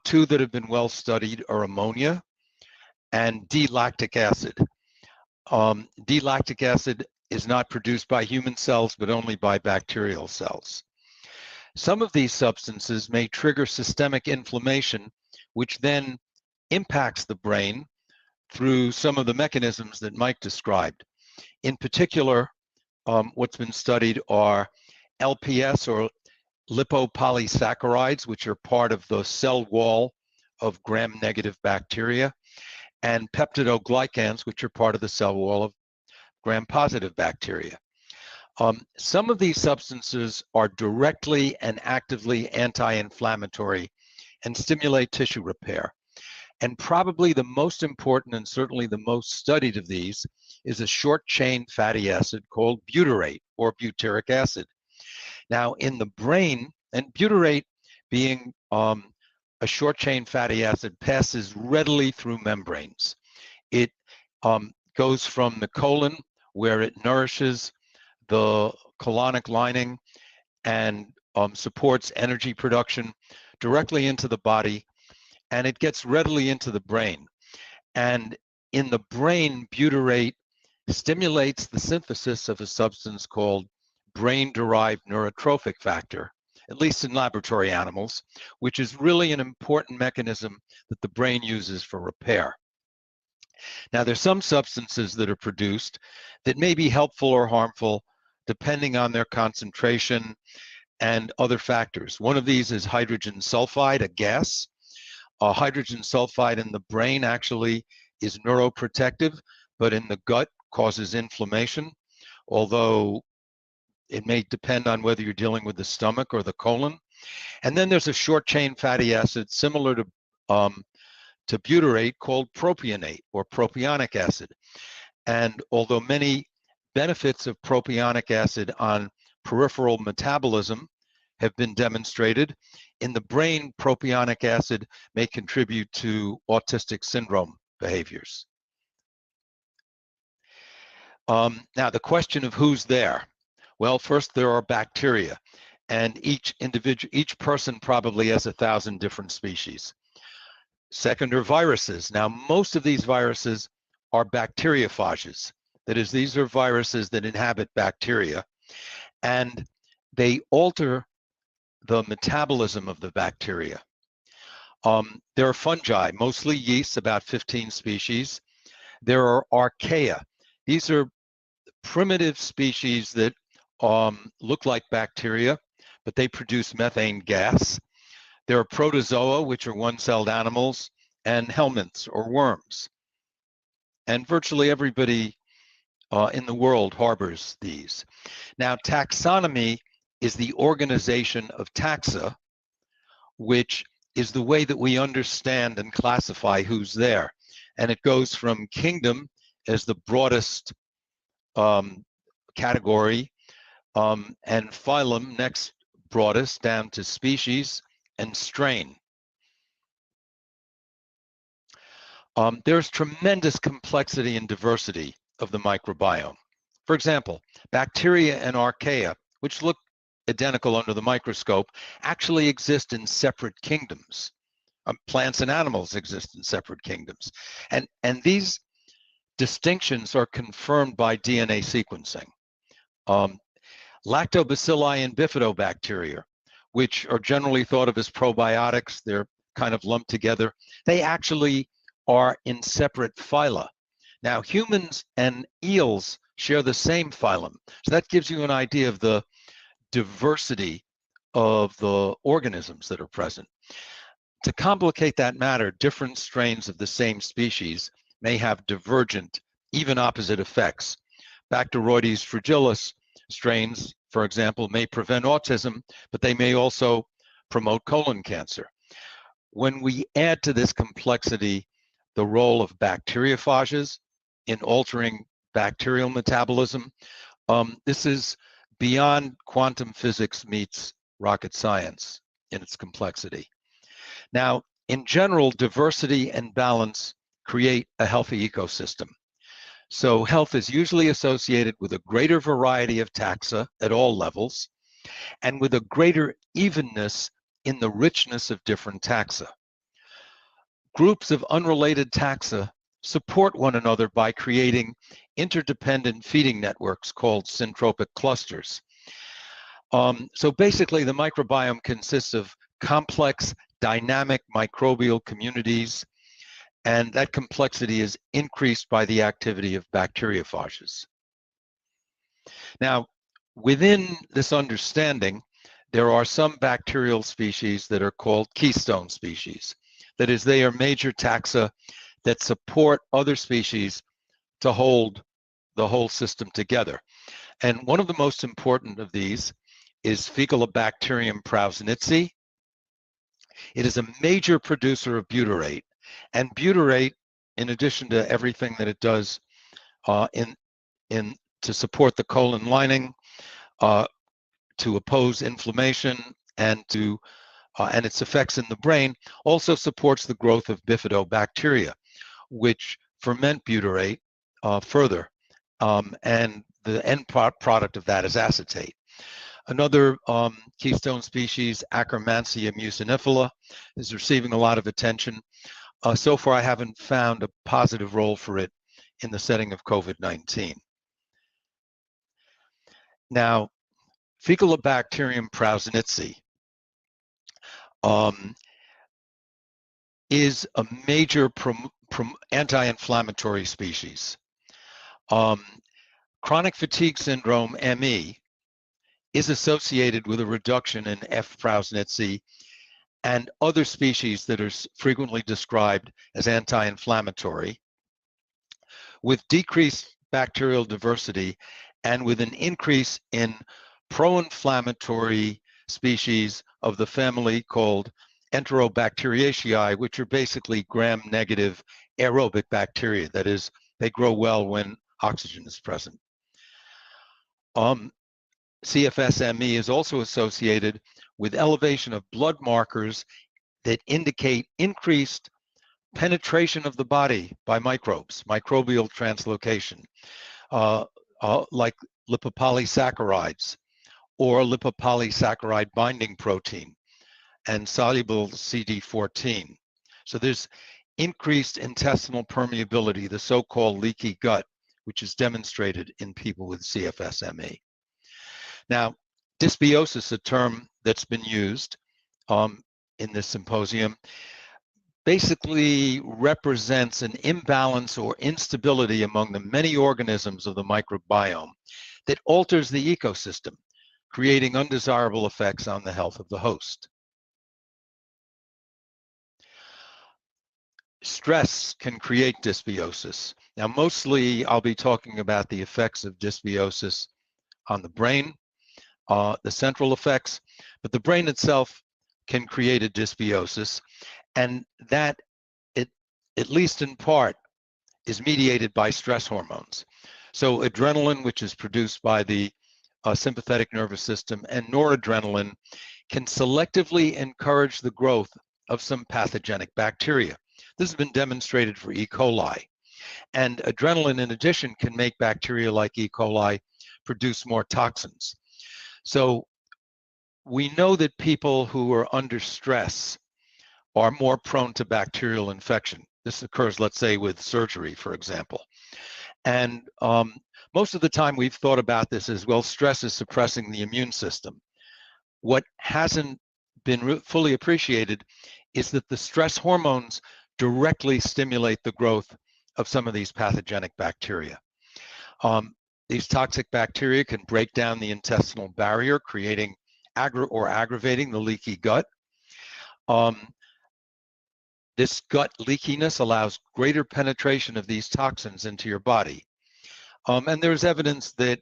Two that have been well studied are ammonia and D-lactic acid. D-lactic acid is not produced by human cells, but only by bacterial cells. Some of these substances may trigger systemic inflammation, which then impacts the brain through some of the mechanisms that Mike described. In particular, what's been studied are LPS, or lipopolysaccharides, which are part of the cell wall of gram-negative bacteria, and peptidoglycans, which are part of the cell wall of gram-positive bacteria. Some of these substances are directly and actively anti-inflammatory and stimulate tissue repair. And probably the most important and certainly the most studied of these is a short-chain fatty acid called butyrate, or butyric acid. Now, in the brain, and butyrate being a short-chain fatty acid, passes readily through membranes. It goes from the colon, where it nourishes the colonic lining and supports energy production, directly into the body, and it gets readily into the brain. And in the brain, butyrate stimulates the synthesis of a substance called brain-derived neurotrophic factor, at least in laboratory animals, which is really an important mechanism that the brain uses for repair. Now, there's some substances that are produced that may be helpful or harmful depending on their concentration and other factors. One of these is hydrogen sulfide, a gas. Hydrogen sulfide in the brain actually is neuroprotective, but in the gut causes inflammation, although it may depend on whether you're dealing with the stomach or the colon. And then there's a short-chain fatty acid similar to butyrate called propionate, or propionic acid. And although many benefits of propionic acid on peripheral metabolism have been demonstrated, in the brain, propionic acid may contribute to autistic syndrome behaviors. Now, the question of who's there. Well, first there are bacteria, and each person probably has 1,000 different species. Second are viruses. Now, most of these viruses are bacteriophages. That is, these are viruses that inhabit bacteria, and they alter the metabolism of the bacteria. There are fungi, mostly yeasts, about 15 species. There are archaea. These are primitive species that look like bacteria, but they produce methane gas. There are protozoa, which are one-celled animals, and helminths, or worms. And virtually everybody in the world harbors these. Now, taxonomy is the organization of taxa, which is the way that we understand and classify who's there. And it goes from kingdom as the broadest category, and phylum, next broadest, down to species and strain. There's tremendous complexity and diversity of the microbiome. For example, bacteria and archaea, which look identical under the microscope, actually exist in separate kingdoms. Plants and animals exist in separate kingdoms. And these distinctions are confirmed by DNA sequencing. Lactobacilli and bifidobacteria, which are generally thought of as probiotics, they're kind of lumped together, they actually are in separate phyla. Now, humans and eels share the same phylum. So that gives you an idea of the diversity of the organisms that are present. To complicate that matter, different strains of the same species may have divergent even opposite effects. Bacteroides fragilis strains, for example, may prevent autism, but they may also promote colon cancer. When we add to this complexity the role of bacteriophages in altering bacterial metabolism, this is beyond quantum physics meets rocket science in its complexity. Now, in general, diversity and balance create a healthy ecosystem. So health is usually associated with a greater variety of taxa at all levels and with a greater evenness in the richness of different taxa. Groups of unrelated taxa support one another by creating interdependent feeding networks called syntropic clusters. So basically, the microbiome consists of complex, dynamic microbial communities, and that complexity is increased by the activity of bacteriophages. Now, within this understanding, there are some bacterial species that are called keystone species. That is, they are major taxa that support other species to hold the whole system together. And one of the most important of these is Faecalibacterium prausnitzii. It is a major producer of butyrate. And butyrate, in addition to everything that it does to support the colon lining, to oppose inflammation, and its effects in the brain, also supports the growth of bifidobacteria, which ferment butyrate further, and the end product of that is acetate. Another keystone species, Akkermansia mucinifera, is receiving a lot of attention. So far, I haven't found a positive role for it in the setting of COVID-19. Now, Faecalibacterium prausnitzii is a major anti-inflammatory species. Chronic fatigue syndrome, ME, is associated with a reduction in F. prausnitzii and other species that are frequently described as anti-inflammatory, with decreased bacterial diversity and with an increase in pro-inflammatory species of the family called Enterobacteriaceae, which are basically gram-negative aerobic bacteria. That is, they grow well when oxygen is present. CFS-ME is also associated with elevation of blood markers that indicate increased penetration of the body by microbes, microbial translocation, like lipopolysaccharides or lipopolysaccharide binding protein and soluble CD14. So there's increased intestinal permeability, the so-called leaky gut, which is demonstrated in people with CFS-ME. Now, dysbiosis, a term that's been used in this symposium, basically represents an imbalance or instability among the many organisms of the microbiome that alters the ecosystem, creating undesirable effects on the health of the host. Stress can create dysbiosis. Now, mostly I'll be talking about the effects of dysbiosis on the brain, the central effects, but the brain itself can create a dysbiosis, and that, at least in part, is mediated by stress hormones. So adrenaline, which is produced by the sympathetic nervous system, and noradrenaline can selectively encourage the growth of some pathogenic bacteria. This has been demonstrated for E. coli. And adrenaline, in addition, can make bacteria like E. coli produce more toxins. So we know that people who are under stress are more prone to bacterial infection. This occurs, let's say, with surgery, for example. And most of the time we've thought about this as, well, stress is suppressing the immune system. What hasn't been fully appreciated is that the stress hormones directly stimulate the growth of some of these pathogenic bacteria. These toxic bacteria can break down the intestinal barrier, creating aggravating the leaky gut. This gut leakiness allows greater penetration of these toxins into your body. And there's evidence that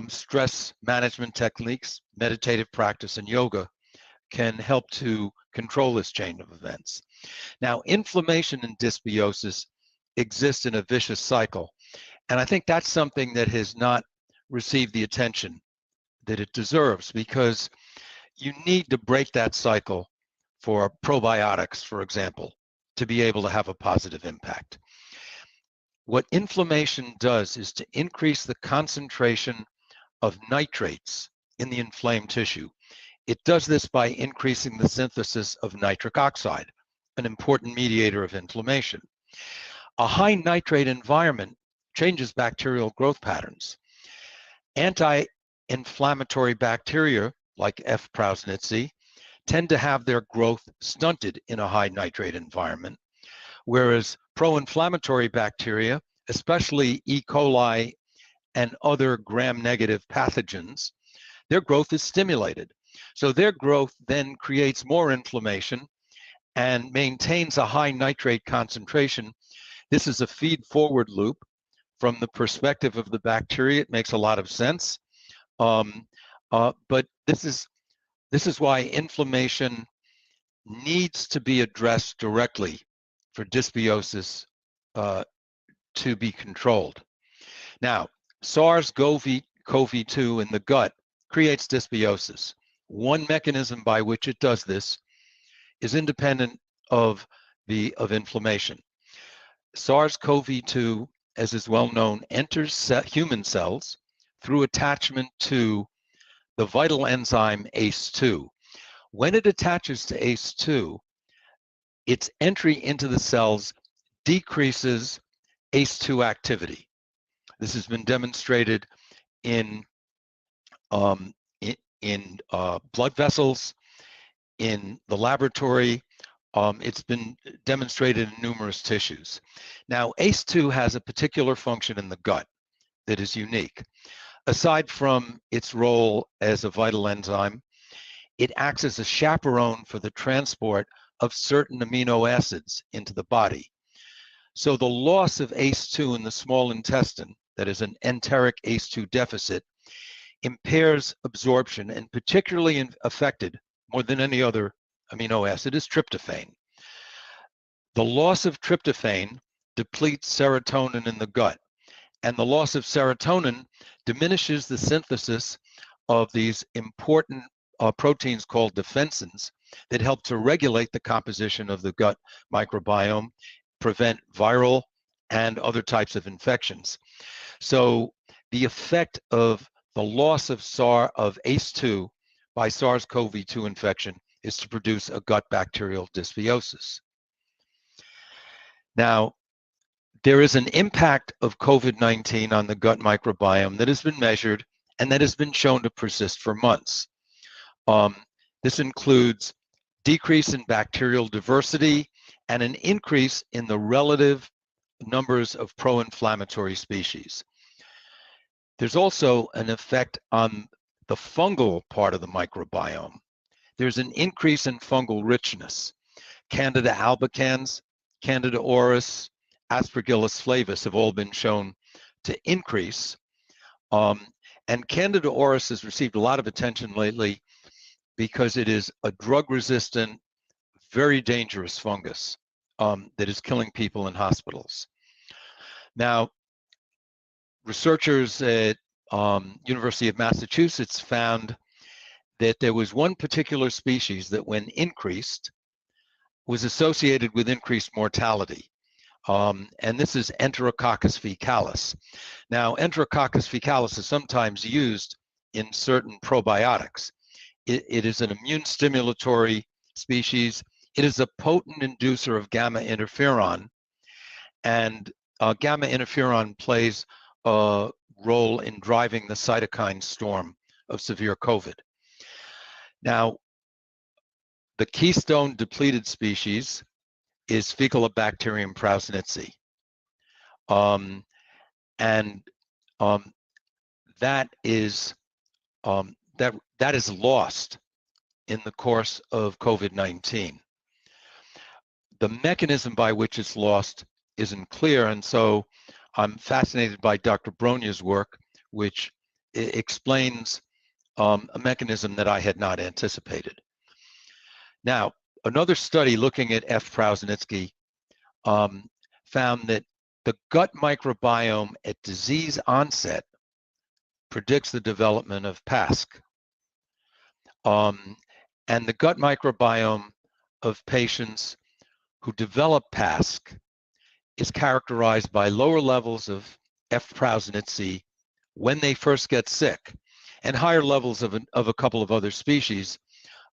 stress management techniques, meditative practice, and yoga can help to control this chain of events. Now, inflammation and dysbiosis exist in a vicious cycle, and I think that's something that has not received the attention that it deserves, because you need to break that cycle for probiotics, for example, to be able to have a positive impact. What inflammation does is to increase the concentration of nitrates in the inflamed tissue. It does this by increasing the synthesis of nitric oxide, an important mediator of inflammation. A high nitrate environment changes bacterial growth patterns. Anti-inflammatory bacteria, like F. prausnitzii, tend to have their growth stunted in a high nitrate environment, whereas pro-inflammatory bacteria, especially E. coli and other gram-negative pathogens, their growth is stimulated. So their growth then creates more inflammation and maintains a high nitrate concentration. This is a feed-forward loop. From the perspective of the bacteria, it makes a lot of sense. But this is why inflammation needs to be addressed directly for dysbiosis to be controlled. Now, SARS-CoV-2 in the gut creates dysbiosis. One mechanism by which it does this is independent of inflammation. SARS-CoV-2, as is well known, enters human cells through attachment to the vital enzyme ACE2. When it attaches to ACE2, its entry into the cells decreases ACE2 activity. This has been demonstrated in blood vessels, in the laboratory. It's been demonstrated in numerous tissues. Now, ACE2 has a particular function in the gut that is unique. Aside from its role as a vital enzyme, it acts as a chaperone for the transport of certain amino acids into the body. So the loss of ACE2 in the small intestine, that is an enteric ACE2 deficit, impairs absorption, and particularly affected more than any other amino acid is tryptophan. The loss of tryptophan depletes serotonin in the gut, and the loss of serotonin diminishes the synthesis of these important proteins called defensins that help to regulate the composition of the gut microbiome, prevent viral and other types of infections. So the effect of the loss of ACE2 by SARS-CoV-2 infection is to produce a gut bacterial dysbiosis. Now, there is an impact of COVID-19 on the gut microbiome that has been measured and that has been shown to persist for months. This includes decrease in bacterial diversity and an increase in the relative numbers of pro-inflammatory species. There's also an effect on the fungal part of the microbiome. There's an increase in fungal richness. Candida albicans, Candida auris, Aspergillus flavus have all been shown to increase. And Candida auris has received a lot of attention lately because it is a drug-resistant, very dangerous fungus that is killing people in hospitals. Now, researchers at University of Massachusetts found that there was one particular species that, when increased, was associated with increased mortality. And this is Enterococcus faecalis. Now, Enterococcus faecalis is sometimes used in certain probiotics. It is an immune stimulatory species. It is a potent inducer of gamma interferon, and gamma interferon plays a role in driving the cytokine storm of severe COVID. Now, the keystone depleted species is Faecalibacterium prausnitzii. That is lost in the course of COVID-19. the mechanism by which it's lost isn't clear, and so I'm fascinated by Dr. Brogna's work, which explains a mechanism that I had not anticipated. Now, another study looking at F. Prausnitzky found that the gut microbiome at disease onset predicts the development of PASC. And the gut microbiome of patients who develop PASC is characterized by lower levels of F. prausnitzii when they first get sick, and higher levels of a couple of other species.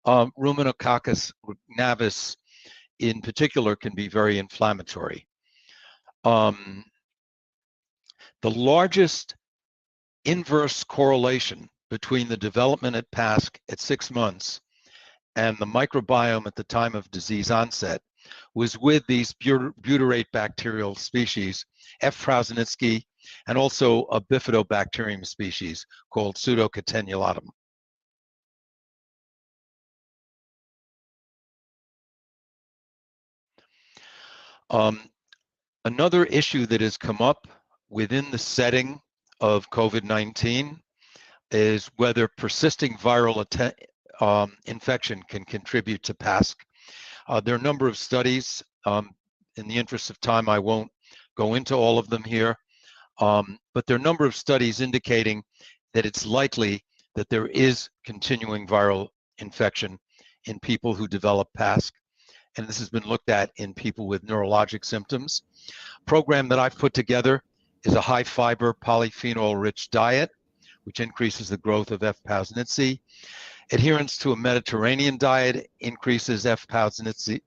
Ruminococcus navis in particular can be very inflammatory. The largest inverse correlation between the development at PASC at 6 months and the microbiome at the time of disease onset was with these butyrate bacterial species, F. prausnitzii, and also a bifidobacterium species called Pseudocatenulatum. Another issue that has come up within the setting of COVID-19 is whether persisting viral infection can contribute to PASC. There are a number of studies. In the interest of time, I won't go into all of them here, but there are a number of studies indicating that it's likely that there is continuing viral infection in people who develop PASC, and this has been looked at in people with neurologic symptoms. A program that I've put together is a high-fiber, polyphenol-rich diet, which increases the growth of F. prausnitzii. Adherence to a Mediterranean diet increases F. prausnitzii.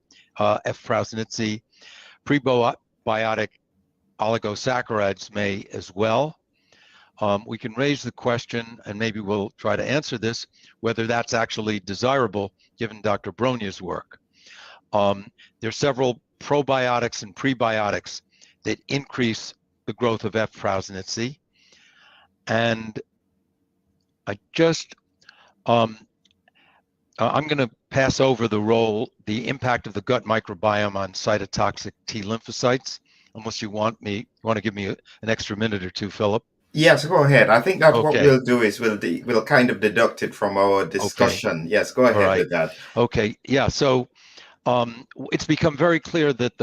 Prebiotic oligosaccharides may as well. We can raise the question, and maybe we'll try to answer this, whether that's actually desirable given Dr. Brogna's work. There are several probiotics and prebiotics that increase the growth of F. prausnitzii. And I just, I'm going to pass over the impact of the gut microbiome on cytotoxic T lymphocytes, unless you want to give me an extra minute or two, Philip. Yes, go ahead. I think that what Okay. we'll do is we'll kind of deduct it from our discussion. Okay. Yes, go ahead with that. Okay. Yeah. So it's become very clear that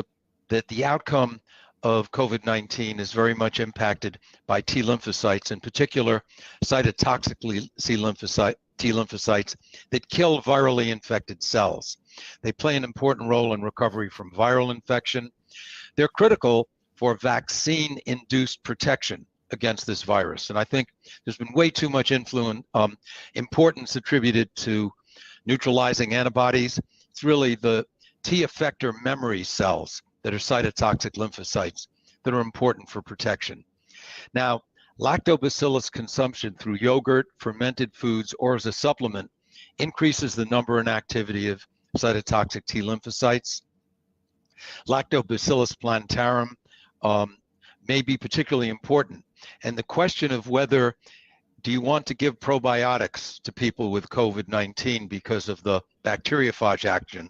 the outcome of COVID-19 is very much impacted by T lymphocytes, in particular cytotoxic T lymphocytes that kill virally infected cells. They play an important role in recovery from viral infection. They're critical for vaccine-induced protection against this virus. And I think there's been way too much importance attributed to neutralizing antibodies. It's really the T effector memory cells that are cytotoxic lymphocytes that are important for protection. Now, lactobacillus consumption through yogurt, fermented foods, or as a supplement increases the number and activity of cytotoxic T lymphocytes. Lactobacillus plantarum may be particularly important. And the question of whether do you want to give probiotics to people with COVID-19 because of the bacteriophage action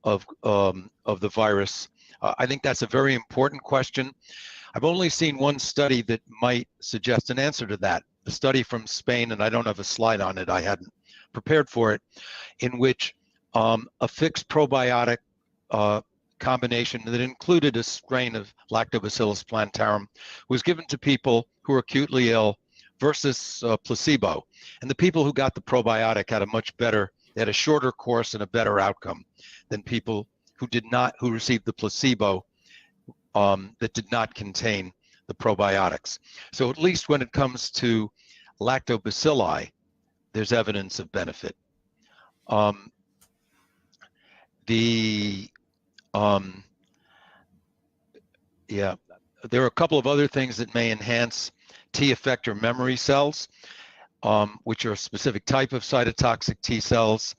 of the virus, I think that's a very important question. I've only seen one study that might suggest an answer to that. A study from Spain, and I don't have a slide on it, I hadn't prepared for it, in which a fixed probiotic combination that included a strain of Lactobacillus plantarum was given to people who were acutely ill versus placebo. And the people who got the probiotic had a shorter course and a better outcome than people who received the placebo that did not contain the probiotics. So at least when it comes to lactobacilli, there's evidence of benefit. There are a couple of other things that may enhance T effector memory cells, which are a specific type of cytotoxic T cells.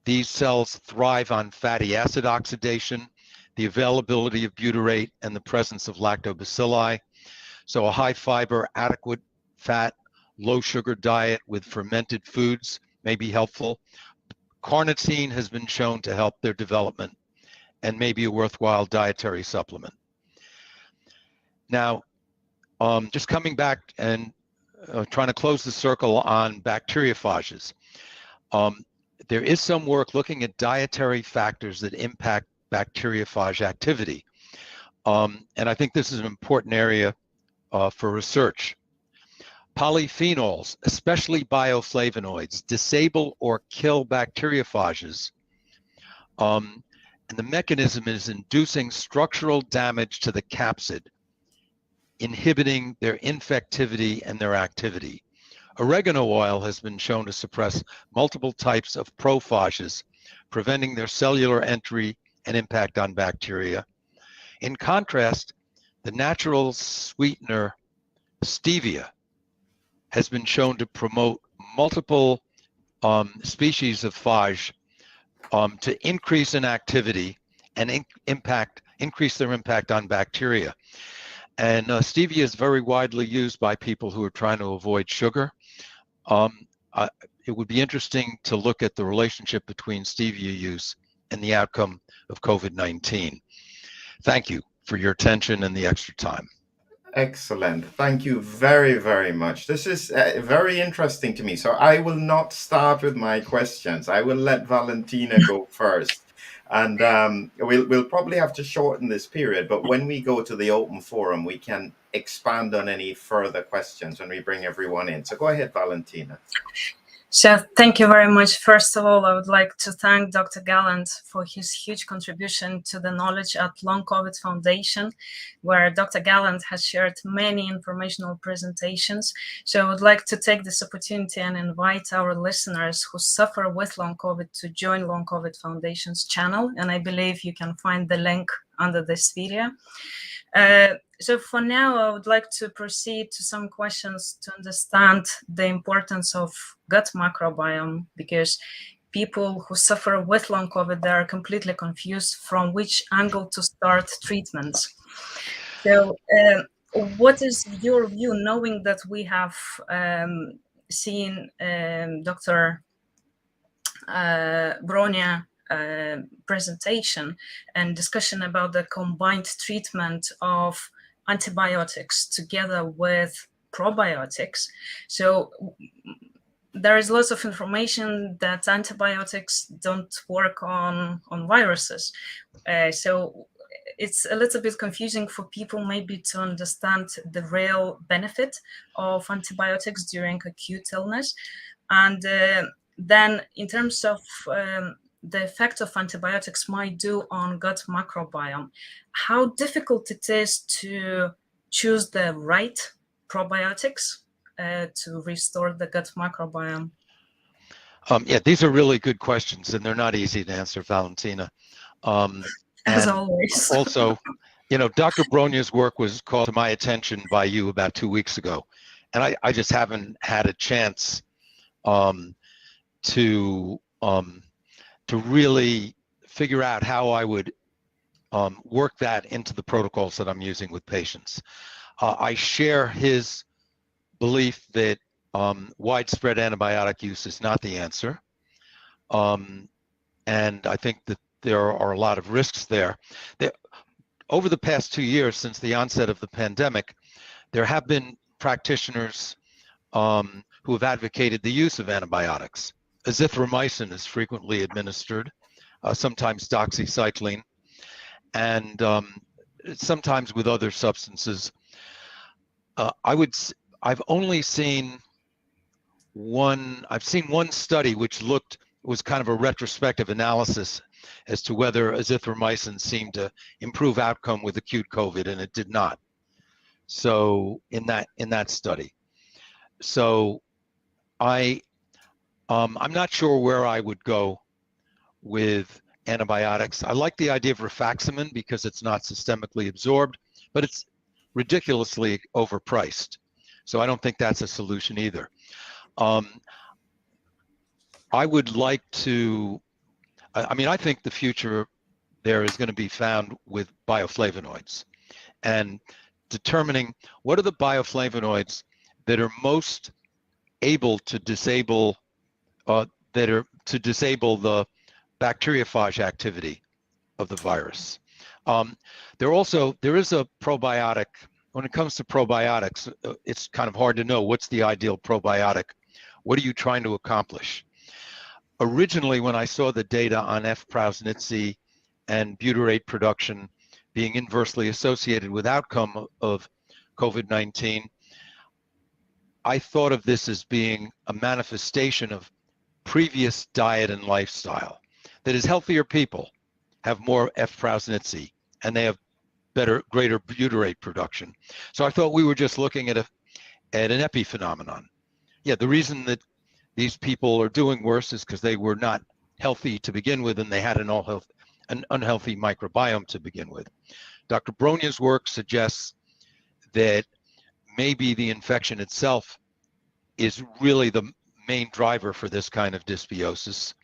These cells thrive on fatty acid oxidation, the availability of butyrate, and the presence of lactobacilli. So a high fiber, adequate fat, low sugar diet with fermented foods may be helpful. Carnitine has been shown to help their development and may be a worthwhile dietary supplement. Now, just coming back and trying to close the circle on bacteriophages. There is some work looking at dietary factors that impact bacteriophage activity. And I think this is an important area for research. Polyphenols, especially bioflavonoids, disable or kill bacteriophages. And the mechanism is inducing structural damage to the capsid, inhibiting their infectivity and their activity. Oregano oil has been shown to suppress multiple types of prophages, preventing their cellular entry and impact on bacteria. In contrast, the natural sweetener stevia has been shown to promote multiple species of phage to increase in activity and increase their impact on bacteria. And stevia is very widely used by people who are trying to avoid sugar. It would be interesting to look at the relationship between stevia use and the outcome of COVID-19. Thank you for your attention and the extra time. Excellent. Thank you very, very much. This is very interesting to me. So I will not start with my questions. I will let Valentina go first. And we'll probably have to shorten this period, but when we go to the open forum, we can expand on any further questions when we bring everyone in. So go ahead, Valentina. So thank you very much. First of all, I would like to thank Dr. Galland for his huge contribution to the knowledge at Long COVID Foundation, where Dr. Galland has shared many informational presentations. So I would like to take this opportunity and invite our listeners who suffer with Long COVID to join Long COVID Foundation's channel. And I believe you can find the link under this video. So for now, I would like to proceed to some questions to understand the importance of gut microbiome, because people who suffer with long COVID, they are completely confused from which angle to start treatments. So what is your view, knowing that we have seen Dr. Brogna presentation and discussion about the combined treatment of antibiotics together with probiotics? So there is lots of information that antibiotics don't work on viruses. So it's a little bit confusing for people maybe to understand the real benefit of antibiotics during acute illness. And then in terms of the effect of antibiotics might do on gut microbiome, how difficult it is to choose the right probiotics to restore the gut microbiome? Yeah, these are really good questions, and they're not easy to answer, Valentina. As always. Also, you know, Dr. Brogna's work was called to my attention by you about 2 weeks ago, and I just haven't had a chance to really figure out how I would work that into the protocols that I'm using with patients. I share his belief that widespread antibiotic use is not the answer. And I think that there are a lot of risks there. Over the past 2 years, since the onset of the pandemic, there have been practitioners who have advocated the use of antibiotics. Azithromycin is frequently administered, sometimes doxycycline, and sometimes with other substances. I've only seen one study which was kind of a retrospective analysis as to whether azithromycin seemed to improve outcome with acute COVID, and it did not. So in that study, so I'm not sure where I would go with antibiotics. I like the idea of rifaximin because it's not systemically absorbed, but it's ridiculously overpriced. So I don't think that's a solution either. I would like to, I think the future there is going to be found with bioflavonoids and determining what are the bioflavonoids that are most able to disable, to disable the bacteriophage activity of the virus. There is a probiotic. When it comes to probiotics, it's kind of hard to know what's the ideal probiotic. What are you trying to accomplish? Originally, when I saw the data on F-Prausnitzi and butyrate production being inversely associated with outcome of COVID-19, I thought of this as being a manifestation of previous diet and lifestyle. That is, healthier people have more F-Prausnitzi and they have greater butyrate production. So I thought we were just looking at an epiphenomenon. Yeah, the reason that these people are doing worse is because they were not healthy to begin with and they had an unhealthy microbiome to begin with. Dr. Brogna's work suggests that maybe the infection itself is really the main driver for this kind of dysbiosis.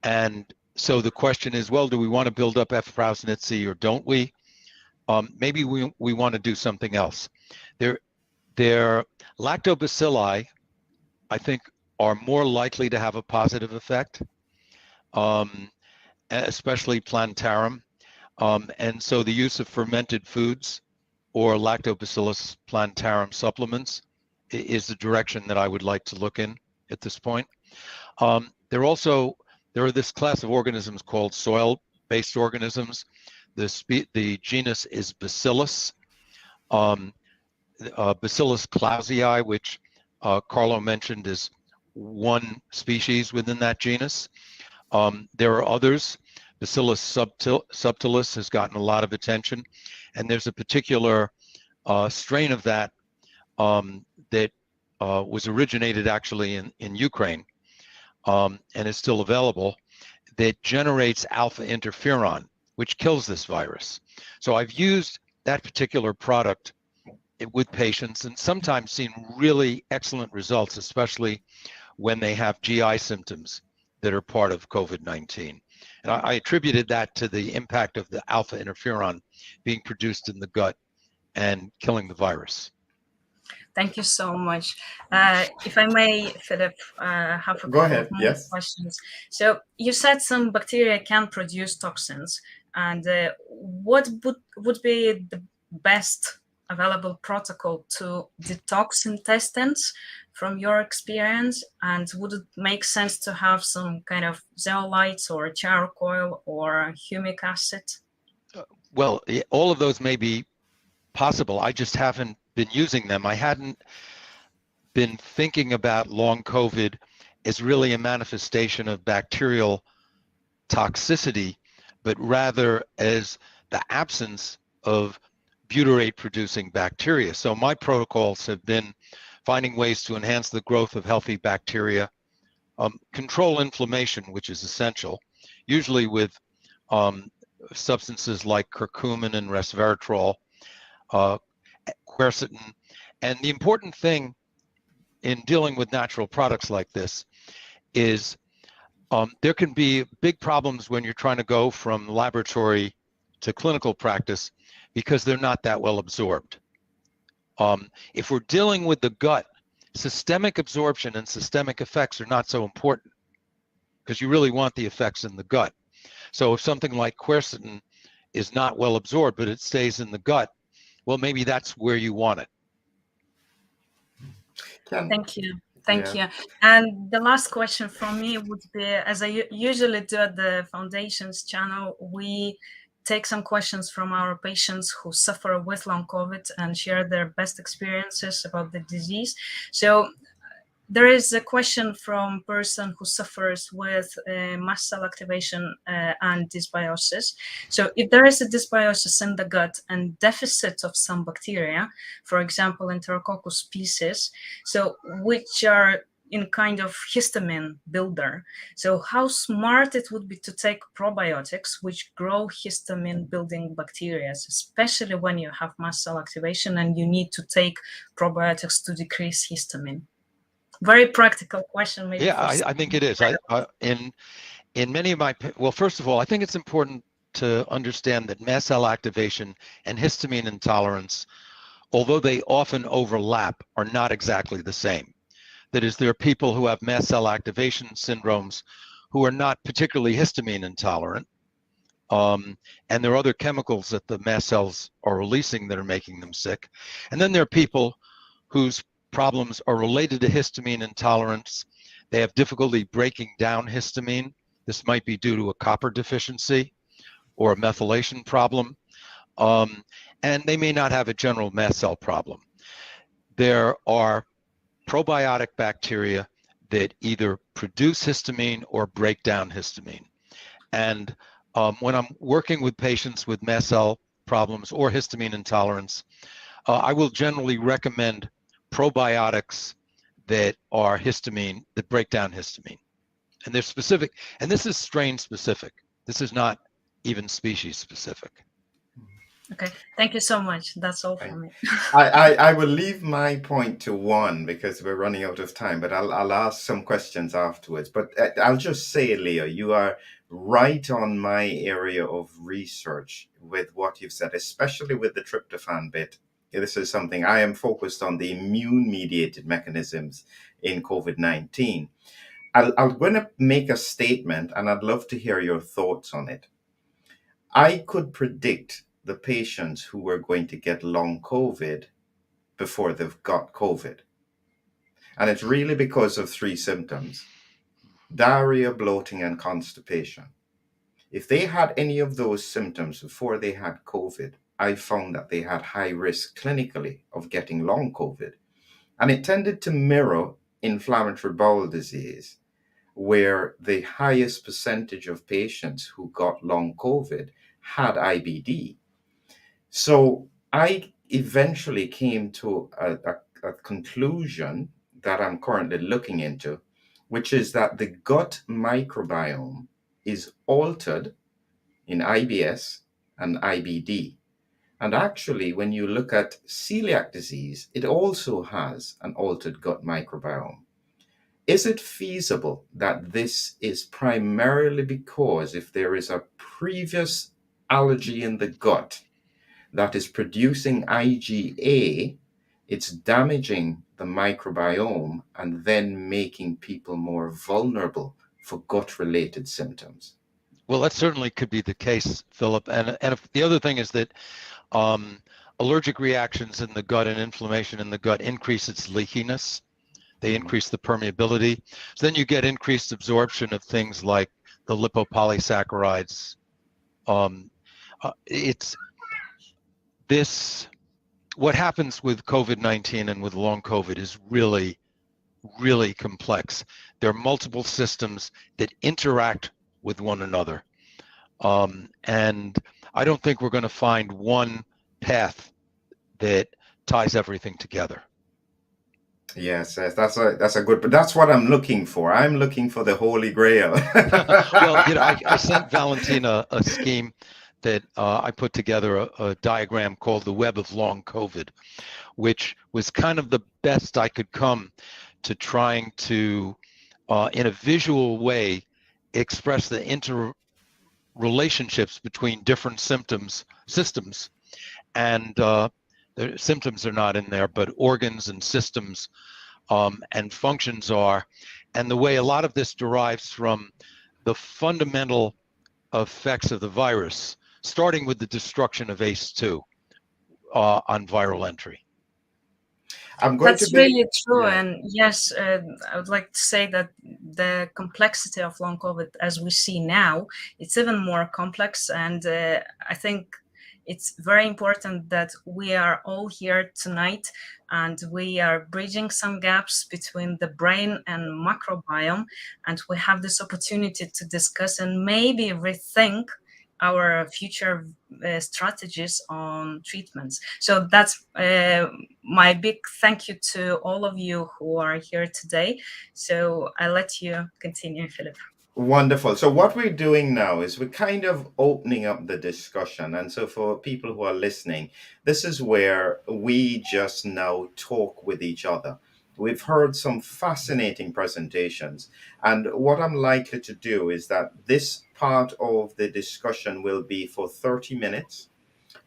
And so the question is, well, do we want to build up F-Prausnitzi or don't we? Maybe we want to do something else. Their lactobacilli, I think, are more likely to have a positive effect, especially plantarum. And so the use of fermented foods or lactobacillus plantarum supplements is the direction that I would like to look in at this point. There are this class of organisms called soil-based organisms. The genus is Bacillus, Bacillus clausii, which Carlo mentioned is one species within that genus. There are others. Bacillus subtilis has gotten a lot of attention, and there's a particular strain of that that was originated actually in Ukraine and is still available, that generates alpha interferon, which kills this virus. So I've used that particular product with patients and sometimes seen really excellent results, especially when they have GI symptoms that are part of COVID-19. And I attributed that to the impact of the alpha interferon being produced in the gut and killing the virus. Thank you so much. If I may, Philip, have a Go couple ahead. of more Yes. questions. So you said some bacteria can produce toxins, and what would be the best available protocol to detox intestines from your experience? And would it make sense to have some kind of zeolites or charcoal or humic acid? Well, all of those may be possible. I just haven't been using them. I hadn't been thinking about long COVID as really a manifestation of bacterial toxicity, but rather as the absence of butyrate producing bacteria. So my protocols have been finding ways to enhance the growth of healthy bacteria, control inflammation, which is essential, usually with substances like curcumin and resveratrol, quercetin. And the important thing in dealing with natural products like this is there can be big problems when you're trying to go from laboratory to clinical practice because they're not that well absorbed. If we're dealing with the gut, systemic absorption and systemic effects are not so important because you really want the effects in the gut. So if something like quercetin is not well absorbed, but it stays in the gut, well, maybe that's where you want it. Thank you. Thank you. And the last question from me would be, as I usually do at the Foundation's channel, we take some questions from our patients who suffer with long COVID and share their best experiences about the disease. So there is a question from a person who suffers with mast cell activation and dysbiosis. So if there is a dysbiosis in the gut and deficit of some bacteria, for example, Enterococcus species, so which are in kind of histamine builder. So how smart it would be to take probiotics which grow histamine building bacteria, especially when you have mast cell activation and you need to take probiotics to decrease histamine. Very practical question. Maybe. Yeah, I think it is. In many of my, well, first of all, I think it's important to understand that mast cell activation and histamine intolerance, although they often overlap, are not exactly the same. That is, there are people who have mast cell activation syndromes who are not particularly histamine intolerant. And there are other chemicals that the mast cells are releasing that are making them sick. And then there are people whose problems are related to histamine intolerance. They have difficulty breaking down histamine. This might be due to a copper deficiency or a methylation problem. And they may not have a general mast cell problem. There are probiotic bacteria that either produce histamine or break down histamine. And when I'm working with patients with mast cell problems or histamine intolerance, I will generally recommend probiotics that are histamine, that break down histamine. And they're specific, and this is strain specific. This is not even species specific. Okay, thank you so much. That's all from me. I will leave my point to one because we're running out of time, but I'll ask some questions afterwards. But I'll just say, Leo, you are right on my area of research with what you've said, especially with the tryptophan bit. This is something I am focused on, the immune-mediated mechanisms in COVID-19. I'm going to make a statement, and I'd love to hear your thoughts on it. I could predict the patients who were going to get long COVID before they've got COVID. And it's really because of three symptoms: diarrhea, bloating, and constipation. If they had any of those symptoms before they had COVID, I found that they had high risk clinically of getting long COVID. And it tended to mirror inflammatory bowel disease, where the highest percentage of patients who got long COVID had IBD. So I eventually came to a conclusion that I'm currently looking into, which is that the gut microbiome is altered in IBS and IBD. And actually, when you look at celiac disease, it also has an altered gut microbiome. Is it feasible that this is primarily because if there is a previous allergy in the gut that is producing IgA, it's damaging the microbiome and then making people more vulnerable for gut-related symptoms? Well, that certainly could be the case, Philip. And if the other thing is that allergic reactions in the gut and inflammation in the gut increase its leakiness. They increase the permeability. So then you get increased absorption of things like the lipopolysaccharides. What happens with COVID-19 and with long COVID is really, really complex. There are multiple systems that interact with one another. And I don't think we're going to find one path that ties everything together. Yes, that's a good, but that's what I'm looking for. I'm looking for the Holy Grail. Well, I sent Valentina a scheme that I put together a diagram called the Web of Long COVID, which was kind of the best I could come to trying to, in a visual way, express the interrelationships between different systems, and the symptoms are not in there, but organs and systems and functions are, and the way a lot of this derives from the fundamental effects of the virus, starting with the destruction of ACE2 on viral entry. That's really true. Yeah. And yes, I would like to say that the complexity of long COVID, as we see now, it's even more complex. And I think it's very important that we are all here tonight and we are bridging some gaps between the brain and microbiome. And we have this opportunity to discuss and maybe rethink our future strategies on treatments. So that's my big thank you to all of you who are here today. So I'll let you continue, Philip. Wonderful. So what we're doing now is we're kind of opening up the discussion. And so for people who are listening, this is where we just now talk with each other. We've heard some fascinating presentations. And what I'm likely to do is that this part of the discussion will be for 30 minutes.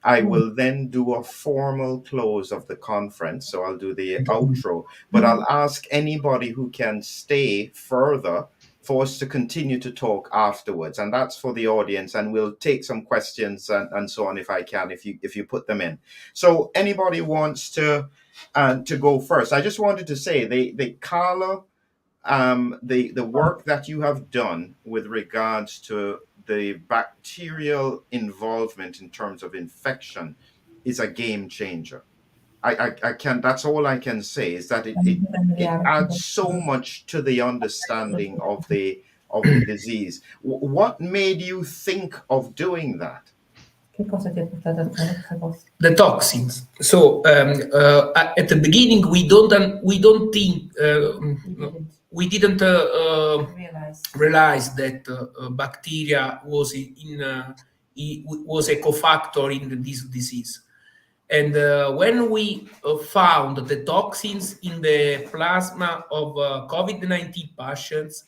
I will then do a formal close of the conference. So I'll do the outro, but I'll ask anybody who can stay further for us to continue to talk afterwards, and that's for the audience, and we'll take some questions and so on if I can, if you put them in. So anybody wants to go first? I just wanted to say the Carlo, the work that you have done with regards to the bacterial involvement in terms of infection is a game changer. I can, that's all I can say, is that it adds so much to the understanding of the disease. What made you think of doing that? The toxins. So at the beginning, we didn't realize that bacteria was was a cofactor in this disease. And when we found the toxins in the plasma of COVID-19 patients,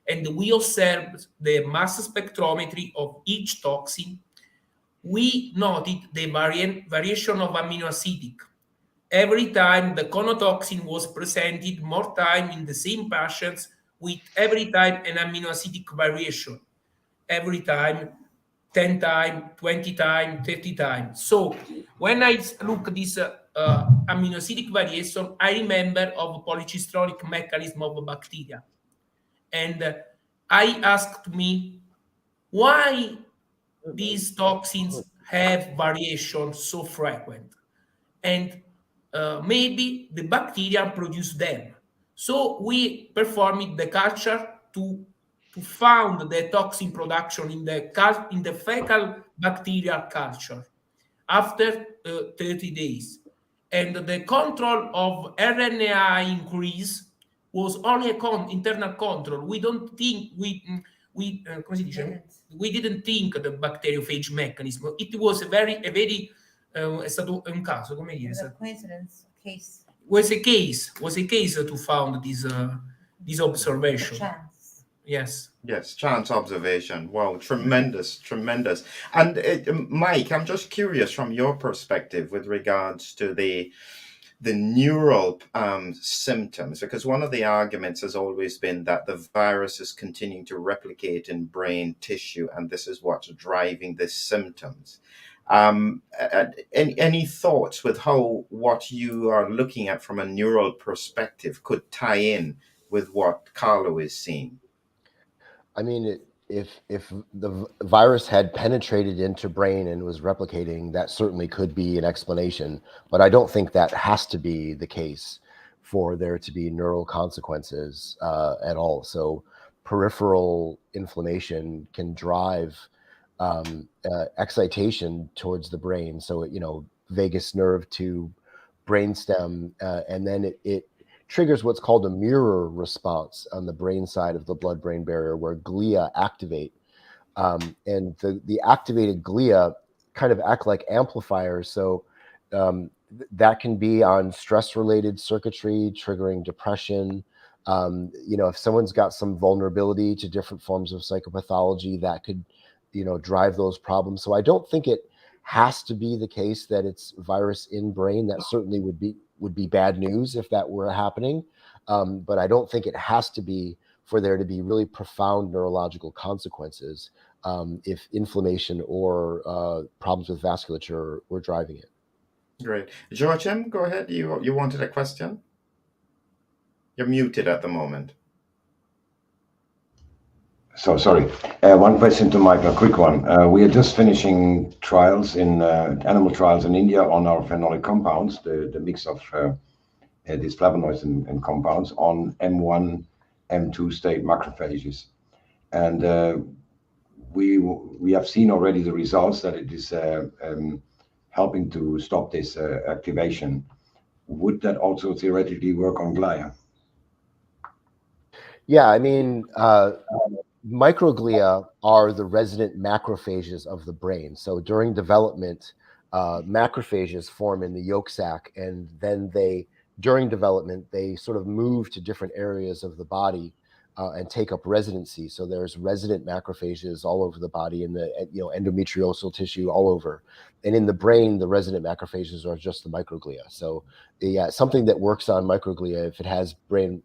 and we observed the mass spectrometry of each toxin, we noted the variation of amino acidic. Every time the conotoxin was presented more time in the same patients, with every time an amino acidic variation. Every time 10 times, 20 times, 30 times. So when I look at this amino acidic variation, I remember of polycystonic mechanism of bacteria. And I asked me, why these toxins have variation so frequent? And maybe the bacteria produce them. So we performed the culture to found the toxin production in the fecal bacterial culture after 30 days. And the control of RNA increase was only internal control. We don't think we didn't think the bacteriophage mechanism. It was a very è stato un caso, come dire, was a case to found this observation. Yes, chance observation. Wow, tremendous. And Mike, I'm just curious from your perspective with regards to the neural symptoms, because one of the arguments has always been that the virus is continuing to replicate in brain tissue, and this is what's driving the symptoms. Any thoughts with how what you are looking at from a neural perspective could tie in with what Carlo is seeing? I mean, if the virus had penetrated into brain and was replicating, that certainly could be an explanation. But I don't think that has to be the case for there to be neural consequences at all. So peripheral inflammation can drive excitation towards the brain. So, vagus nerve to brainstem, and then it triggers what's called a mirror response on the brain side of the blood-brain barrier, where glia activate. And the activated glia kind of act like amplifiers. So that can be on stress-related circuitry, triggering depression. If someone's got some vulnerability to different forms of psychopathology, that could, drive those problems. So I don't think it has to be the case that it's virus in brain. That certainly would be bad news if that were happening. But I don't think it has to be for there to be really profound neurological consequences if inflammation or problems with vasculature were driving it. Great. Joachim, go ahead. You wanted a question? You're muted at the moment. So sorry. One question to Mike, a quick one. We are just finishing trials in animal trials in India on our phenolic compounds, the mix of these flavonoids and compounds on M1, M2 state macrophages, and we have seen already the results that it is helping to stop this activation. Would that also theoretically work on glia? Yeah, I mean, microglia are the resident macrophages of the brain. So during development, macrophages form in the yolk sac, and then during development, they sort of move to different areas of the body and take up residency. So there's resident macrophages all over the body, in the endometriosal tissue all over, and in the brain, the resident macrophages are just the microglia. So something that works on microglia, if it has brain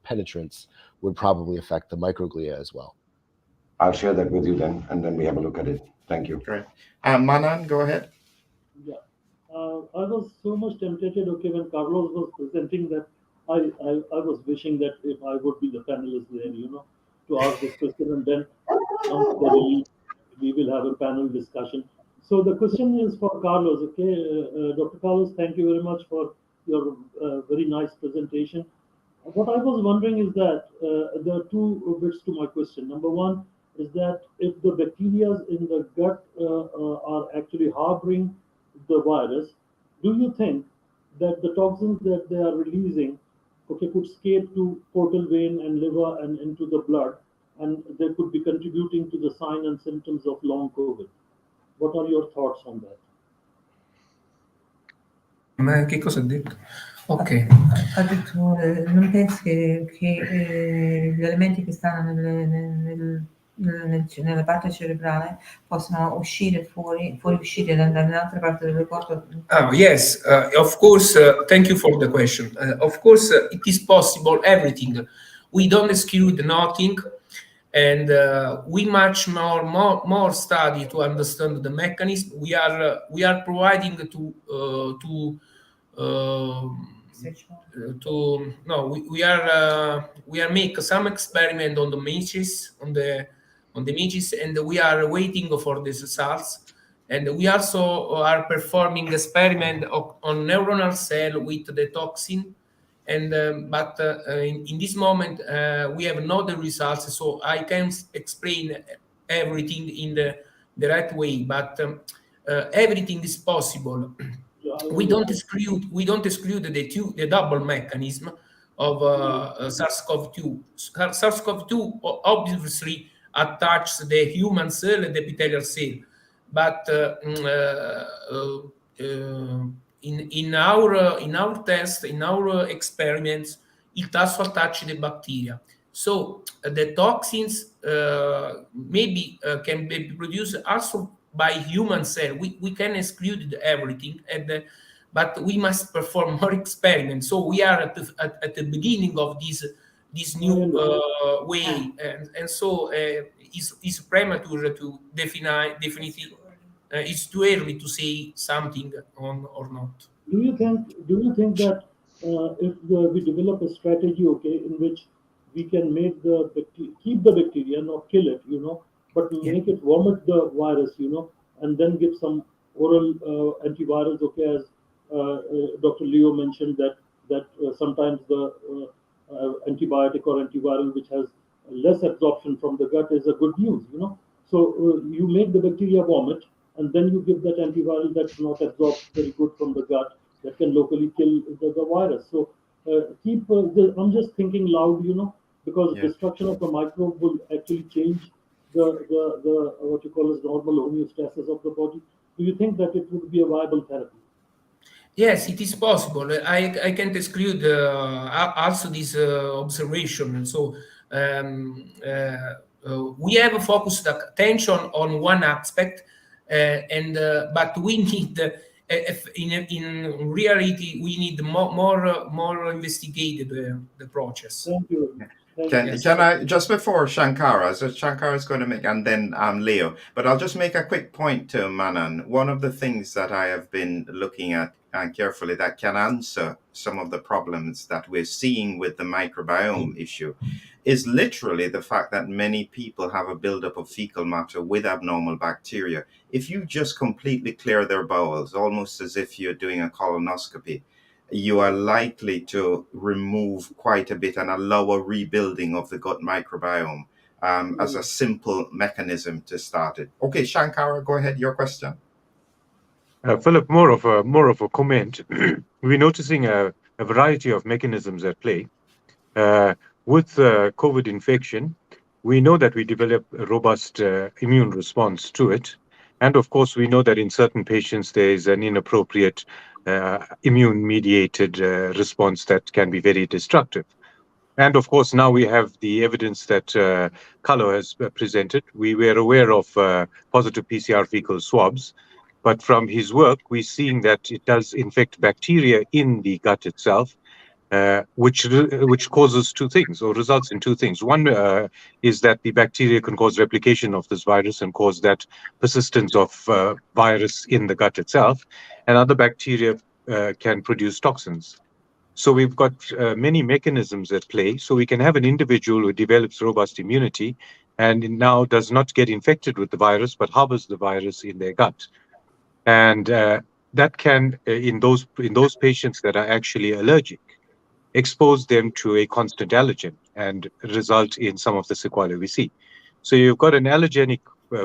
penetrance, would probably affect the microglia as well. I'll share that with you then, and then we have a look at it. Thank you. Great. Mannan, go ahead. Yeah. I was so much tempted, when Carlos was presenting, that I was wishing that if I would be the panelist there, to ask this question, and then we will have a panel discussion. So the question is for Carlos, okay? Dr. Carlos, thank you very much for your very nice presentation. What I was wondering is that there are two bits to my question. Number one is that if the bacteria in the gut are actually harboring the virus, do you think that the toxins that they are releasing, could escape to portal vein and liver and into the blood, and they could be contributing to the signs and symptoms of long COVID? What are your thoughts on that? Ma che cosa ha detto? Ok. Ha detto, non pensi che gli elementi che stanno nella parte cerebrale possano uscire fuori uscire dall'altra parte del corpo? Oh, yes, of course. Thank you for the question. Of course, it is possible, everything. We don't exclude nothing, and we much more study to understand the mechanism. We are providing we are make some experiment on the midges, on the midges, and we are waiting for the results. And we also are performing experiment on neuronal cell with the toxin. And but in this moment we have not the results, so I can't explain everything in the right way. But everything is possible. We don't exclude the double mechanism of SARS-CoV-2. SARS-CoV-2 obviously attacks the human cell and the epithelial cell, but in our test, in our experiments, it also attacks the bacteria. So the toxins maybe can be produced also by human cell. We can exclude everything, but we must perform more experiments. So we are at the beginning of this new way, and so it's premature to definitively. It's too early to say something on or not. Do you think that if we develop a strategy, in which we can make keep the bacteria, not kill it, but make it vomit the virus, and then give some oral antivirals, as Dr. Leo mentioned that sometimes the antibiotic or antiviral which has less absorption from the gut is a good news, So you make the bacteria vomit, and then you give that antiviral that's not absorbed very good from the gut, that can locally kill the virus. So I'm just thinking loud, because destruction of the microbe will actually change the what you call as normal homeostasis of the body. Do you think that it would be a viable therapy? Yes, it is possible. I can't exclude also this observation. So we have focused attention on one aspect, but we need, in reality, we need more investigated the process. Thank you. Can I, just before Shankara, so Shankara is going to make, and then Leo, but I'll just make a quick point to Mannan. One of the things that I have been looking at carefully that can answer some of the problems that we're seeing with the microbiome issue is literally the fact that many people have a buildup of fecal matter with abnormal bacteria. If you just completely clear their bowels, almost as if you're doing a colonoscopy, you are likely to remove quite a bit and allow a rebuilding of the gut microbiome as a simple mechanism to start it. Okay, Shankara, go ahead, your question. Philip, more of a comment. We're noticing a variety of mechanisms at play. With COVID infection, we know that we develop a robust immune response to it. And of course, we know that in certain patients, there is an inappropriate immune-mediated response that can be very destructive. And of course, now we have the evidence that Carlo has presented. We were aware of positive PCR fecal swabs, but from his work, we're seeing that it does infect bacteria in the gut itself, which causes two things, or results in two things. One is that the bacteria can cause replication of this virus and cause that persistence of virus in the gut itself, and other bacteria can produce toxins. So we've got many mechanisms at play. So we can have an individual who develops robust immunity and now does not get infected with the virus, but harbors the virus in their gut. And that can, in those patients that are actually allergic, expose them to a constant allergen and result in some of the sequelae we see. So you've got an allergenic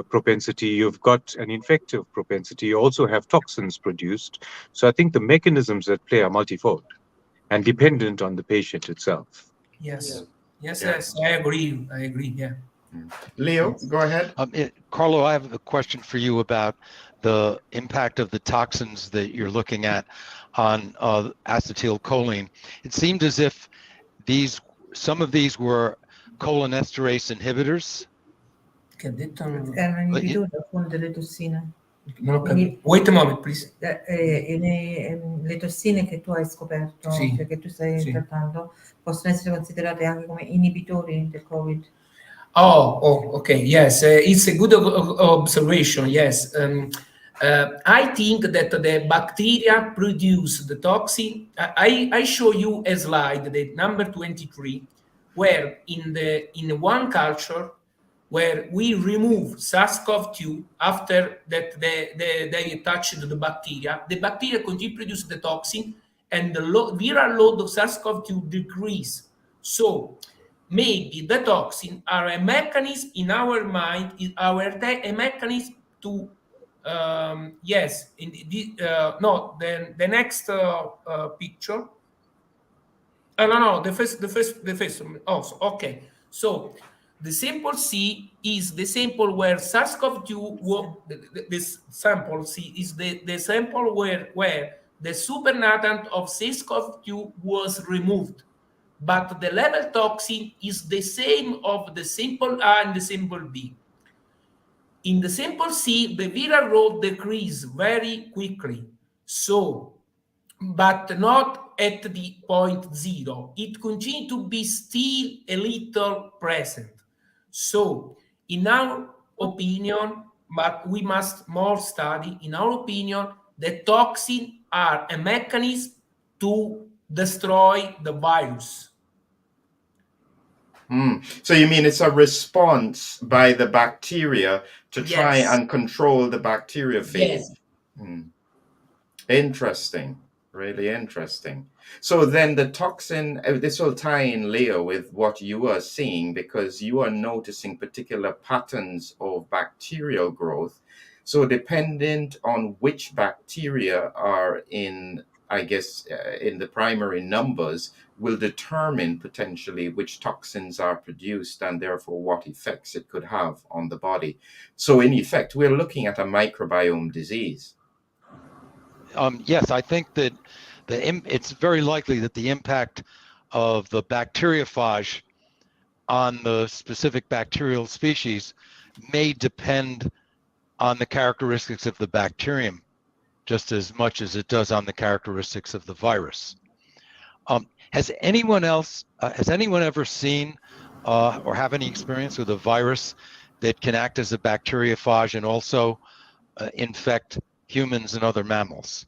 propensity, you've got an infective propensity, you also have toxins produced. So I think the mechanisms at play are multifold and dependent on the patient itself. Yes, I agree. Yeah. Leo, go ahead. Carlo, I have a question for you about the impact of the toxins that you're looking at on acetylcholine. It seemed as if some of these were cholinesterase inhibitors. Che ha detto inibitore con delle tossine. Non ho capito. Wait a moment, please. Le tossine che tu hai scoperto, sì, cioè che tu stai trattando, possono essere considerate anche come inibitori del Covid. Okay. Yes, it's a good observation. Yes. I think that the bacteria produce the toxin. I show you a slide, the number 23, where in one culture where we remove SARS-CoV-2 after that they touched the bacteria continue to produce the toxin, and the viral load of SARS-CoV-2 decrease. So maybe the toxin are a mechanism in our mind, a mechanism to the next picture. No, the first. Also, okay. So the sample C is the sample where SARS-CoV-2 this sample C is the sample where the supernatant of SARS-CoV-2 was removed, but the level toxin is the same of the sample A and the sample B. In the sample C, the viral load decreased very quickly, but not at the point 0. It continued to be still a little present. So, in our opinion, but we must more study, in our opinion, the toxins are a mechanism to destroy the virus. So you mean it's a response by the bacteria to try and control the bacteriophage? Yes. Interesting. Really interesting. So then the toxin, this will tie in, Leo, with what you are seeing, because you are noticing particular patterns of bacterial growth. So dependent on which bacteria are in, I guess, in the primary numbers, will determine potentially which toxins are produced and therefore what effects it could have on the body. So in effect, we're looking at a microbiome disease. Yes, I think that it's very likely that the impact of the bacteriophage on the specific bacterial species may depend on the characteristics of the bacterium just as much as it does on the characteristics of the virus. Has anyone ever seen or have any experience with a virus that can act as a bacteriophage and also infect humans and other mammals?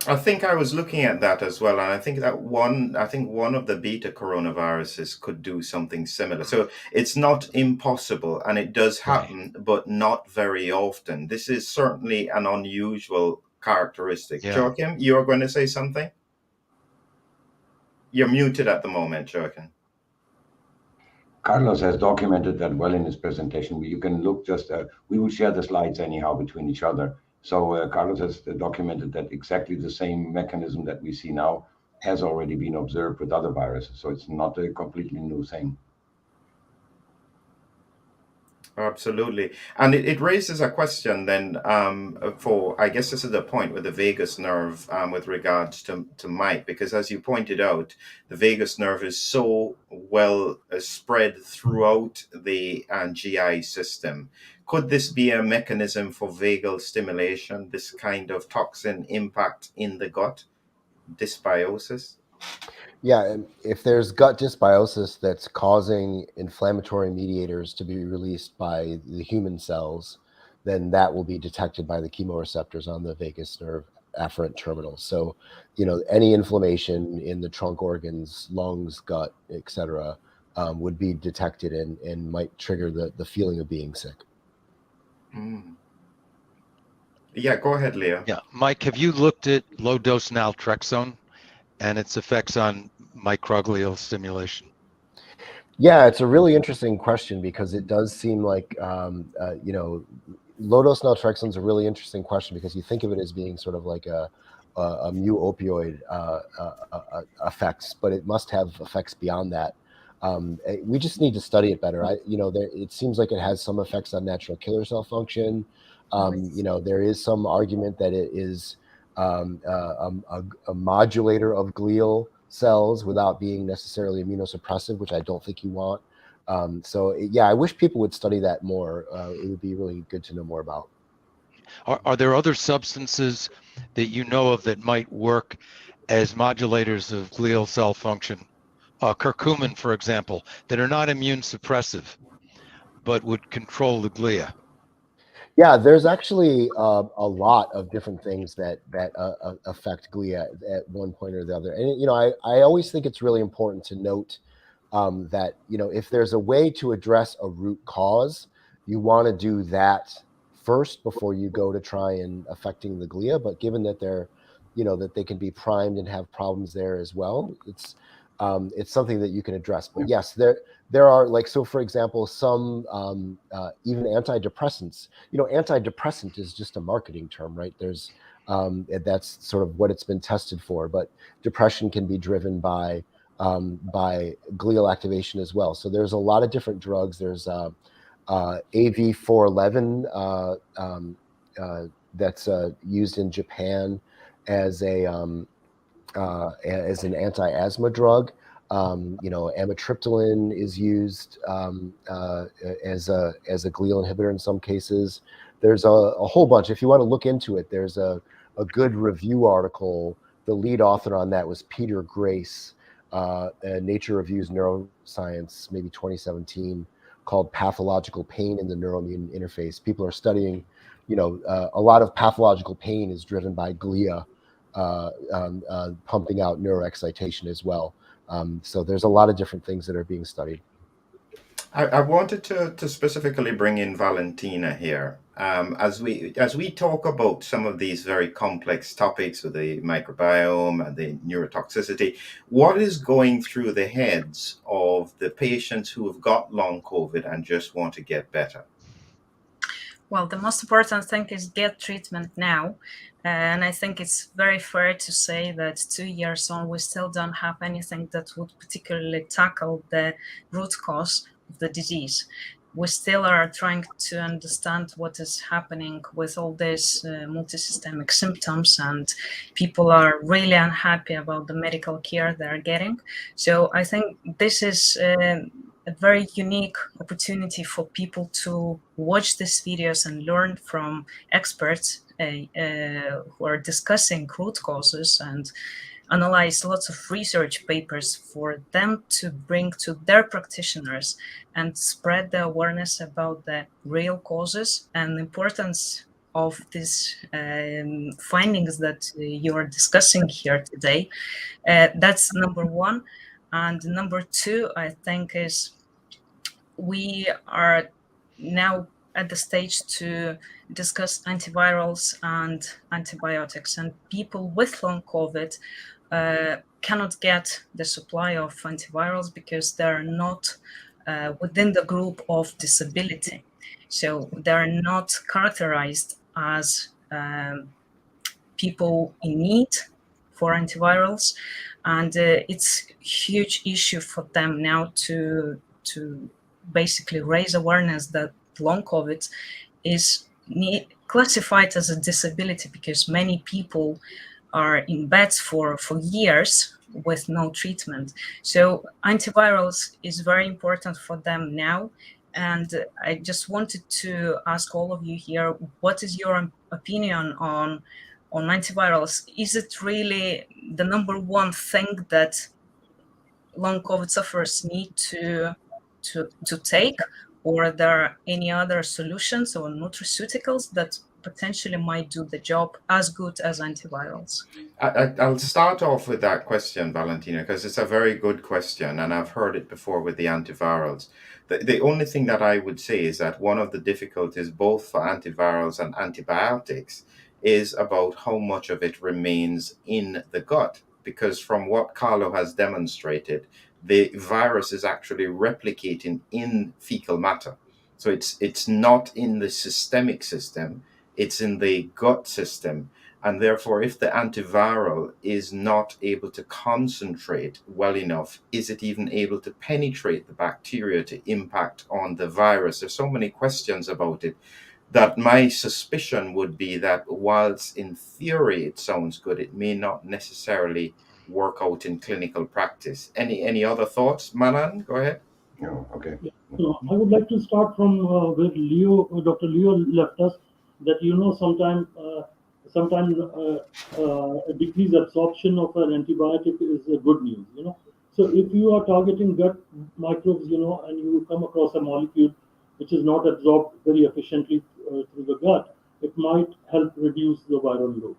I think I was looking at that as well, and I think one of the beta coronaviruses could do something similar. So it's not impossible, and it does happen, but not very often. This is certainly an unusual characteristic. Yeah. Joachim, you're going to say something? You're muted at the moment, Joachim. Carlos has documented that well in his presentation. You can look we will share the slides anyhow between each other. So Carlos has documented that exactly the same mechanism that we see now has already been observed with other viruses. So it's not a completely new thing. Absolutely. And it raises a question then for, I guess this is the point with the vagus nerve with regards to Mike, because as you pointed out, the vagus nerve is so well spread throughout the GI system. Could this be a mechanism for vagal stimulation, this kind of toxin impact in the gut, dysbiosis? Yeah, and if there's gut dysbiosis that's causing inflammatory mediators to be released by the human cells, then that will be detected by the chemoreceptors on the vagus nerve afferent terminal. So, any inflammation in the trunk organs, lungs, gut, etc., would be detected and might trigger the feeling of being sick. Mm. Yeah, go ahead, Leo. Yeah, Mike, have you looked at low-dose naltrexone and its effects on microglial stimulation? Yeah, it's a really interesting question because it does seem like, low-dose naltrexone is a really interesting question because you think of it as being sort of like a mu opioid effects, but it must have effects beyond that. We just need to study it better. It seems like it has some effects on natural killer cell function. There is some argument that it is a modulator of glial cells without being necessarily immunosuppressive, which I don't think you want. I wish people would study that more. It would be really good to know more about. Are there other substances that you know of that might work as modulators of glial cell function? Curcumin, for example, that are not immune suppressive, but would control the glia. Yeah, there's actually a lot of different things that affect glia at one point or the other. And, I always think it's really important to note that, if there's a way to address a root cause, you want to do that first before you go to try and affecting the glia. But given that they're, that they can be primed and have problems there as well, it's something that you can address. But yes, there are, like, so for example, some even antidepressants. Antidepressant is just a marketing term, right? There's that's sort of what it's been tested for. But depression can be driven by glial activation as well. So there's a lot of different drugs. There's AV411 that's used in Japan as an anti-asthma drug. Amitriptyline is used as a glial inhibitor in some cases. There's a whole bunch. If you want to look into it, there's a good review article. The lead author on that was Peter Grace, Nature Reviews Neuroscience, maybe 2017, called Pathological Pain in the Neuroimmune Interface. People are studying, a lot of pathological pain is driven by glia pumping out neuroexcitation as well. So there's a lot of different things that are being studied. I wanted to specifically bring in Valentina here. As we talk about some of these very complex topics with the microbiome and the neurotoxicity, what is going through the heads of the patients who have got long COVID and just want to get better? Well, the most important thing is get treatment now. And I think it's very fair to say that 2 years on, we still don't have anything that would particularly tackle the root cause of the disease. We still are trying to understand what is happening with all these multisystemic symptoms, and people are really unhappy about the medical care they're getting. So I think this is a very unique opportunity for people to watch these videos and learn from experts who are discussing root causes and analyze lots of research papers for them to bring to their practitioners and spread the awareness about the real causes and the importance of these findings that you are discussing here today. That's number one. And number two, I think, is we are now at the stage to discuss antivirals and antibiotics. And people with long COVID cannot get the supply of antivirals because they're not within the group of disability. So they're not characterized as people in need for antivirals. And it's a huge issue for them now to basically raise awareness that long COVID is classified as a disability because many people are in beds for years with no treatment. So antivirals is very important for them now. And I just wanted to ask all of you here, what is your opinion on antivirals? Is it really the number one thing that long COVID sufferers need to take, or are there any other solutions or nutraceuticals that potentially might do the job as good as antivirals? I'll start off with that question, Valentina, because it's a very good question, and I've heard it before with the antivirals. The only thing that I would say is that one of the difficulties, both for antivirals and antibiotics, is about how much of it remains in the gut. Because from what Carlo has demonstrated, the virus is actually replicating in fecal matter. So it's not in the systemic system, it's in the gut system. And therefore, if the antiviral is not able to concentrate well enough, is it even able to penetrate the bacteria to impact on the virus? There's so many questions about it that my suspicion would be that whilst in theory it sounds good, it may not necessarily work out in clinical practice. Any other thoughts? Mannan, go ahead. No, okay. So I would like to start from where Dr. Leo left us, that sometimes a decreased absorption of an antibiotic is good news, So if you are targeting gut microbes, and you come across a molecule which is not absorbed very efficiently through the gut, it might help reduce the viral load.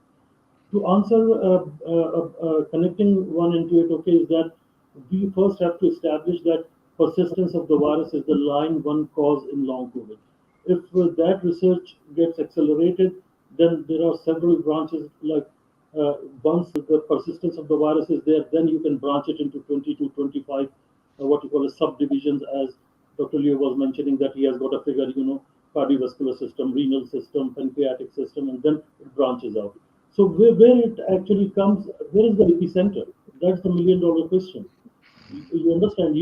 To answer, connecting one into it, okay, is that we first have to establish that persistence of the virus is the line one cause in long COVID. If that research gets accelerated, then there are several branches, like once the persistence of the virus is there, then you can branch it into 20 to 25, what you call as subdivisions, as Dr. Leo was mentioning, that he has got a figure, cardiovascular system, renal system, pancreatic system, and then it branches out. So where it actually comes, where is the epicenter? That's the million-dollar question. You understand?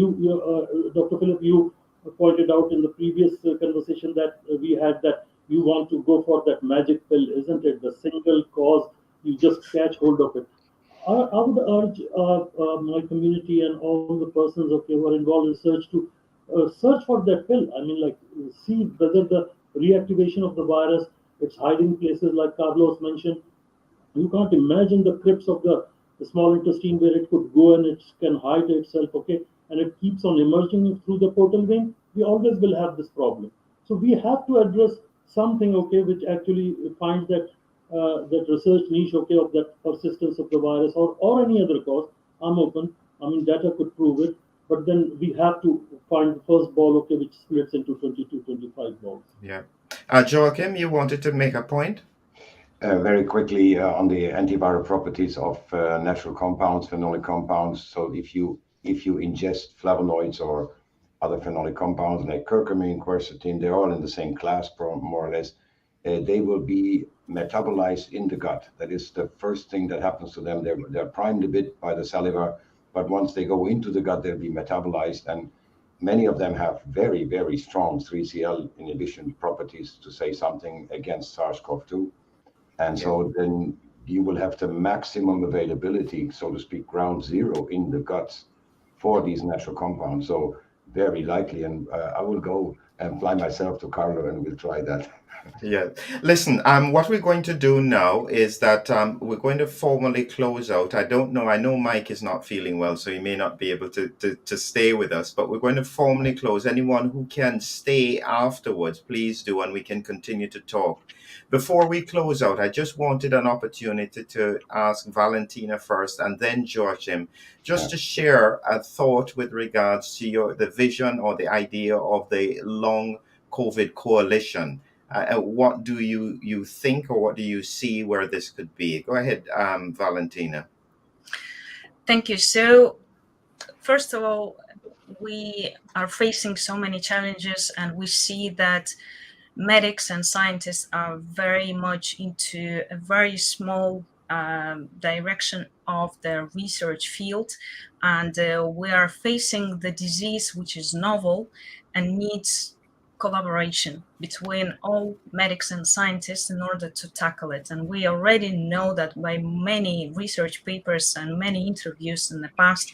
Dr. Philip, you pointed out in the previous conversation that we had, that you want to go for that magic pill, isn't it? The single cause, you just catch hold of it. I would urge my community and all the persons, who are involved in research to search for that pill. I mean, like, see whether the reactivation of the virus, its hiding places, like Carlos mentioned. You can't imagine the crypts of the small intestine where it could go and it can hide itself, and it keeps on emerging through the portal vein. We always will have this problem. So we have to address something, which actually finds that that research niche, of that persistence of the virus, or any other cause. I'm open. I mean, data could prove it, but then we have to find the first ball, which splits into 22, 25 balls. Yeah. Joachim, you wanted to make a point? Very quickly on the antiviral properties of natural compounds, phenolic compounds. So if you ingest flavonoids or other phenolic compounds like curcumin, quercetin, they're all in the same class, more or less. They will be metabolized in the gut. That is the first thing that happens to them. They're primed a bit by the saliva, but once they go into the gut, they'll be metabolized. And many of them have very, very strong 3CL inhibition properties, to say something, against SARS-CoV-2. And so then you will have the maximum availability, so to speak, ground zero in the guts for these natural compounds. So very likely, and I will go and fly myself to Carlo and we'll try that. Yeah. Listen, what we're going to do now is that we're going to formally close out. I don't know. I know Mike is not feeling well, so he may not be able to stay with us, but we're going to formally close. Anyone who can stay afterwards, please do, and we can continue to talk. Before we close out, I just wanted an opportunity to ask Valentina first and then Joachim, just to share a thought with regards to the vision or the idea of the long COVID coalition. What do you think, or what do you see where this could be? Go ahead, Valentina. Thank you. So, first of all, we are facing so many challenges, and we see that medics and scientists are very much into a very small direction of their research field, and we are facing the disease, which is novel and needs collaboration between all medics and scientists in order to tackle it. And we already know that by many research papers and many interviews in the past,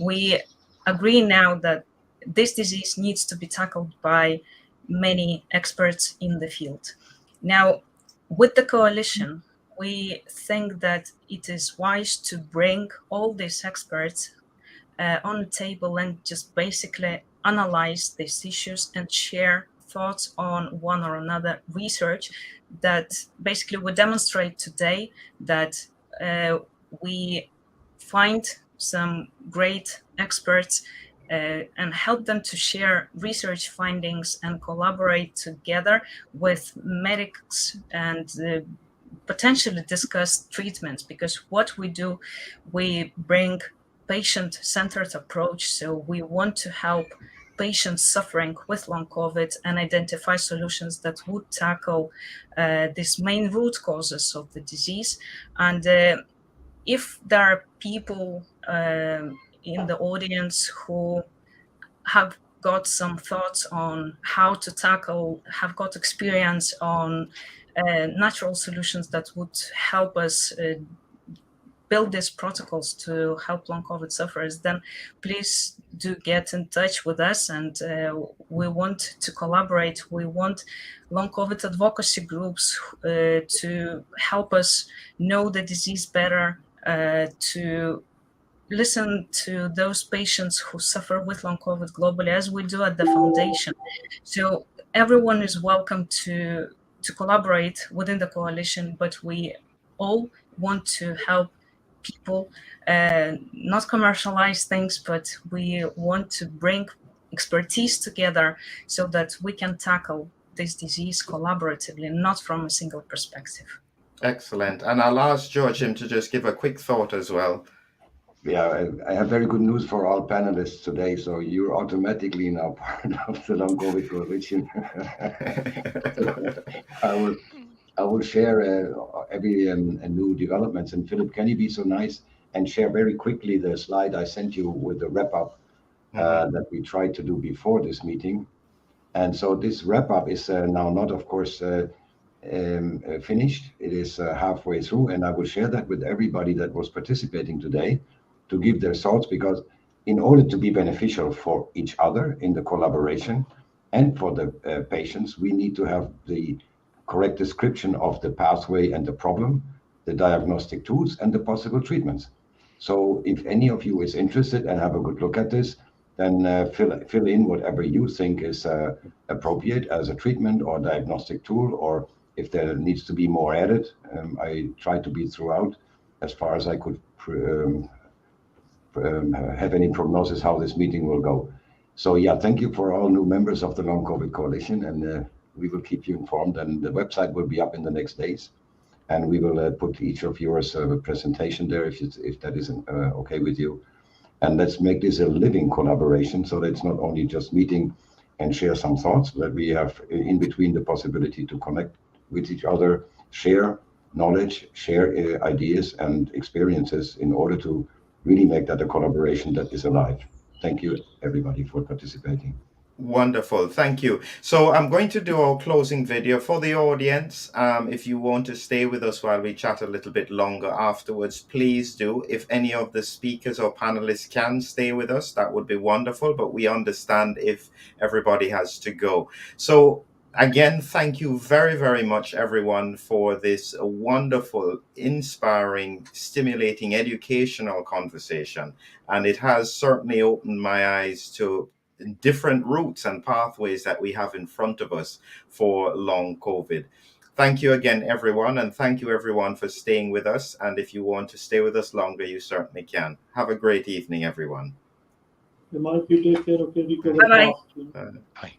we agree now that this disease needs to be tackled by many experts in the field. Now, with the coalition, we think that it is wise to bring all these experts on the table and just basically analyze these issues and share thoughts on one or another research that basically would demonstrate today that we find some great experts and help them to share research findings and collaborate together with medics and potentially discuss treatments. Because what we do, we bring patient-centered approach. So we want to help patients suffering with long COVID and identify solutions that would tackle these main root causes of the disease. And if there are people in the audience who have got some thoughts on how to tackle, have got experience on natural solutions that would help us build these protocols to help long COVID sufferers, then please do get in touch with us, and we want to collaborate. We want long COVID advocacy groups to help us know the disease better, to listen to those patients who suffer with long COVID globally, as we do at the foundation. So everyone is welcome to collaborate within the coalition, but we all want to help people, not commercialize things, but we want to bring expertise together so that we can tackle this disease collaboratively, not from a single perspective. Excellent. And I'll ask Joachim to just give a quick thought as well. Yeah, I have very good news for all panelists today. So you're automatically now part of the long COVID coalition. I will share every new developments. And Philip, can you be so nice and share very quickly the slide I sent you with the wrap-up that we tried to do before this meeting. And so this wrap-up is now not, of course, finished. It is halfway through, and I will share that with everybody that was participating today to give their thoughts, because in order to be beneficial for each other in the collaboration and for the patients, we need to have the correct description of the pathway and the problem, the diagnostic tools, and the possible treatments. So if any of you is interested and have a good look at this, then fill in whatever you think is appropriate as a treatment or diagnostic tool, or if there needs to be more added. I tried to be throughout as far as I could have any prognosis how this meeting will go. So yeah, thank you for all new members of the Long COVID Coalition, and we will keep you informed, and the website will be up in the next days, and we will put each of yours presentation there if that isn't okay with you. And let's make this a living collaboration, so that it's not only just meeting and share some thoughts, but we have in between the possibility to connect with each other, share knowledge, share ideas and experiences in order to really make that a collaboration that is alive. Thank you, everybody, for participating. Wonderful, thank you. So I'm going to do our closing video for the audience. If you want to stay with us while we chat a little bit longer afterwards, please do. If any of the speakers or panelists can stay with us, that would be wonderful, but we understand if everybody has to go. So again, thank you very, very much, everyone, for this wonderful, inspiring, stimulating, educational conversation. And it has certainly opened my eyes to different routes and pathways that we have in front of us for long COVID. Thank you again, everyone, and thank you, everyone, for staying with us. And if you want to stay with us longer, you certainly can. Have a great evening, everyone. Mike, you take care of your recovery. Bye-bye. Bye.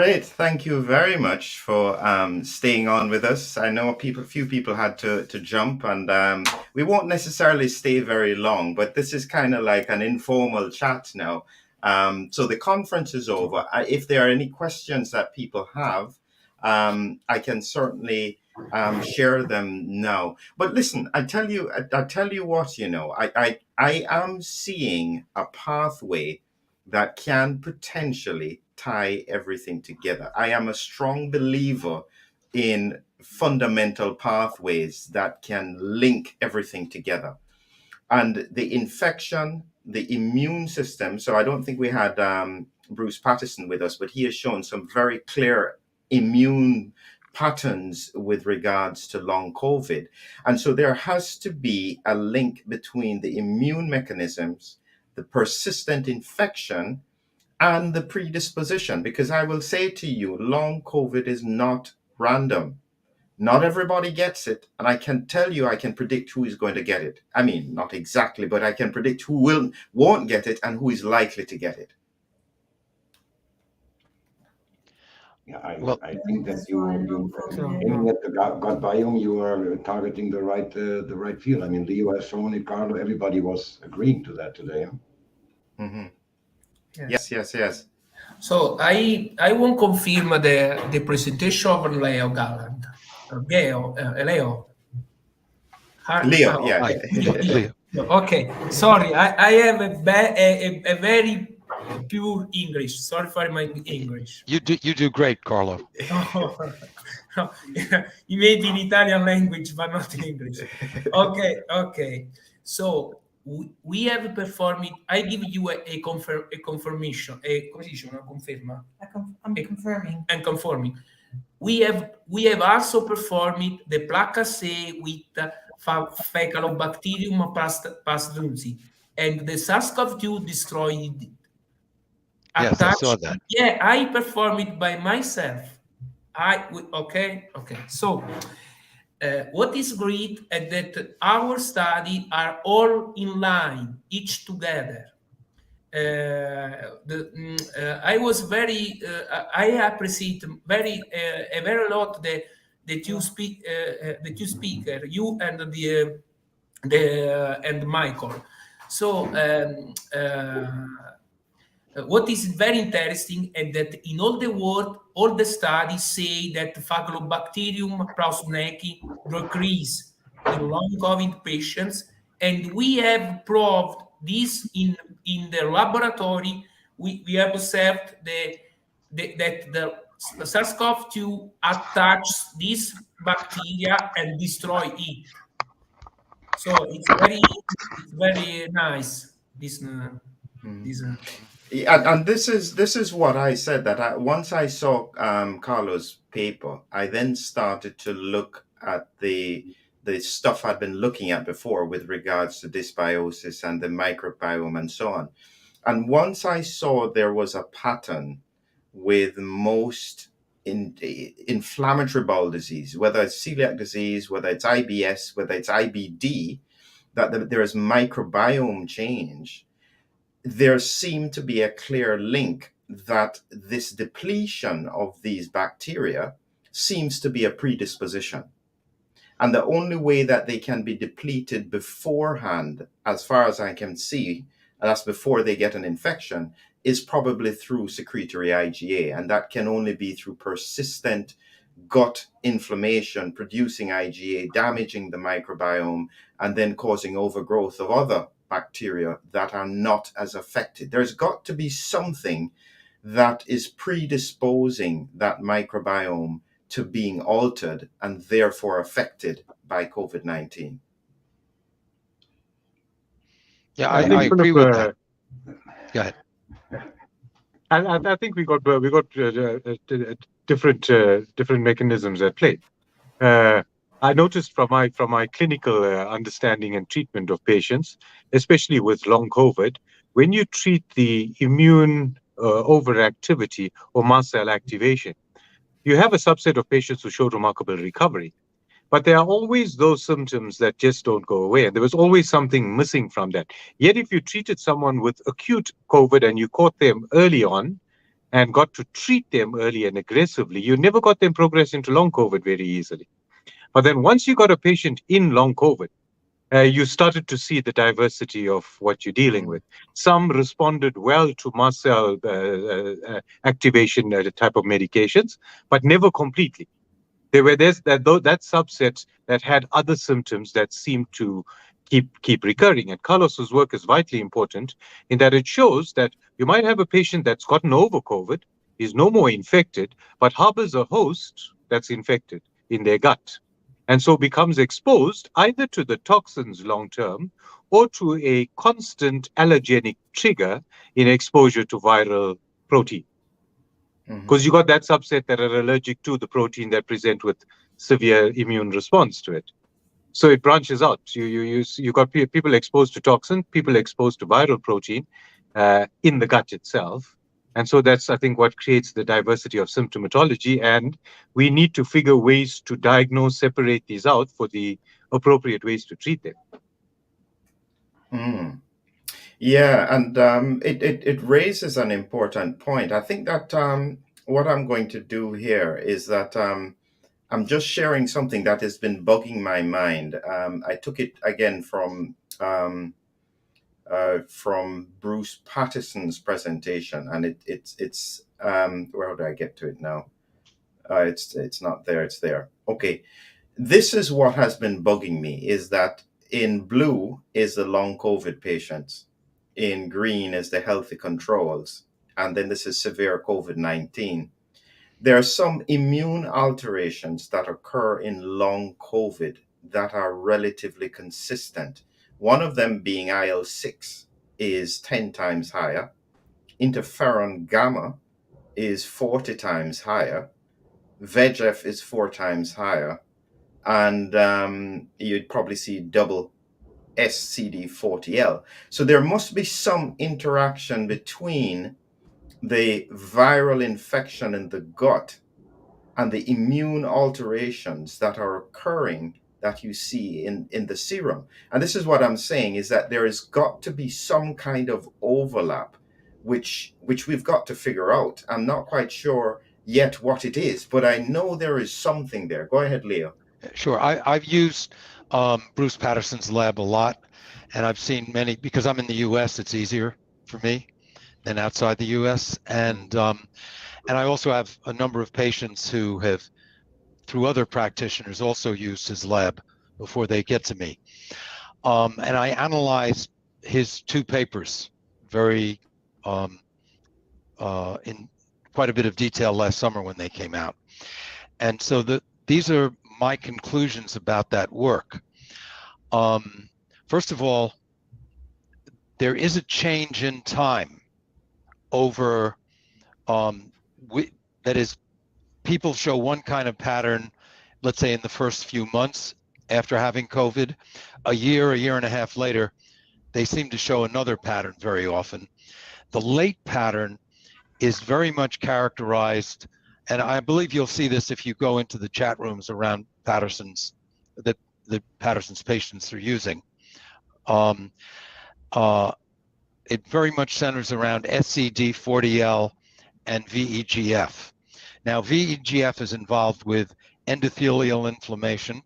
Great. Thank you very much for staying on with us. I know few people had to jump, and we won't necessarily stay very long, but this is kind of like an informal chat now. So the conference is over. If there are any questions that people have, I can certainly share them now. But listen, I tell you what, I am seeing a pathway that can potentially tie everything together. I am a strong believer in fundamental pathways that can link everything together. And the infection, the immune system. So I don't think we had Bruce Patterson with us, but he has shown some very clear immune patterns with regards to long COVID. And so there has to be a link between the immune mechanisms, the persistent infection, and the predisposition, because I will say to you, long COVID is not random. Not everybody gets it, and I can tell you, I can predict who is going to get it. I mean, not exactly, but I can predict who won't get it and who is likely to get it. Yeah, I think that you aiming at the gut biome, you are targeting the right field. I mean, Leo has shown it, Carlo, everybody was agreeing to that today. Mm-hmm. Yes. So I won't confirm the presentation of Leo Galland. Leo. Leo, yeah. Leo. Okay, sorry, I have a very pure English. Sorry for my English. You do great, Carlo. No, you made in Italian language, but not in English. Okay. So we have performed. I give you a confirmation. Come si dice una conferma? I'm confirming. And conforming. We have also performed the PASC with Faecalobacterium pasteurizzi, and the SARS-CoV-2 destroyed it. Yes, I saw that. Yeah, I performed it by myself. Okay. So, what is great is that our study are all in line, each together. I was very. I appreciate very lot the two speaker, you and and Michael. So. What is very interesting is that in all the world, all the studies say that Faecalobacterium pneumoniae decrease in long COVID patients, and we have proved this in the laboratory. We have observed that the SARS-CoV-2 attacks this bacteria and destroy it. So it's very nice. And this is what I said, that once I saw Carlo's paper, I then started to look at the stuff I'd been looking at before with regards to dysbiosis and the microbiome and so on. And once I saw there was a pattern with most inflammatory bowel disease, whether it's celiac disease, whether it's IBS, whether it's IBD, that there is microbiome change, there seemed to be a clear link that this depletion of these bacteria seems to be a predisposition. And the only way that they can be depleted beforehand, as far as I can see, and that's before they get an infection, is probably through secretory IgA. And that can only be through persistent gut inflammation, producing IgA, damaging the microbiome, and then causing overgrowth of other bacteria that are not as affected. There's got to be something that is predisposing that microbiome to being altered and therefore affected by COVID-19. Yeah, I agree with that. Go ahead. I think we got different mechanisms at play. I noticed from my clinical understanding and treatment of patients, especially with long COVID, when you treat the immune overactivity or mast cell activation, you have a subset of patients who show remarkable recovery. But there are always those symptoms that just don't go away. And there was always something missing from that. Yet if you treated someone with acute COVID and you caught them early on, and got to treat them early and aggressively, you never got them progress into long COVID very easily. But then once you got a patient in long COVID, you started to see the diversity of what you're dealing with. Some responded well to mast cell activation type of medications, but never completely. There's that subset that had other symptoms that seemed to keep recurring. And Carlos's work is vitally important in that it shows that you might have a patient that's gotten over COVID, is no more infected, but harbors a host that's infected in their gut, and so becomes exposed either to the toxins long term or to a constant allergenic trigger in exposure to viral protein. Because you got that subset that are allergic to the protein that present with severe immune response to it. So it branches out. You got people exposed to toxin, people exposed to viral protein in the gut itself. And so that's, I think, what creates the diversity of symptomatology. And we need to figure ways to diagnose, separate these out for the appropriate ways to treat them. Yeah, and it raises an important point. I think that what I'm going to do here is that I'm just sharing something that has been bugging my mind. I took it again from Bruce Patterson's presentation, and it's where do I get to it now? It's not there. It's there. Okay, this is what has been bugging me: is that in blue is the long COVID patients, in green is the healthy controls, and then this is severe COVID-19. There are some immune alterations that occur in long COVID that are relatively consistent. One of them being IL-6 is 10 times higher. Interferon gamma is 40 times higher. VEGF is 4 times higher. And you'd probably see double SCD40L. So there must be some interaction between the viral infection in the gut and the immune alterations that are occurring that you see in the serum. And this is what I'm saying, is that there has got to be some kind of overlap, which we've got to figure out. I'm not quite sure yet what it is, but I know there is something there. Go ahead, Leo. Sure. I've used Bruce Patterson's lab a lot, and I've seen many, because I'm in the US, it's easier for me than outside the US. And I also have a number of patients who have, through other practitioners, also used his lab before they get to me. And I analyzed his 2 papers very in quite a bit of detail last summer when they came out. And so these are my conclusions about that work. First of all, there is a change in time over, that is, people show one kind of pattern, let's say in the first few months after having COVID. A year and a half later, they seem to show another pattern very often. The late pattern is very much characterized, and I believe you'll see this if you go into the chat rooms around Patterson's, that the Patterson's patients are using. It very much centers around SCD40L and VEGF. Now, VEGF is involved with endothelial inflammation.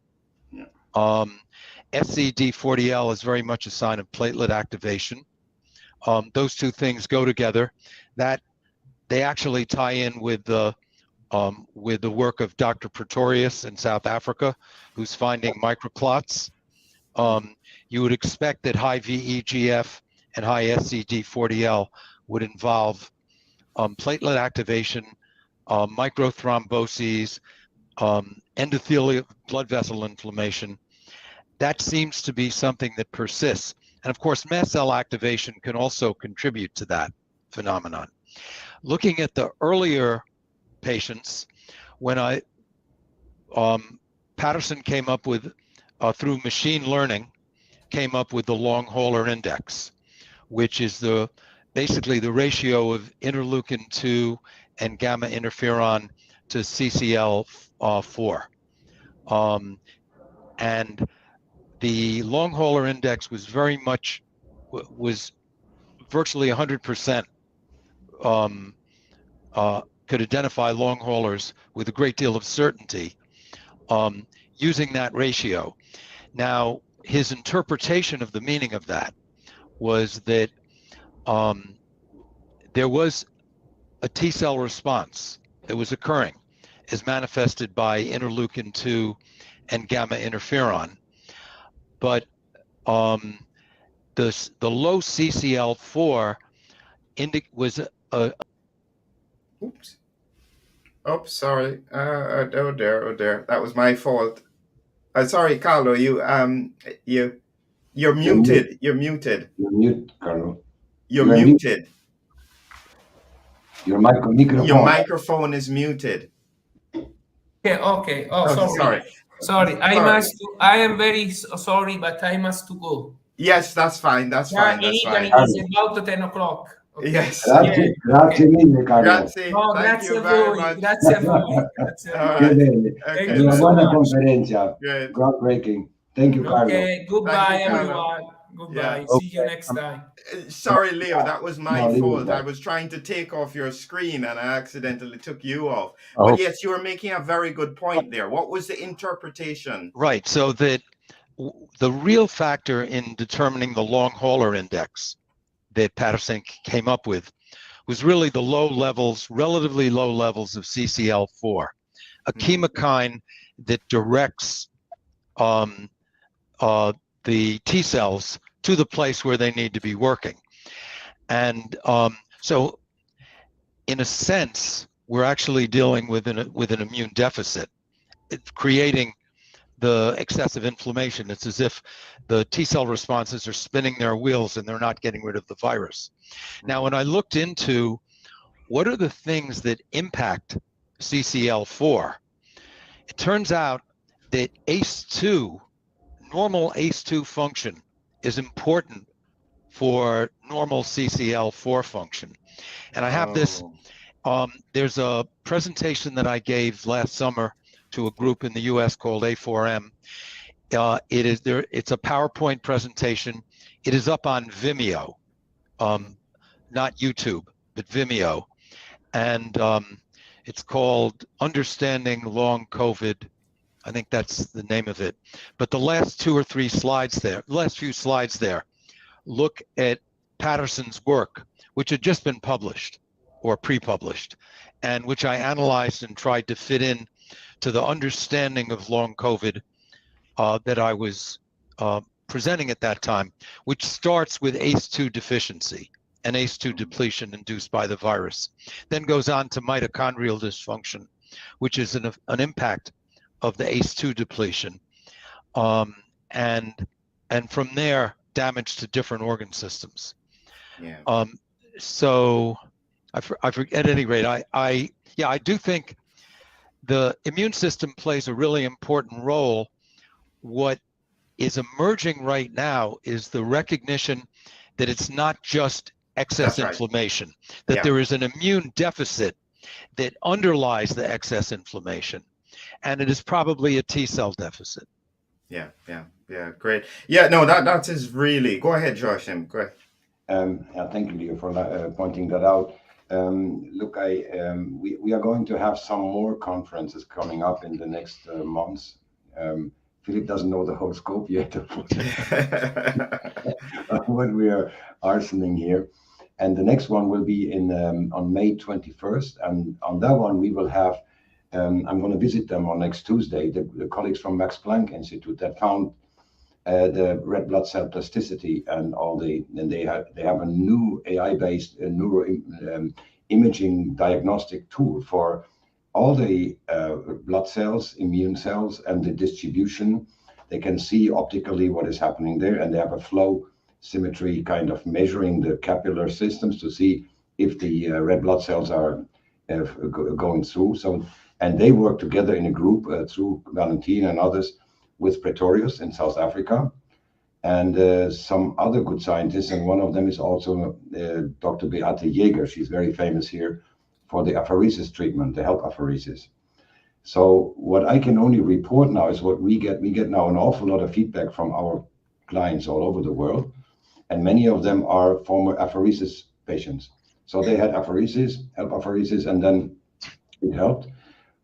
SCD40L is very much a sign of platelet activation. Those 2 things go together. That they actually tie in with the work of Dr. Pretorius in South Africa, who's finding microclots. You would expect that high VEGF and high SCD40L would involve platelet activation, microthromboses, endothelial blood vessel inflammation. That seems to be something that persists. And of course, mast cell activation can also contribute to that phenomenon. Looking at the earlier patients, when Patterson came up with, through machine learning, came up with the long hauler index, which is basically the ratio of interleukin-2 and gamma interferon to CCL4. And the long hauler index was virtually 100% could identify long haulers with a great deal of certainty using that ratio. Now, his interpretation of the meaning of that was that there was a T cell response that was occurring as manifested by interleukin 2 and gamma interferon. But the low CCL4 was a Oops. Oh, sorry. Oh dear. That was my fault. Sorry, Carlo. You're muted. You're muted. You're mute, Carlo. You're muted. Your microphone. Your microphone is muted. Okay. Oh, sorry. I am very sorry, but I must to go. Yes, that's fine. That's fine. It's about 10 o'clock. Okay. Yes. Grazie mille, Carlo. Grazie. Thank you very much. Grazie a voi. Okay. Una buona conferenza. Groundbreaking. Thank you, Carlo. Okay. Goodbye, everyone. Goodbye. Yeah. See you next time. Sorry, Leo, that was my fault. I was trying to take off your screen and I accidentally took you off. But yes, you were making a very good point there. What was the interpretation? Right. So that the real factor in determining the long hauler index that Patterson came up with was really the relatively low levels of CCL4, a chemokine that directs the T cells to the place where they need to be working. And so in a sense, we're actually dealing with an immune deficit. It's creating the excessive inflammation. It's as if the T cell responses are spinning their wheels and they're not getting rid of the virus. Now, when I looked into what are the things that impact CCL4, it turns out that ACE2, normal ACE2 function, is important for normal CCL4 function. And I have this, there's a presentation that I gave last summer to a group in the US called A4M. It's a PowerPoint presentation. It is up on Vimeo, not YouTube, but Vimeo. And it's called Understanding Long COVID. I think that's the name of it. But the last few slides there, look at Patterson's work, which had just been published or pre-published, and which I analyzed and tried to fit in to the understanding of long COVID that I was presenting at that time, which starts with ACE2 deficiency and ACE2 depletion induced by the virus, then goes on to mitochondrial dysfunction, which is an impact of the ACE2 depletion, and from there damage to different organ systems. Yeah. So at any rate, I do think the immune system plays a really important role. What is emerging right now is the recognition that it's not just excess inflammation, that there is an immune deficit that underlies the excess inflammation. And it is probably a T cell deficit. Yeah, great. Yeah, no, that is really. Go ahead, Joachim. Go ahead. Thank you, Leo, for pointing that out. Look, we are going to have some more conferences coming up in the next months. Philip doesn't know the whole scope yet of what we are arsoning here. And the next one will be on May 21st. And on that one, we will have I'm going to visit them on next Tuesday, the colleagues from Max Planck Institute that found the red blood cell plasticity and they have a new AI-based imaging diagnostic tool for all the blood cells, immune cells, and the distribution. They can see optically what is happening there, and they have a flow symmetry kind of measuring the capillary systems to see if the red blood cells are going through. And they work together in a group through Valentina and others with Pretorius in South Africa, and some other good scientists. And one of them is also Dr. Beate Jäger. She's very famous here for the apheresis treatment, the HELP apheresis. So what I can only report now is what we get. We get now an awful lot of feedback from our clients all over the world, and many of them are former apheresis patients. So they had apheresis, and then it helped.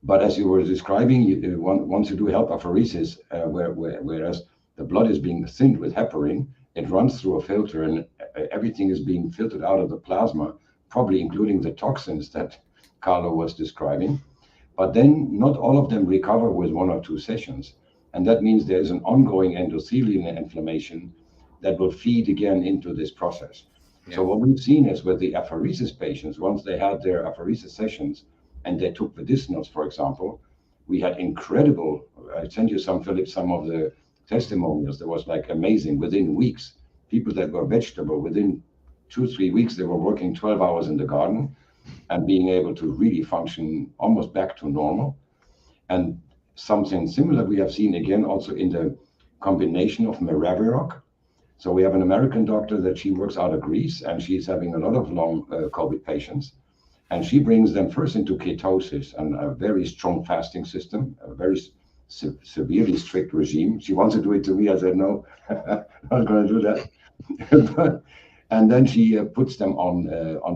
But as you were describing, once you do help apheresis, whereas the blood is being thinned with heparin, it runs through a filter and everything is being filtered out of the plasma, probably including the toxins that Carlo was describing. But then not all of them recover with 1 or 2 sessions. And that means there is an ongoing endothelial inflammation that will feed again into this process. Yeah. So what we've seen is with the apheresis patients, once they had their apheresis sessions and they took medicinals, for example, we had incredible, I sent you some, Philip, some of the testimonials that was like amazing. Within weeks, people that were vegetable, within 2-3 weeks, they were working 12 hours in the garden and being able to really function almost back to normal. And something similar we have seen again also in the combination of Maraviroc. So we have an American doctor that she works out of Greece, and she's having a lot of long COVID patients. And she brings them first into ketosis and a very strong fasting system, a very severely strict regime. She wants to do it to me. I said, no, I'm not going to do that. And then she puts them on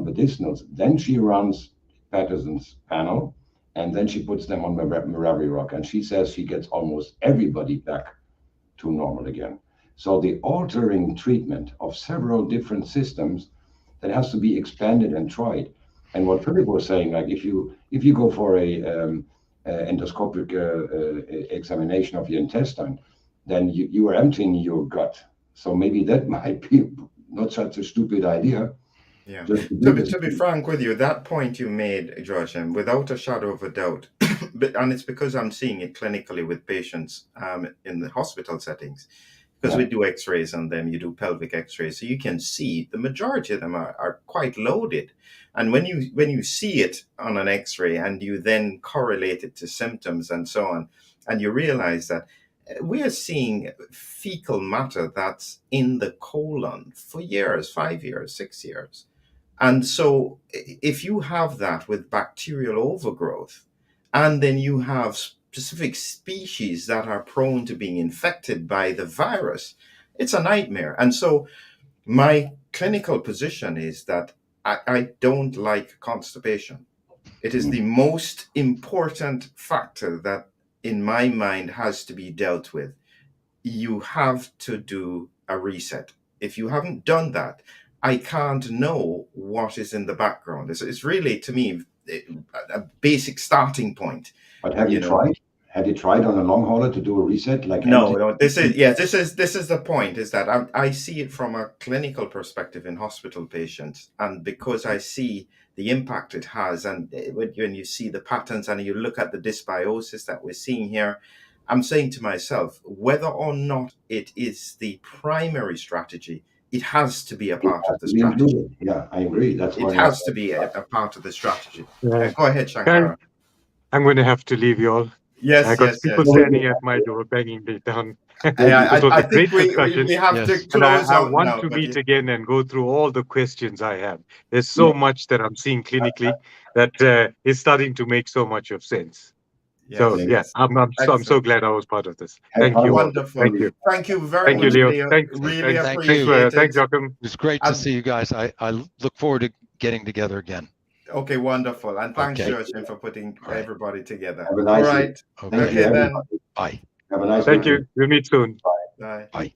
medicinals. Then she runs Patterson's panel, and then she puts them on Maraviroc. And she says she gets almost everybody back to normal again. So the altering treatment of several different systems that has to be expanded and tried. And what Philip was saying, like if you go for a endoscopic examination of your intestine, then you are emptying your gut. So maybe that might be not such a stupid idea. Yeah. To be frank with you, that point you made, Joachim, without a shadow of a doubt, and it's because I'm seeing it clinically with patients in the hospital settings, because we do x-rays on them, you do pelvic x-rays, so you can see the majority of them are quite loaded. And when you see it on an x-ray and you then correlate it to symptoms and so on, and you realize that we are seeing fecal matter that's in the colon for years, 5 years, 6 years. And so if you have that with bacterial overgrowth, and then you have specific species that are prone to being infected by the virus, it's a nightmare. And so my clinical position is that I don't like constipation. It is the most important factor that in my mind has to be dealt with. You have to do a reset. If you haven't done that, I can't know what is in the background. It's really, to me, a basic starting point. But have you tried? Have you tried on a long hauler to do a reset? Like no. This is the point. Is that I see it from a clinical perspective in hospital patients, and because I see the impact it has, and when you see the patterns and you look at the dysbiosis that we're seeing here, I'm saying to myself, whether or not it is the primary strategy, it has to be a part of the strategy. Yeah, I agree. That's why it has to be a part of the strategy. Go ahead, Shankara. I'm going to have to leave you all. Yes, I got people standing at my door begging me down. I think we have to close I out want now, to meet again and go through all the questions I have. There's so much that I'm seeing clinically that is starting to make so much of sense. Yes, so yes. I'm so glad I was part of this. Thank you. Wonderful. Thank you. Thank you very much, Leo. Thanks. Really appreciate it. Thanks, Joachim. It's great to see you guys. I look forward to getting together again. Okay, wonderful. And thanks, Joachim, for putting everybody together. Have a nice all right. Okay, then. Bye. Have a nice Thank you. We'll meet soon. Bye. Bye.